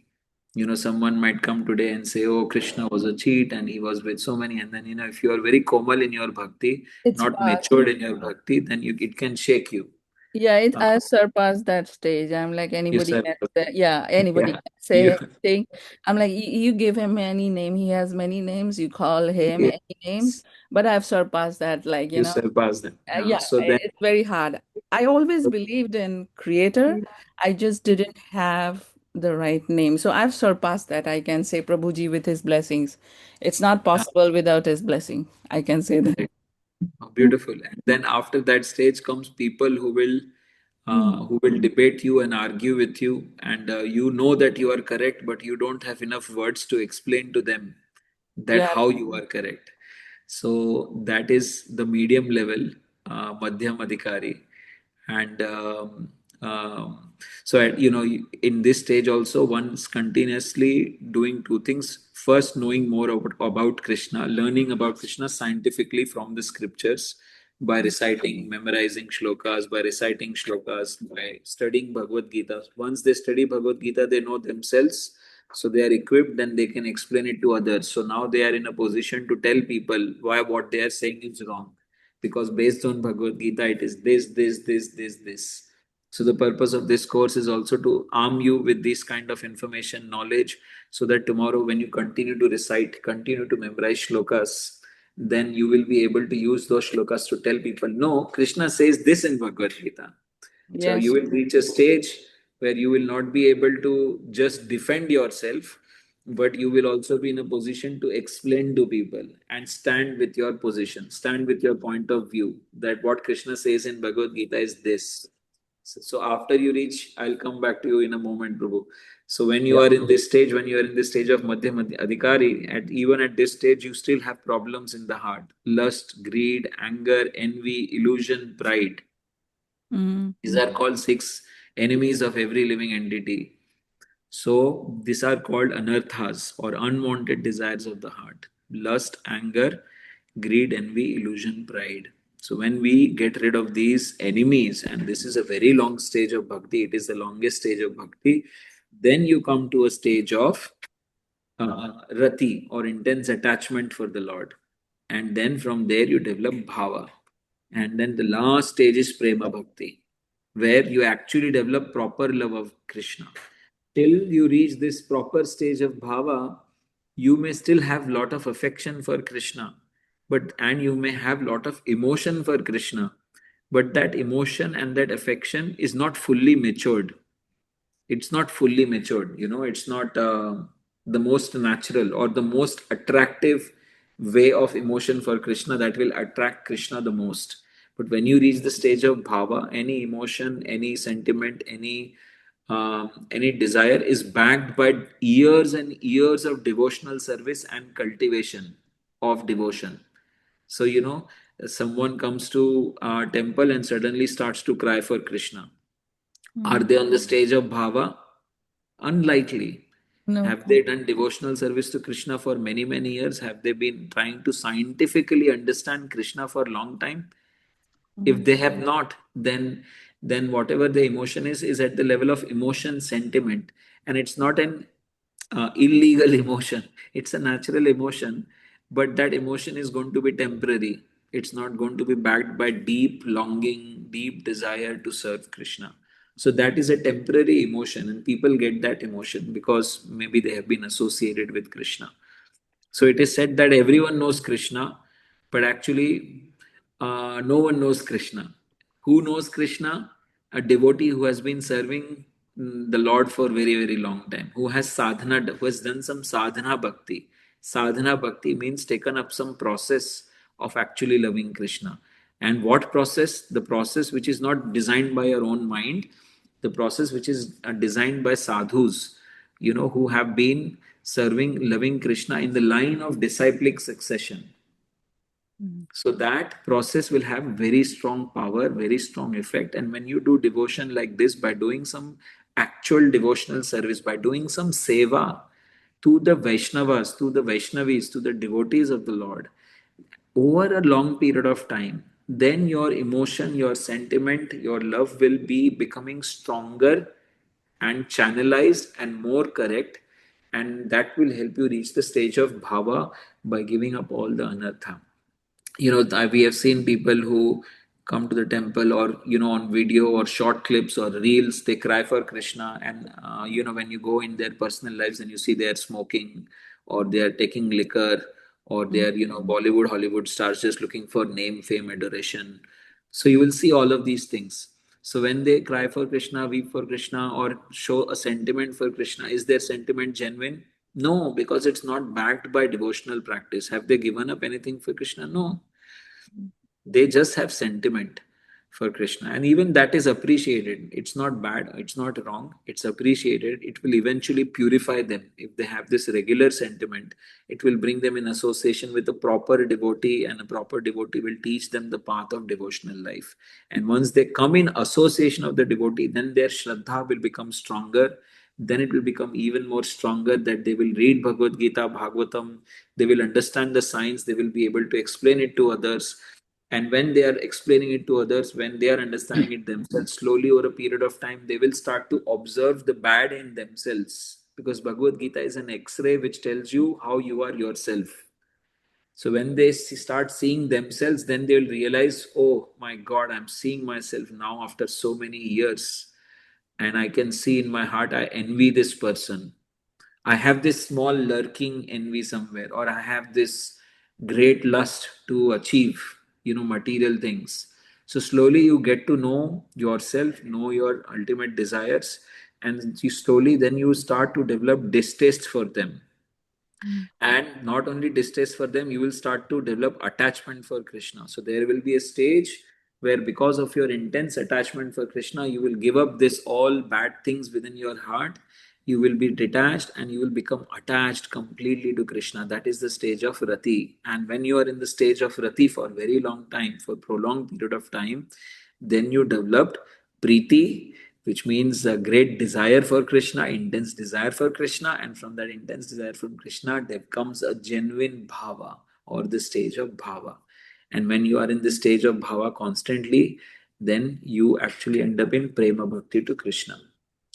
Someone might come today and say, oh, Krishna was a cheat and he was with so many. And then, if you are very komal in your bhakti, it's not past. matured in your bhakti, then it can shake you. Yeah, it Uh, I surpassed that stage. I'm like you anybody said, can say, yeah, anybody yeah, can you, say anything. I'm like, you give him any name, he has many names. You call him any names, yes, but I've surpassed that. Like, you surpass them. yeah, So then, it's very hard. I always believed in creator. I just didn't have the right name. So I've surpassed that. I can say Prabhuji with his blessings. It's not uh, possible without his blessing. I can say that. oh, beautiful. And then after that stage comes people who will who will debate you and argue with you, and you know that you are correct, but you don't have enough words to explain to them that Yeah. how you are correct. So that is the medium level, Madhyam Adhikari. And so, in this stage also, one's continuously doing two things. First, knowing more about Krishna, learning about Krishna scientifically from the scriptures by reciting, memorizing shlokas, by studying Bhagavad Gita. Once they study Bhagavad Gita, they know themselves, so they are equipped and they can explain it to others. So now they are in a position to tell people why what they are saying is wrong, because based on Bhagavad Gita, it is this. So the purpose of this course is also to arm you with this kind of information, knowledge, so that tomorrow when you continue to recite, continue to memorize shlokas, then you will be able to use those shlokas to tell people, no, Krishna says this in Bhagavad Gita. So you Yes. will reach a stage where you will not be able to just defend yourself, but you will also be in a position to explain to people and stand with your position, stand with your point of view that what Krishna says in Bhagavad Gita is this. So after you reach, I'll come back to you in a moment, Prabhu. So when you Yeah. are in this stage, when you are in this stage of Madhyam Adhikari, even at this stage, you still have problems in the heart: lust, greed, anger, envy, illusion, pride. Mm. These are called six enemies of every living entity. So these are called anarthas, or unwanted desires of the heart: lust, anger, greed, envy, illusion, pride. So when we get rid of these enemies, and this is a very long stage of bhakti, it is the longest stage of bhakti, then you come to a stage of rati, or intense attachment for the Lord. And then from there you develop bhava. And then the last stage is prema bhakti, where you actually develop proper love of Krishna. Till you reach this proper stage of bhava, you may still have lot of affection for Krishna, and you may have lot of emotion for Krishna, but that emotion and that affection is not fully matured. It's not fully matured, it's not the most natural or the most attractive way of emotion for Krishna that will attract Krishna the most. But when you reach the stage of bhava, any emotion, any sentiment, any desire is backed by years and years of devotional service and cultivation of devotion. So, someone comes to a temple and suddenly starts to cry for Krishna. Are Mm. they on the stage of bhava? Unlikely. No. Have they done devotional service to Krishna for many, many years? Have they been trying to scientifically understand Krishna for a long time? If Mm. they have not, then whatever the emotion is at the level of emotion sentiment, and it's not an illegal emotion. It's a natural emotion, but that emotion is going to be temporary. It's not going to be backed by deep longing, deep desire to serve Krishna. So that is a temporary emotion, and people get that emotion because maybe they have been associated with Krishna. So it is said that everyone knows Krishna, but actually, no one knows Krishna. Who knows Krishna? A devotee who has been serving the Lord for very, very long time, who has sadhana, who has done some sadhana bhakti. Sadhana bhakti means taken up some process of actually loving Krishna. And what process? The process which is not designed by your own mind, the process which is designed by sadhus, who have been serving loving Krishna in the line of disciplic succession. Mm. So that process will have very strong power, very strong effect. And when you do devotion like this, by doing some actual devotional service, by doing some seva to the Vaishnavas, to the Vaishnavis, to the devotees of the Lord, over a long period of time, then your emotion, your sentiment, your love will be becoming stronger and channelized and more correct. And that will help you reach the stage of bhava by giving up all the anartha. We have seen people who come to the temple, or on video or short clips or reels, they cry for Krishna, and when you go in their personal lives and you see they are smoking, or they are taking liquor, or they Mm. are Bollywood, Hollywood stars just looking for name, fame, adoration. So you will see all of these things. So when they cry for Krishna, weep for Krishna, or show a sentiment for Krishna, is their sentiment genuine? No, because it's not backed by devotional practice. Have they given up anything for Krishna? No. They just have sentiment. for Krishna. And even that is appreciated. It's not bad, it's not wrong, it's appreciated. It will eventually purify them. If they have this regular sentiment, it will bring them in association with a proper devotee, and a proper devotee will teach them the path of devotional life. And once they come in association of the devotee, then their Shraddha will become stronger. Then it will become even more stronger, that they will read Bhagavad Gita, Bhagavatam, they will understand the science, they will be able to explain it to others. And when they are explaining it to others, when they are understanding it themselves, slowly over a period of time, they will start to observe the bad in themselves. Because Bhagavad Gita is an X-ray which tells you how you are yourself. So when they start seeing themselves, then they will realize, oh my God, I'm seeing myself now after so many years. And I can see in my heart, I envy this person. I have this small lurking envy somewhere, or I have this great lust to achieve, material things. So slowly you get to know yourself, know your ultimate desires, and you slowly then you start to develop distaste for them. And not only distaste for them, you will start to develop attachment for Krishna. So there will be a stage where, because of your intense attachment for Krishna, you will give up this all bad things within your heart. You will be detached and you will become attached completely to Krishna. That is the stage of Rati. And when you are in the stage of Rati for a very long time, for prolonged period of time, then you developed Preeti, which means a great desire for Krishna, intense desire for Krishna, and from that intense desire for Krishna, there comes a genuine bhava, or the stage of bhava. And when you are in the stage of bhava constantly, then you actually end up in prema bhakti to Krishna.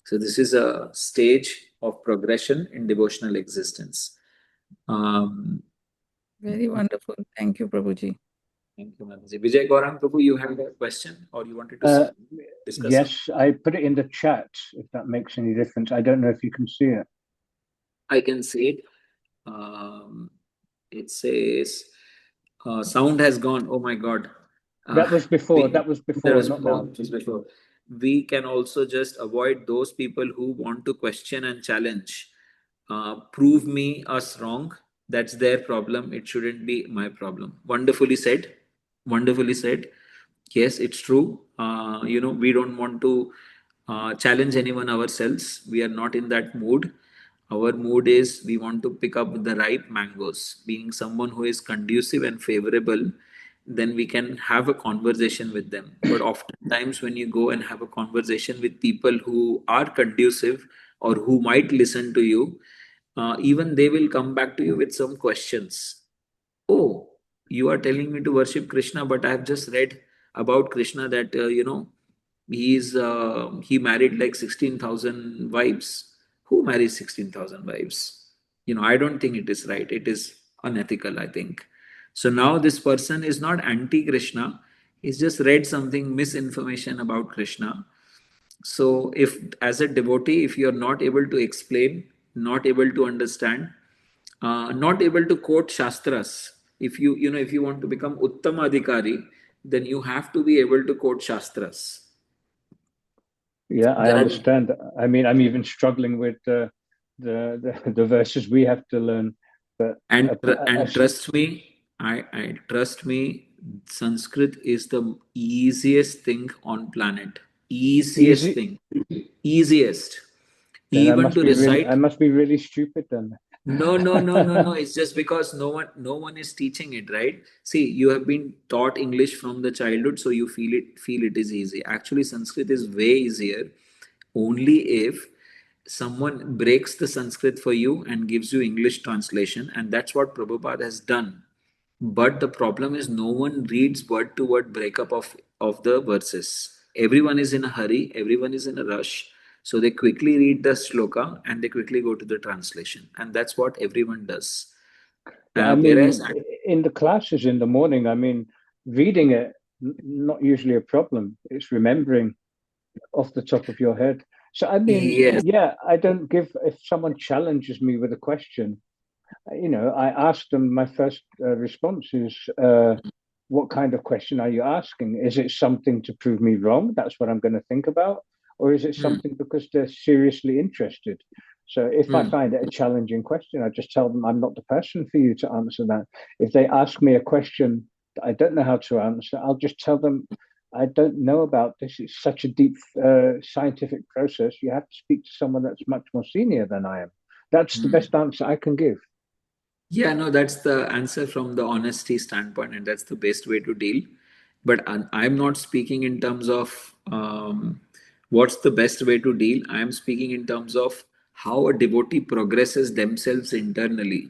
So this is a stage of progression in devotional existence. Very wonderful. Thank you, Prabhuji. Thank you, Mataji. Vijay Gaurang Prabhu, you had a question, or you wanted to discuss? Yes, I put it in the chat, if that makes any difference. I don't know if you can see it. I can see it. It says, sound has gone. Oh my God. That was before. That was before, not now. It was before. We can also just avoid those people who want to question and challenge. Prove me us wrong. That's their problem. It shouldn't be my problem. Wonderfully said. Wonderfully said. Yes, it's true. We don't want to challenge anyone ourselves. We are not in that mood. Our mood is we want to pick up the ripe mangoes. Being someone who is conducive and favorable, then we can have a conversation with them. But oftentimes, when you go and have a conversation with people who are conducive or who might listen to you, even they will come back to you with some questions. Oh, you are telling me to worship Krishna, but I have just read about Krishna that he married like 16,000 wives. Who marries 16,000 wives? I don't think it is right. It is unethical, I think. So now this person is not anti-Krishna. He's just read something misinformation about Krishna. So if, as a devotee, if you are not able to explain, not able to understand, not able to quote shastras, if you want to become uttama adhikari, then you have to be able to quote shastras. Yeah, I understand. I mean, I'm even struggling with the verses we have to learn. But trust me, I trust me, Sanskrit is the easiest thing on planet. Easiest thing. Easiest. Even to recite. I must be really stupid then. No. It's just because no one is teaching it, right? See, you have been taught English from the childhood, so you feel it is easy. Actually, Sanskrit is way easier. Only if someone breaks the Sanskrit for you and gives you English translation, and that's what Prabhupada has done. But the problem is no one reads word to word breakup of the verses. Everyone is in a hurry, everyone is in a rush. So they quickly read the shloka and they quickly go to the translation. And that's what everyone does. I mean, in the classes in the morning, I mean, reading it, not usually a problem. It's remembering off the top of your head. So, I mean, yeah, I don't give, if someone challenges me with a question, I ask them, my first response is, what kind of question are you asking? Is it something to prove me wrong? That's what I'm going to think about. Or is it something because they're seriously interested? So if I find it a challenging question, I just tell them I'm not the person for you to answer that. If they ask me a question that I don't know how to answer, I'll just tell them, I don't know about this. It's such a deep scientific process. You have to speak to someone that's much more senior than I am. That's the best answer I can give. Yeah, no, that's the answer from the honesty standpoint, and that's the best way to deal. But I'm not speaking in terms of what's the best way to deal. I'm speaking in terms of how a devotee progresses themselves internally.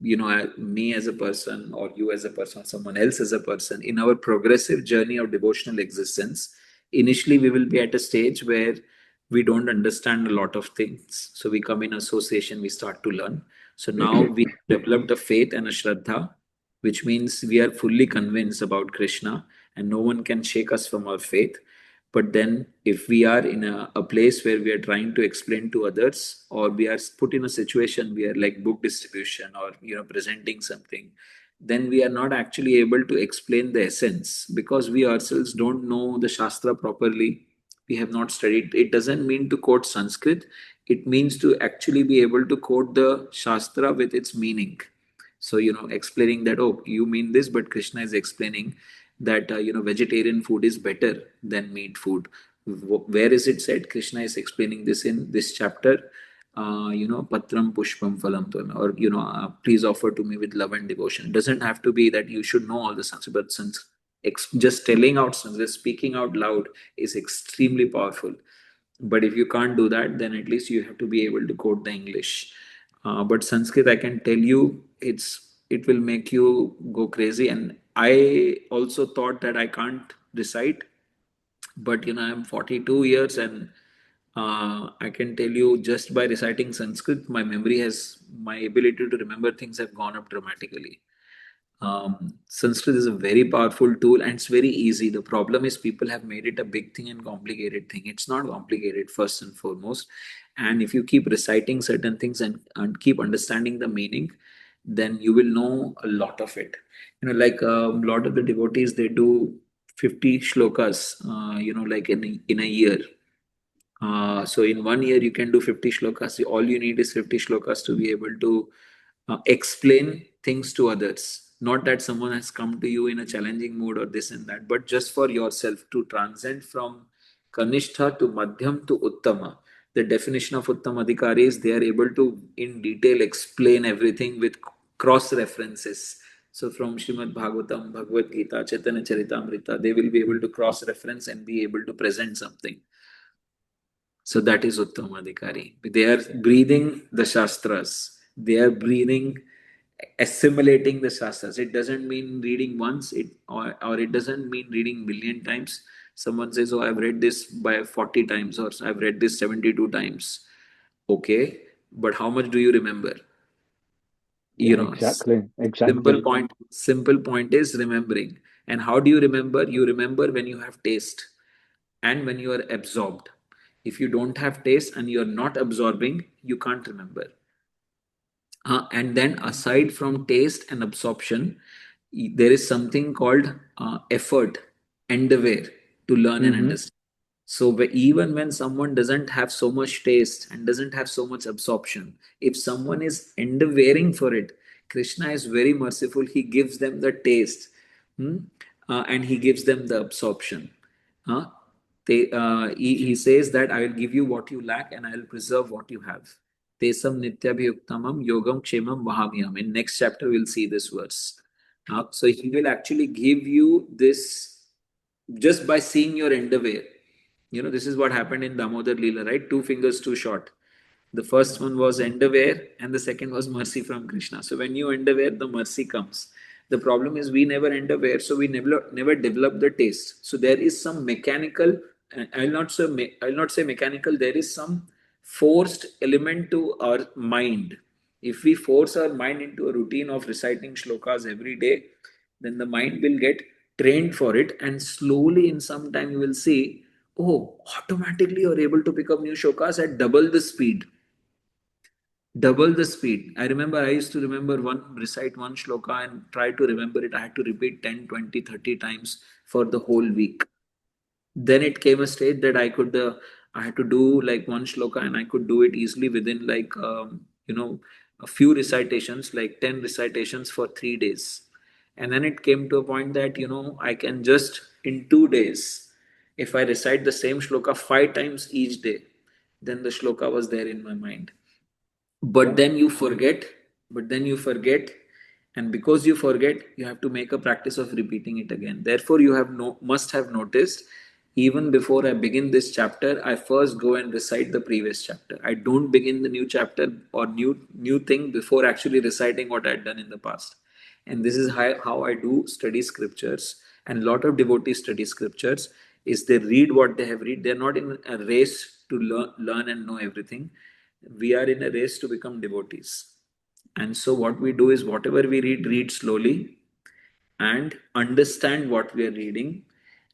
Me as a person, or you as a person, or someone else as a person, in our progressive journey of devotional existence, initially we will be at a stage where we don't understand a lot of things. So we come in association, we start to learn. So now we developed a faith and a shraddha, which means we are fully convinced about Krishna, and no one can shake us from our faith. But then, if we are in a place where we are trying to explain to others, or we are put in a situation where, like book distribution or presenting something, then we are not actually able to explain the essence because we ourselves don't know the Shastra properly. We have not studied. It doesn't mean to quote Sanskrit, it means to actually be able to quote the Shastra with its meaning. So, explaining that, oh, you mean this, but Krishna is explaining that, vegetarian food is better than meat food. Where is it said? Krishna is explaining this in this chapter. Patram pushpam phalam tvam, or, please offer to me with love and devotion. It doesn't have to be that you should know all the Sanskrit, but since just telling out Sanskrit, speaking out loud is extremely powerful. But if you can't do that, then at least you have to be able to quote the English. But Sanskrit, I can tell you, it will make you go crazy. And I also thought that I can't recite, but I'm 42 years, and I can tell you, just by reciting Sanskrit, my ability to remember things have gone up dramatically. Sanskrit is a very powerful tool, and it's very easy. The problem is people have made it a big thing and complicated thing. It's not complicated, first and foremost. And if you keep reciting certain things and keep understanding the meaning, then you will know a lot of it. Like a lot of the devotees, they do 50 shlokas, like in a year. So in 1 year, you can do 50 shlokas. All you need is 50 shlokas to be able to explain things to others. Not that someone has come to you in a challenging mood or this and that, but just for yourself to transcend from Kanishtha to Madhyam to Uttama. The definition of Uttama Adhikari is they are able to, in detail, explain everything with cross references. So from Srimad Bhagavatam, Bhagavad Gita, Chaitanya Charitamrita, they will be able to cross reference and be able to present something. So that is Uttamadhikari. They are breathing the Shastras. They are breathing, assimilating the Shastras. It doesn't mean reading once, or it doesn't mean reading million times. Someone says, oh, I've read this by 40 times, or I've read this 72 times. Okay, but how much do you remember? Yeah, exactly. Simple point is remembering. And how do you remember? You remember when you have taste and when you are absorbed. If you don't have taste and you're not absorbing, you can't remember. And then, aside from taste and absorption, there is something called effort, endeavor to learn and understand. So, even when someone doesn't have so much taste and doesn't have so much absorption, if someone is endeavoring for it, Krishna is very merciful. He gives them the taste, and he gives them the absorption. Huh? He says that I will give you what you lack and I will preserve what you have. Tesam nityabhyuktamam yogam kshemam vahamyam. In next chapter, we'll see this verse. So he will actually give you this just by seeing your endeavor. This is what happened in Damodar Leela, right? Two fingers too short. The first one was endeavor, and the second was mercy from Krishna. So when you endeavor, the mercy comes. The problem is we never endeavor, so we never develop the taste. So there is some mechanical. I'll not say mechanical. There is some forced element to our mind. If we force our mind into a routine of reciting shlokas every day, then the mind will get trained for it, and slowly, in some time, you will see, oh, automatically you're able to pick up new shlokas at double the speed. Double the speed. I remember I used to recite one shloka and try to remember it. I had to repeat 10, 20, 30 times for the whole week. Then it came a stage that I had to do like one shloka and I could do it easily within like, a few recitations, like 10 recitations for 3 days. And then it came to a point that, I can just in 2 days, if I recite the same shloka 5 times each day, then the shloka was there in my mind. But then you forget, and because you forget, you have to make a practice of repeating it again. Therefore, you must have noticed, even before I begin this chapter, I first go and recite the previous chapter. I don't begin the new chapter or new thing before actually reciting what I had done in the past. And this is how I do study scriptures. And a lot of devotees study scriptures is they read what they have read. They're not in a race to learn and know everything. We are in a race to become devotees. And so what we do is whatever we read slowly and understand what we are reading.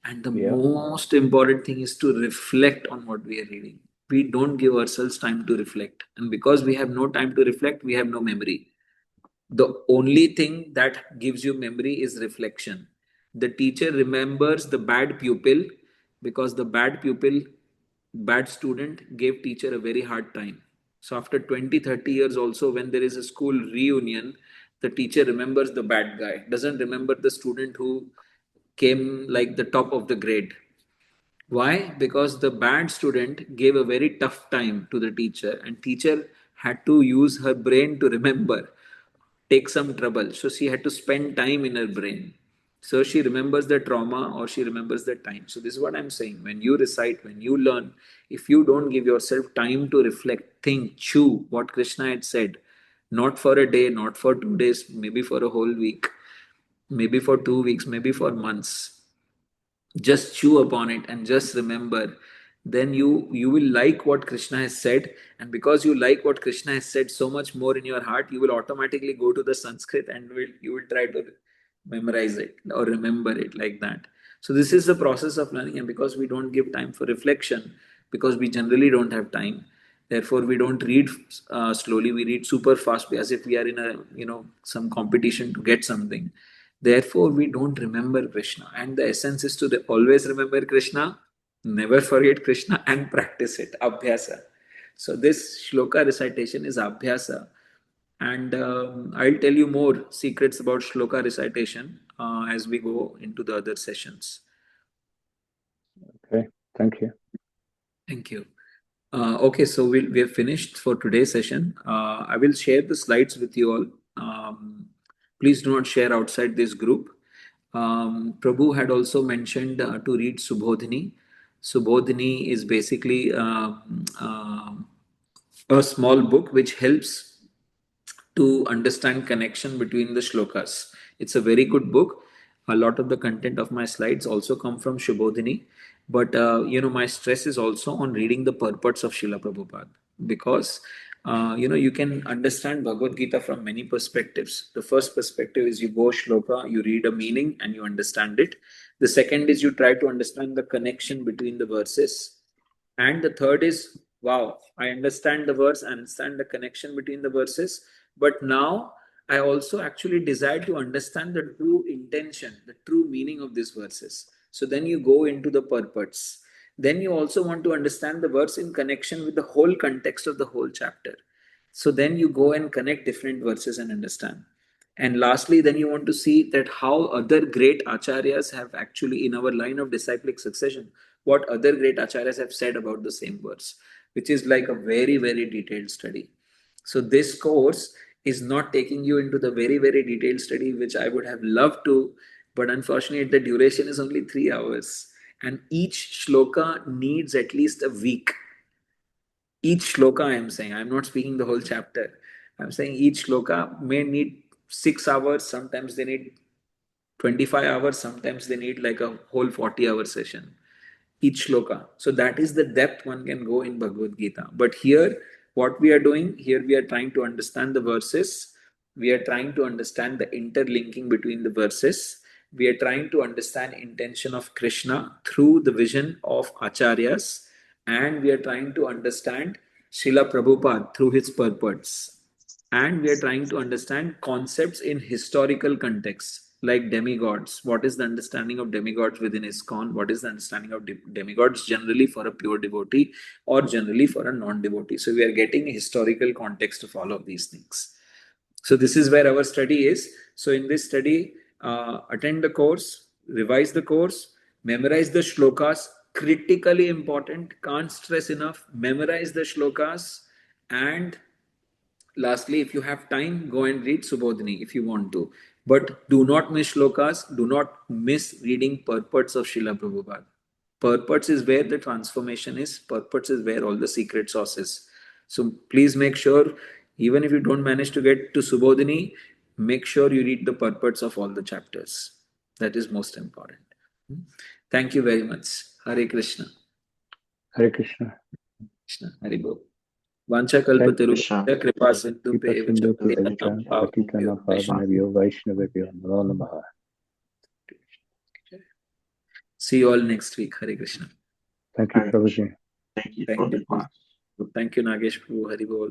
And the most important thing is to reflect on what we are reading. We don't give ourselves time to reflect. And because we have no time to reflect, we have no memory. The only thing that gives you memory is reflection. The teacher remembers the bad pupil because the bad student gave teacher a very hard time. So after 20, 30 years also, when there is a school reunion, the teacher remembers the bad guy, doesn't remember the student who came like the top of the grade. Why? Because the bad student gave a very tough time to the teacher, and teacher had to use her brain to remember, take some trouble. So she had to spend time in her brain. So she remembers the trauma or she remembers the time. So this is what I'm saying. When you recite, when you learn, if you don't give yourself time to reflect, think, chew what Krishna had said, not for a day, not for 2 days, maybe for a whole week, maybe for 2 weeks, maybe for months, just chew upon it and just remember, then you will like what Krishna has said. And because you like what Krishna has said so much more in your heart, you will automatically go to the Sanskrit and you will try to memorize it or remember it like that. So this is the process of learning. And because we don't give time for reflection, because we generally don't have time, therefore we don't read slowly, we read super fast as if we are in a some competition to get something. Therefore, we don't remember Krishna. And the essence is to always remember Krishna, never forget Krishna, and practice it. Abhyasa. So, this shloka recitation is Abhyasa. And I'll tell you more secrets about shloka recitation as we go into the other sessions. Okay, thank you. Thank you. Okay, so we have finished for today's session. I will share the slides with you all. Please do not share outside this group. Prabhu had also mentioned to read Subodhini. Subodhini is basically a small book which helps to understand connection between the shlokas. It's a very good book. A lot of the content of my slides also come from Shubodhini, but my stress is also on reading the purports of Srila Prabhupada, because you can understand Bhagavad Gita from many perspectives. The first perspective is you go shloka, you read a meaning and you understand it. The second is you try to understand the connection between the verses. And the third is, wow, I understand the verse, I understand the connection between the verses, but now I also actually desire to understand the true intention, the true meaning of these verses. So then you go into the purports. Then you also want to understand the verse in connection with the whole context of the whole chapter. So then you go and connect different verses and understand. And lastly, then you want to see that how other great acharyas have actually, in our line of disciplic succession, what other great acharyas have said about the same verse, which is like a very, very detailed study. So this course is not taking you into the very, very detailed study, which I would have loved to, but unfortunately, the duration is only 3 hours. And each shloka needs at least a week. Each shloka, I am saying, I am not speaking the whole chapter. I'm saying each shloka may need 6 hours, sometimes they need 25 hours, sometimes they need like a whole 40-hour session. Each shloka. So that is the depth one can go in Bhagavad Gita. But here, what we are doing, here we are trying to understand the verses. We are trying to understand the interlinking between the verses. We are trying to understand intention of Krishna through the vision of Acharyas. And we are trying to understand Srila Prabhupada through his purports. And we are trying to understand concepts in historical context, like demigods. What is the understanding of demigods within ISKCON? What is the understanding of demigods generally for a pure devotee or generally for a non-devotee? So we are getting a historical context of all of these things. So this is where our study is. So in this study, attend the course, revise the course, Memorize the shlokas, critically important, can't stress enough. Memorize the shlokas, and lastly, if you have time, go and read Subodhini if you want to. But do not miss shlokas, do not miss reading purports of Srila Prabhupada. Purports is where the transformation is, purports is where all the secret sauce is. So please make sure, even if you don't manage to get to Subodhini, make sure you read the purports of all the chapters. That is most important. Thank you very much. Hare Krishna. Hare Krishna. Krishna. Hare Bol. Vancha kalpatarubhya kripa sindhubhya Sindhu vacha Patitana Pavanabhyo Vaishnavabhyo Namo Namaha. See you all next week. Hare Krishna. Thank you, Prabhuji. Thank you Thank for the you. class. Thank you, Nagesh Prabhu. Hari Bol.